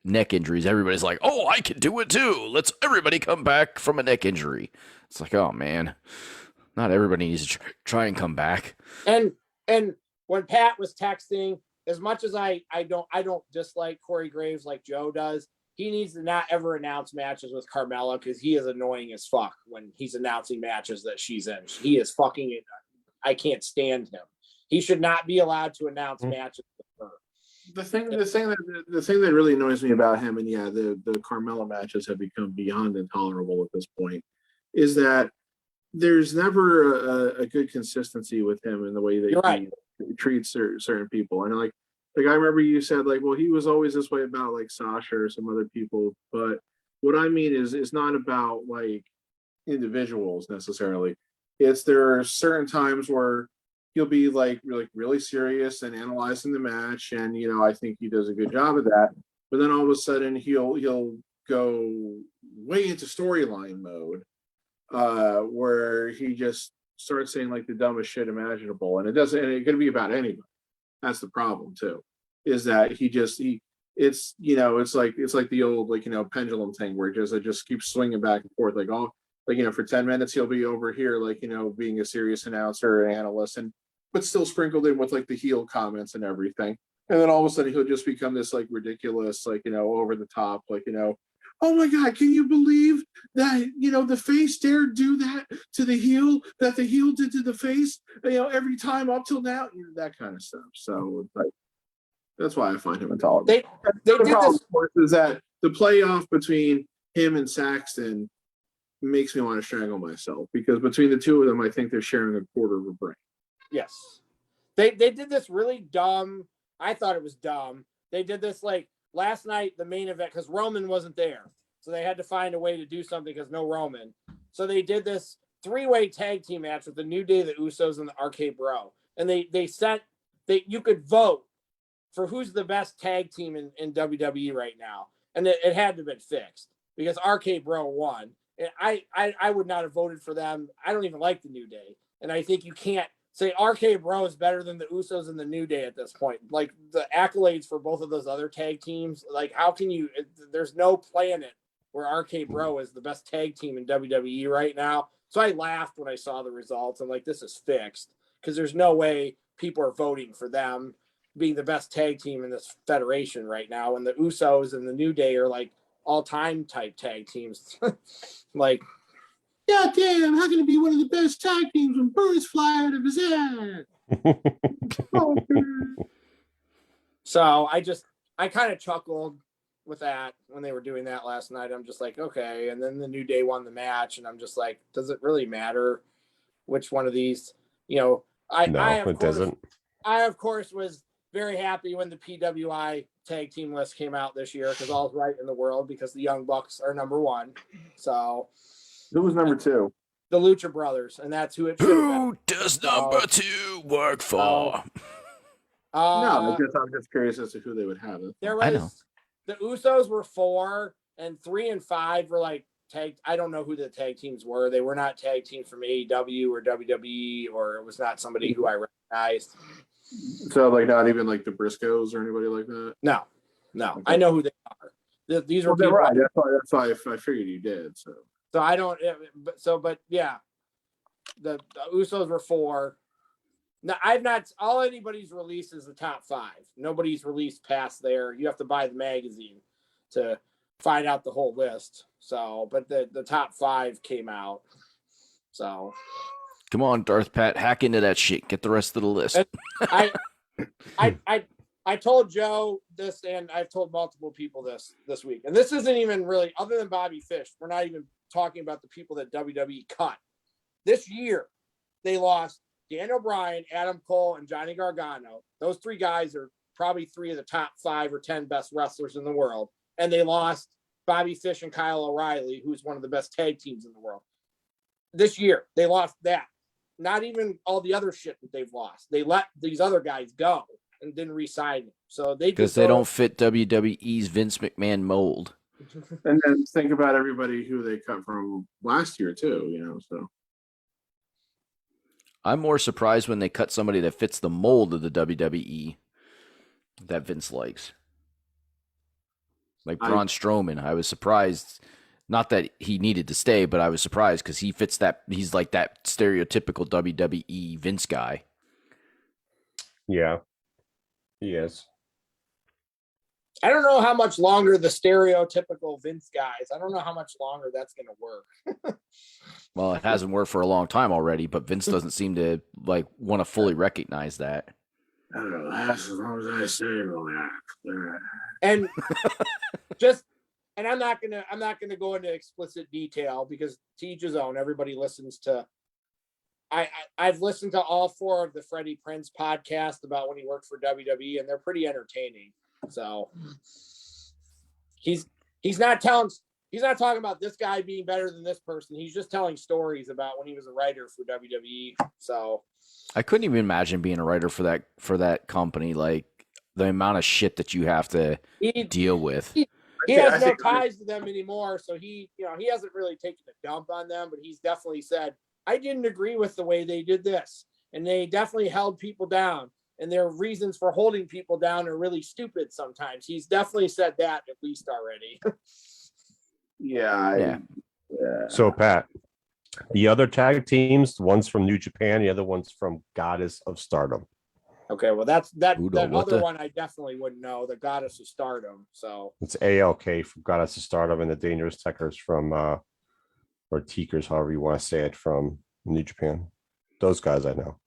neck injuries, everybody's like, oh, I can do it too. Let's everybody come back from a neck injury. It's like, oh man, not everybody needs to try and come back. And when Pat was texting, as much as I don't dislike Corey Graves like Joe does, he needs to not ever announce matches with Carmella because he is annoying as fuck when he's announcing matches that she's in. He is fucking. I can't stand him. He should not be allowed to announce matches with her. the thing that really annoys me about him, and the Carmella matches have become beyond intolerable at this point, is that there's never a good consistency with him in the way that he treats certain people. And like I remember you said like, well, he was always this way about like Sasha or some other people, but what I mean is it's not about like individuals necessarily. There are certain times where he'll be like really serious and analyzing the match, and I think he does a good job of that. But then all of a sudden he'll go way into storyline mode, where he just starts saying like the dumbest shit imaginable, and it could be about anybody. That's the problem too, is that it's like the old pendulum thing where it just keeps swinging back and forth for 10 minutes he'll be over here being a serious announcer or analyst, but still sprinkled in with like the heel comments and everything. And then all of a sudden he'll just become this like ridiculous, over the top, oh my God, can you believe that, the face dared do that to the heel, that the heel did to the face, every time up till now, that kind of stuff. So that's why I find him intolerable. The problem, of course, is that the playoff between him and Saxton makes me want to strangle myself, because between the two of them, I think they're sharing a quarter of a brain. Yes. They did this really dumb. I thought it was dumb. They did this like last night, the main event, because Roman wasn't there. So they had to find a way to do something because no Roman. So they did this 3-way tag team match with the New Day, the Usos, and the RK Bro. And you could vote for who's the best tag team in WWE right now. And it had to have been fixed because RK Bro won. And I would not have voted for them. I don't even like the New Day. And I think you can't say RK Bro is better than the Usos and the New Day at this point. Like the accolades for both of those other tag teams, like how can you, there's no planet where RK Bro is the best tag team in WWE right now. So I laughed when I saw the results. I'm like, this is fixed because there's no way people are voting for them being the best tag team in this federation right now. And the Usos and the New Day are like all-time type tag teams. Like, yeah, damn, how can it be one of the best tag teams when birds fly out of his ass? So I kind of chuckled with that when they were doing that last night. I'm just like, okay. And then the New Day won the match, and I'm just like, does it really matter which one of these? It doesn't. I, of course, was very happy when the PWI tag team list came out this year because all's right in the world because the Young Bucks are number one. So who was number two? the Lucha Brothers, and that's who it should have been. Who does number 2 work for? No, I'm just curious as to who they would have. There I know. was the Usos were 4, and 3 and 5 were like tag. I don't know who the tag teams were. They were not tag teams from AEW or WWE, or it was not somebody who I recognized. So like not even like the Briscoes or anybody like that. No. Okay. I know who they are. These are They're people. right. That's why I figured you did. So I don't. But yeah, the Usos were 4. Now I've not. All anybody's released is the top 5. Nobody's released past there. You have to buy the magazine to find out the whole list. So, but the top 5 came out. So, Come on, Darth Pat, hack into that shit. Get the rest of the list. I told Joe this, and I've told multiple people this week, and this isn't even really other than Bobby Fish. We're not even talking about the people that WWE cut this year. They lost Daniel Bryan, Adam Cole, and Johnny Gargano. Those 3 guys are probably 3 of the top 5 or 10 best wrestlers in the world, and they lost Bobby Fish and Kyle O'Reilly, who's one of the best tag teams in the world. This year, they lost that. Not even all the other shit that they've lost. They let these other guys go and didn't re-sign them. So Because they don't fit WWE's Vince McMahon mold. and then think about everybody who they cut from last year too. So I'm more surprised when they cut somebody that fits the mold of the WWE that Vince likes. Like Braun Strowman. I was surprised, not that he needed to stay, but I was surprised because he fits that. He's like that stereotypical WWE Vince guy. Yeah, he is. I don't know how much longer the stereotypical Vince guys. I don't know how much longer that's going to work. Well, it hasn't worked for a long time already, but Vince doesn't seem to like want to fully recognize that. I don't know. As long as I say that. And I'm not gonna go into explicit detail because to each his own. Everybody listens to. I've listened to all 4 of the Freddie Prinze podcasts about when he worked for WWE, and they're pretty entertaining. So he's not talking about this guy being better than this person. He's just telling stories about when he was a writer for WWE. So I couldn't even imagine being a writer for that company. Like the amount of shit that you have to deal with. He has no ties to them anymore, so he hasn't really taken a dump on them, but he's definitely said, I didn't agree with the way they did this, and they definitely held people down, and their reasons for holding people down are really stupid sometimes. He's definitely said that at least already. Yeah. So Pat, the other tag teams, one's from New Japan, the other one's from Goddess of Stardom. Okay, well that Udo, other one I definitely wouldn't know, the Goddess of Stardom. So It's ALK from Goddess of Stardom and the Dangerous Techers from or Teekers, however you want to say it, from New Japan. Those guys I know.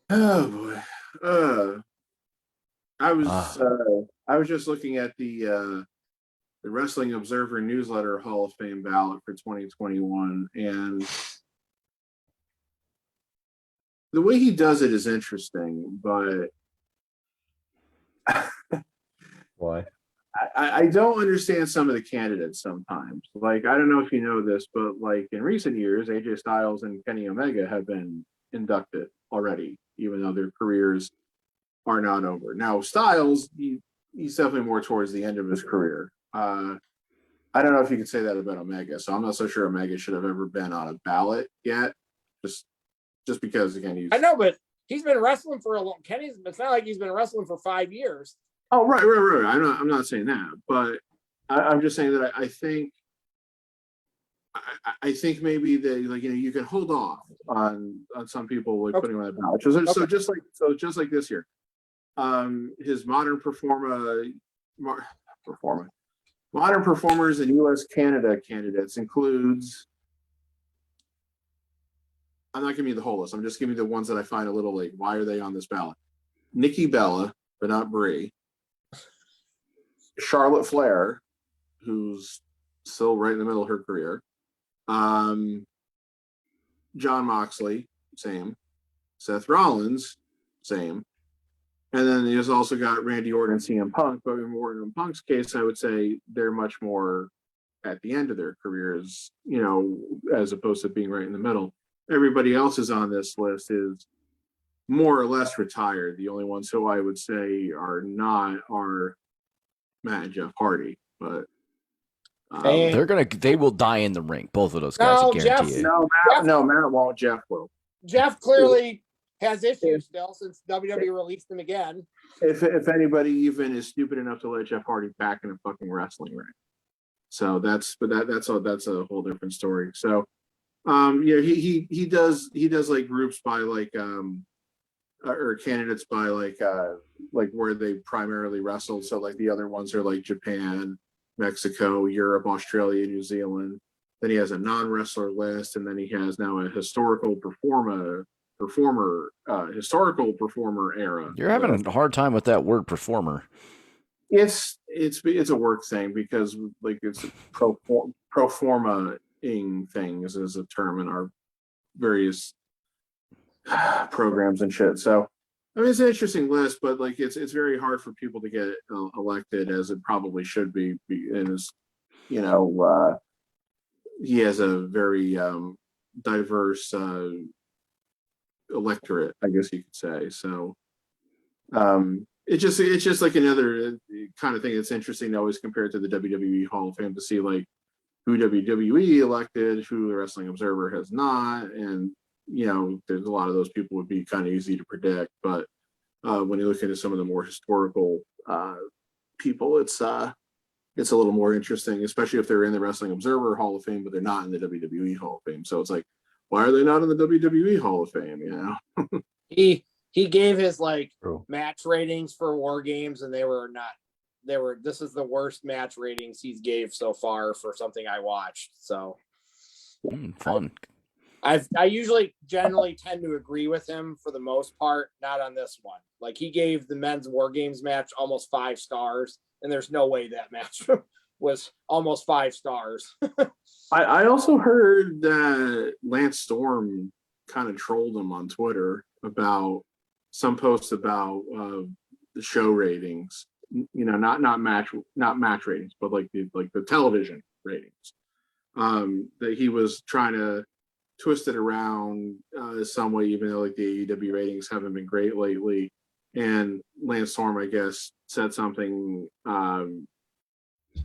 Oh boy. I was just looking at the Wrestling Observer Newsletter Hall of Fame ballot for 2021, and the way he does it is interesting, but Why? I don't understand some of the candidates sometimes. Like, I don't know if you know this, but like in recent years, AJ Styles and Kenny Omega have been inducted already, even though their careers are not over. Now, Styles, he's definitely more towards the end of his career. I don't know if you could say that about Omega, so I'm not so sure Omega should have ever been on a ballot yet. Just because, again, I know, but he's been wrestling for a long. It's not like he's been wrestling for 5 years. Oh, right. I'm not saying that, but I'm just saying that I think maybe that, like, you can hold off on some people like putting on that ballot. So just like this year, his modern performers in U.S. Canada candidates includes. I'm not giving you the whole list. I'm just giving you the ones that I find a little like, why are they on this ballot? Nikki Bella, but not Brie. Charlotte Flair, who's still right in the middle of her career. John Moxley, same. Seth Rollins, same. And then there's also got Randy Orton and CM Punk. But in Orton and Punk's case, I would say they're much more at the end of their careers, as opposed to being right in the middle. Everybody else is on this list is more or less retired. The only ones who I would say are not are Matt and Jeff Hardy, but they will die in the ring. Both of those guys, I guarantee you. Matt won't. Jeff will. Jeff clearly has issues still since WWE released him again. If anybody even is stupid enough to let Jeff Hardy back in a fucking wrestling ring, so that's a whole different story. So, he does like groups by like or candidates by like where they primarily wrestled. So like the other ones are like Japan, Mexico, Europe, Australia, New Zealand. Then he has a non-wrestler list, and then he has now a historical performer era. You're having a hard time with that word performer. It's a work thing because like it's pro forma-ing things is a term in our various programs and shit. So I mean it's an interesting list, but like it's very hard for people to get elected as it probably should be, and is he has a very diverse electorate, I guess you could say. So it's just like another kind of thing that's interesting to always compare it to the WWE Hall of Fame to see like who WWE elected, who the Wrestling Observer has not, and there's a lot of those people would be kind of easy to predict, but when you look into some of the more historical people, it's a little more interesting, especially if they're in the Wrestling Observer Hall of Fame, but they're not in the WWE Hall of Fame. So it's like, why are they not in the WWE Hall of Fame? He gave his match ratings for War Games, and this is the worst match ratings he's gave so far for something I watched. So fun. I usually generally tend to agree with him for the most part, not on this one. Like he gave the men's War Games match almost 5 stars, and there's no way that match was almost 5 stars. I also heard that Lance Storm kind of trolled him on Twitter about some posts about the show ratings, not match ratings, but like the television ratings. That he was trying to twist it around some way, even though like the AEW ratings haven't been great lately. And Lance Storm, I guess, said something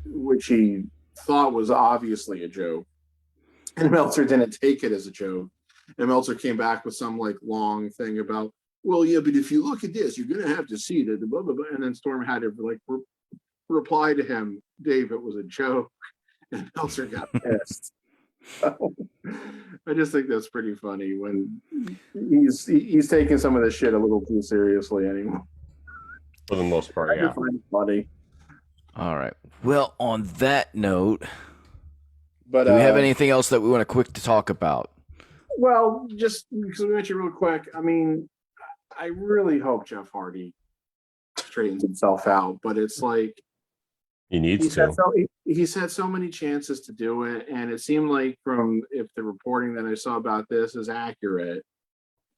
which he thought was obviously a joke, and Meltzer didn't take it as a joke. And Meltzer came back with some like long thing about, well, yeah, but if you look at this, you're gonna have to see that the blah blah blah. And then Storm had to like reply to him, Dave, it was a joke, and Meltzer got pissed. I just think that's pretty funny when he's taking some of this shit a little too seriously anymore. For the most part, yeah. I find it funny. All right. Well, on that note, but do we have anything else that we want to quick to talk about? Well, just because we mentioned real quick, I mean, I really hope Jeff Hardy straightens himself out, but it's like he needs to. He's had so many chances to do it, and it seemed like if the reporting that I saw about this is accurate,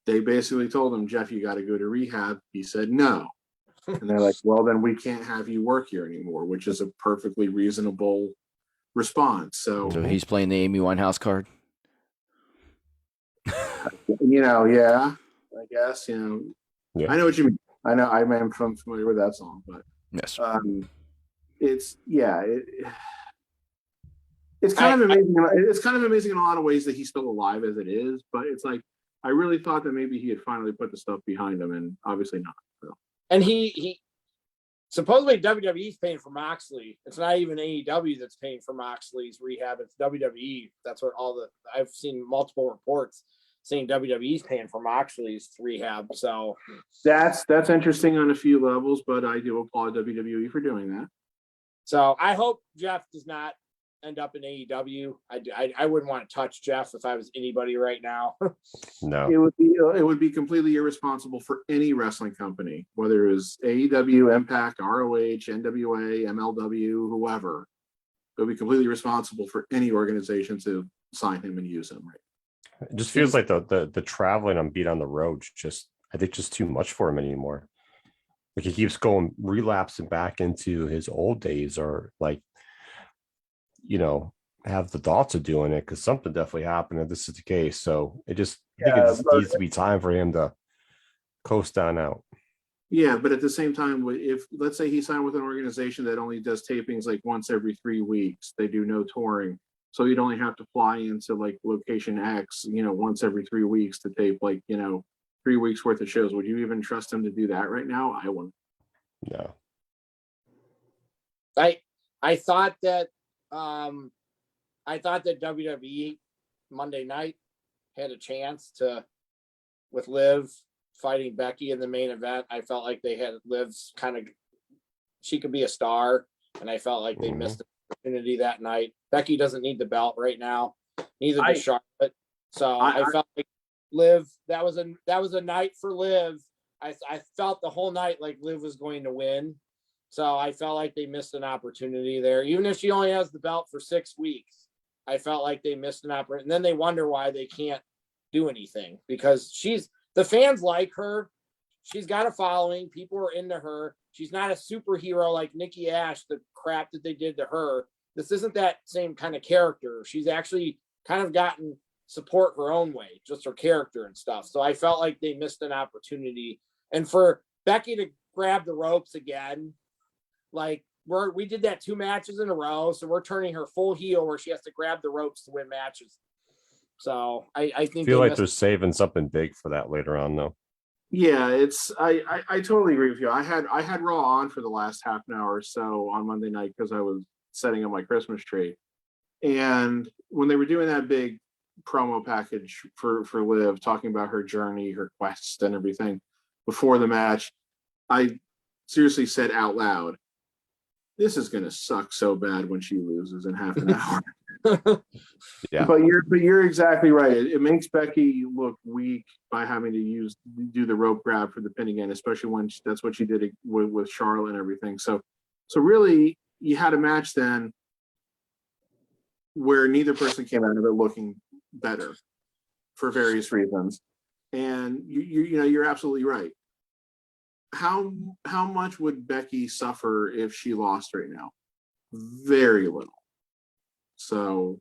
they basically told him, Jeff, you got to go to rehab. He said no. And they're like, well, then we can't have you work here anymore, which is a perfectly reasonable response. So he's playing the Amy Winehouse card? Yeah, I guess, Yeah. I know what you mean. I know I'm familiar with that song, but yes. It's kind of amazing. It's kind of amazing in a lot of ways that he's still alive as it is, but it's like I really thought that maybe he had finally put the stuff behind him, and obviously not. So. And he supposedly WWE's paying for Moxley. It's not even AEW that's paying for Moxley's rehab. It's WWE. That's what I've seen multiple reports saying WWE's paying for Moxley's rehab. So that's interesting on a few levels, but I do applaud WWE for doing that. So I hope Jeff does not end up in AEW. I wouldn't want to touch Jeff if I was anybody right now. No, it would be completely irresponsible for any wrestling company, whether it was AEW, Impact, ROH, NWA, MLW, whoever. It would be completely irresponsible for any organization to sign him and use him. Right? it just feels like the traveling on beat on the road just too much for him anymore. Like he keeps relapsing back into his old days, or like have the thoughts of doing it, because something definitely happened if this is the case. So I think it Yeah, just needs to be time for him to coast on out. Yeah, but at the same time, if let's say he signed with an organization that only does tapings like once every 3 weeks, they do no touring. So you'd only have to fly into like location X, once every 3 weeks to tape 3 weeks worth of shows. Would you even trust him to do that right now? I wouldn't. No. I thought that WWE Monday night had a chance with Liv fighting Becky in the main event. I felt like they had Liv's she could be a star, and I felt like they missed the opportunity that night. Becky doesn't need the belt right now, neither does Charlotte. So I felt like Liv, that was a night for Liv. I felt the whole night like Liv was going to win. So I felt like they missed an opportunity there. Even if she only has the belt for 6 weeks, I felt like they missed an opportunity. And then they wonder why they can't do anything, because the fans like her. She's got a following. People are into her. She's not a superhero like Nikki Ash, the crap that they did to her. This isn't that same kind of character. She's actually kind of gotten support her own way, just her character and stuff. So I felt like they missed an opportunity. And for Becky to grab the ropes again, we did that 2 matches in a row, so we're turning her full heel where she has to grab the ropes to win matches. So I think feel like they're saving something big for that later on, though. Yeah, I totally agree with you. I had Raw on for the last half an hour or so on Monday night because I was setting up my Christmas tree. And when they were doing that big promo package for Liv, talking about her journey, her quest, and everything before the match, I seriously said out loud, "This is gonna suck so bad when she loses in half an hour." Yeah. But you're exactly right. It makes Becky look weak by having to do the rope grab for the pin again, especially when that's what she did with Charlotte and everything. So really, you had a match then where neither person came out of it looking better for various reasons, and you're absolutely right. How much would Becky suffer if she lost right now? Very little. So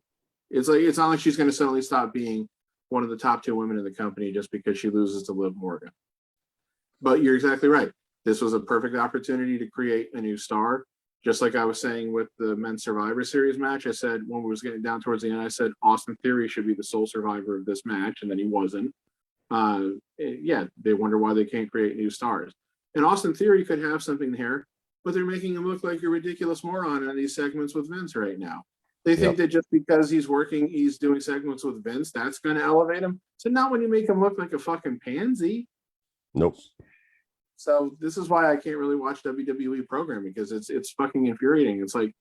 it's not like she's going to suddenly stop being one of the top 2 women in the company just because she loses to Liv Morgan. But you're exactly right. This was a perfect opportunity to create a new star. Just like I was saying with the Men's Survivor Series match, I said when we was getting down towards the end, I said Austin Theory should be the sole survivor of this match, and then he wasn't. They wonder why they can't create new stars. And Austin Theory could have something here, but they're making him look like a ridiculous moron in these segments with Vince right now. They think that just because he's doing segments with Vince, that's going to elevate him. So not when you make him look like a fucking pansy. Nope. So this is why I can't really watch WWE programming, because it's fucking infuriating. It's like,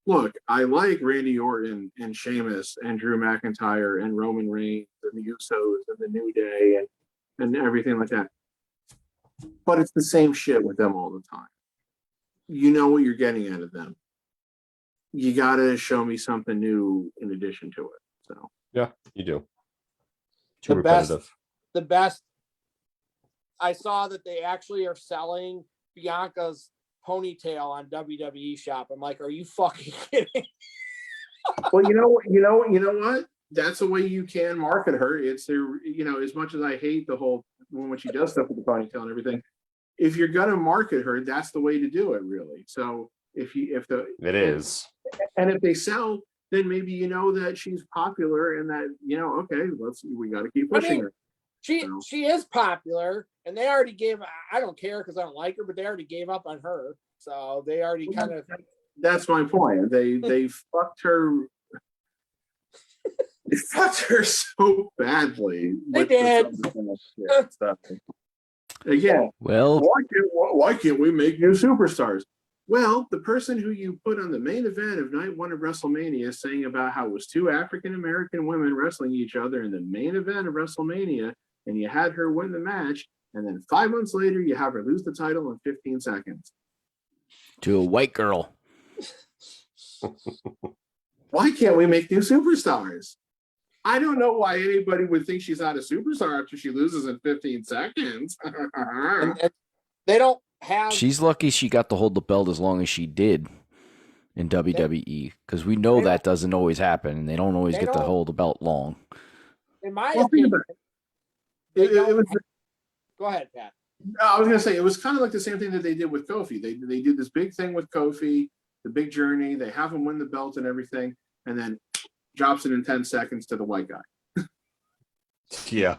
look, I like Randy Orton and Sheamus and Drew McIntyre and Roman Reigns and the Usos and the New Day and everything like that. But it's the same shit with them all the time. You know what you're getting out of them. You got to show me something new in addition to it. So yeah, you do. Too repetitive. The best. I saw that they actually are selling Bianca's ponytail on WWE Shop. I'm like, are you fucking kidding? Well, you know what? That's the way you can market her. It's as much as I hate the whole when she does stuff with the ponytail and everything. If you're gonna market her, that's the way to do it, really. So if they sell, then maybe that she's popular and that we got to keep pushing her. She is popular, and they already gave. I don't care because I don't like her, but they already gave up on her. So they already kind of. That's my point. They fucked her. They fucked her so badly. They did. Again, well, why can't we make new superstars? Well, the person who you put on the main event of night 1 of WrestleMania saying about how it was 2 African-American women wrestling each other in the main event of WrestleMania, and you had her win the match, and then 5 months later, you have her lose the title in 15 seconds. To a white girl. Why can't we make new superstars? I don't know why anybody would think she's not a superstar after she loses in 15 seconds. and they don't have. She's lucky she got to hold the belt as long as she did. in WWE because we know that doesn't always happen, and they don't always get to hold the belt long. In my Well, think opinion, about it. It was. go ahead, Pat. I was gonna say it was kind of like the same thing that they did with Kofi. They did this big thing with Kofi, the big journey. They have him win the belt and everything, and then drops it in 10 seconds to the white guy. Yeah,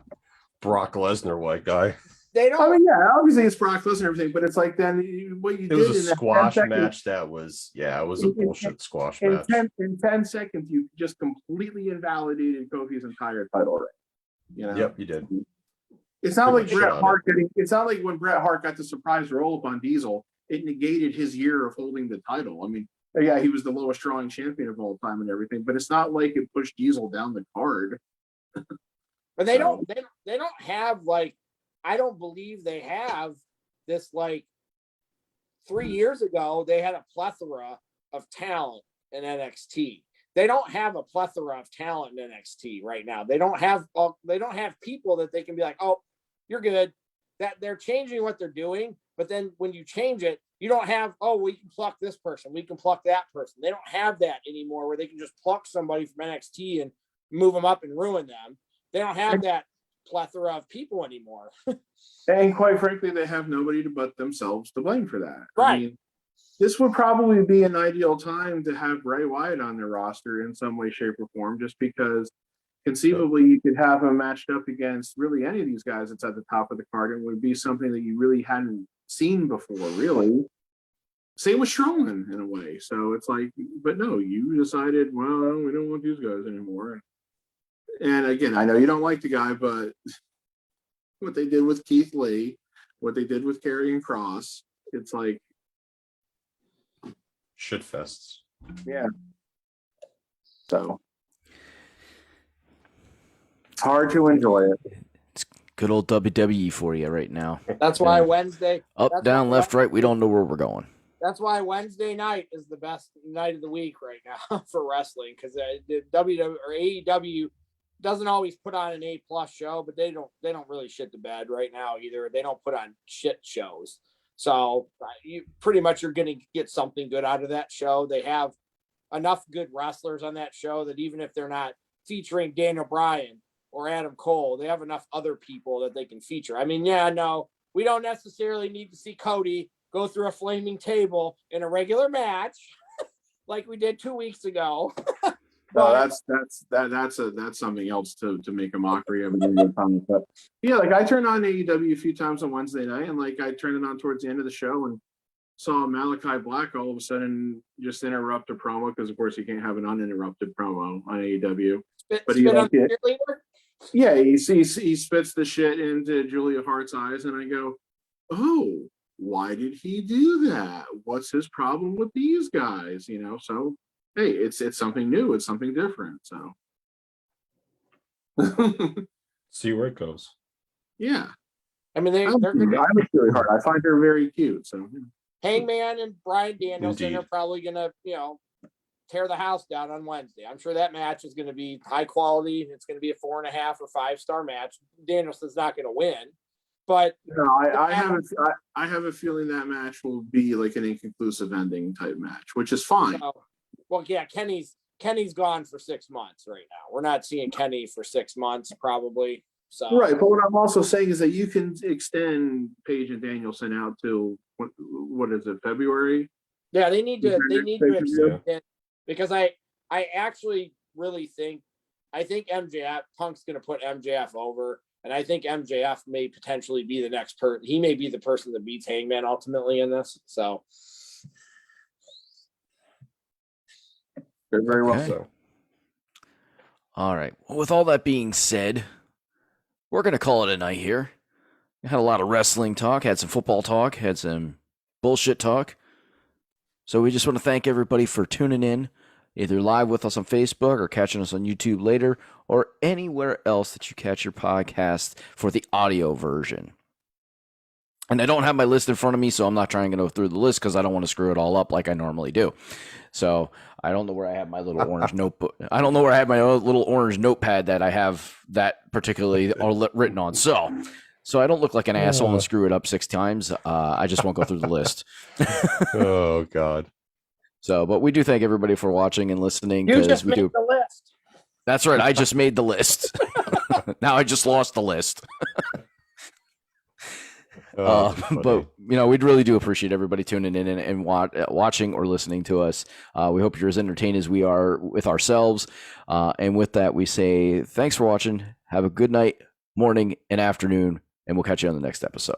Brock Lesnar, white guy. They don't. I mean, yeah, obviously it's Brock Lesnar and everything, but it's like then what you It did was a in that squash 10 seconds, match. That was it was a bullshit squash match. in 10 seconds, you just completely invalidated Kofi's entire title reign. You know? Yep, you did. It's not Pretty like much Bret shot Hart getting. It's not like when Bret Hart got the surprise roll up on Diesel, it negated his year of holding the title. I mean, yeah, he was the lowest drawing champion of all time and everything, but it's not like it pushed Diesel down the card. But they don't have like, I don't believe they have this like 3 years ago, they had a plethora of talent in NXT. They don't have a plethora of talent in NXT right now. They don't have people that they can be like, oh, you're good. That they're changing what they're doing, but then when you change it, you don't have, oh, we can pluck this person, we can pluck that person. They don't have that anymore where they can just pluck somebody from NXT and move them up and ruin them. They don't have that plethora of people anymore. And quite frankly, they have nobody but themselves to blame for that. Right. I mean, this would probably be an ideal time to have Bray Wyatt on their roster in some way, shape, or form, just because conceivably you could have him matched up against really any of these guys that's at the top of the card. It would be something that you really hadn't seen before, really. Same with Strowman in a way. So it's like, but no, you decided, well, we don't want these guys anymore. And again, I know you don't like the guy, but what they did with Keith Lee, what they did with Karrion Kross, it's like Shit fests. yeah. So it's hard to enjoy it. It's good old WWE for you right now. That's why Wednesday Up, down, left, right. We don't know where we're going. That's why Wednesday night is the best night of the week right now for wrestling, because the WWE or AEW doesn't always put on an A+ show, but they don't really shit the bed right now either. They don't put on shit shows. So you pretty much are going to get something good out of that show. They have enough good wrestlers on that show that even if they're not featuring Daniel Bryan or Adam Cole, they have enough other people that they can feature. I mean, yeah, no, we don't necessarily need to see Cody go through a flaming table in a regular match like we did 2 weeks ago. No, that's something else to make a mockery of it. But yeah, like I turned on AEW a few times on Wednesday night, and like I turned it on towards the end of the show and saw Malachi Black all of a sudden just interrupt a promo, because of course you can't have an uninterrupted promo on AEW. But he like it. Yeah, he spits the shit into Julia Hart's eyes, and I go, oh, why did he do that? What's his problem with these guys? You know, so hey, it's something new, it's something different. So See where it goes. yeah. I mean, I was really hard. I find her very cute. So Hangman and Bryan Danielson Indeed. are probably gonna, tear the house down on Wednesday. I'm sure that match is gonna be high quality. It's gonna be a 4.5 or 5-star match. Danielson's not gonna win, but no, I have a feeling that match will be like an inconclusive ending type match, which is fine. Well, yeah, Kenny's gone for 6 months right now. We're not seeing Kenny for 6 months probably. So Right, but what I'm also saying is that you can extend Paige and Danielson out to what is it, February? yeah, they need to extend Yeah. it, because I actually really think MJF Punk's going to put MJF over, and I think MJF may potentially be the next person. He may be the person that beats Hangman ultimately in this. So Very well Okay. so. All right. Well, with all that being said, we're going to call it a night here. We had a lot of wrestling talk, had some football talk, had some bullshit talk. So we just want to thank everybody for tuning in, either live with us on Facebook or catching us on YouTube later, or anywhere else that you catch your podcast for the audio version. And I don't have my list in front of me, so I'm not trying to go through the list because I don't want to screw it all up like I normally do. So I don't know where I have my little orange notebook. I don't know where I have my little orange notepad that I have that particularly written on. So I don't look like an asshole and screw it up 6 times. I just won't go through the list. Oh God. So, but we do thank everybody for watching and listening You because just we made do. the list. That's right. I just made the list. Now I just lost the list. But we'd really do appreciate everybody tuning in and watching or listening to us. We hope you're as entertained as we are with ourselves. And with that, we say thanks for watching. Have a good night, morning, and afternoon, and we'll catch you on the next episode.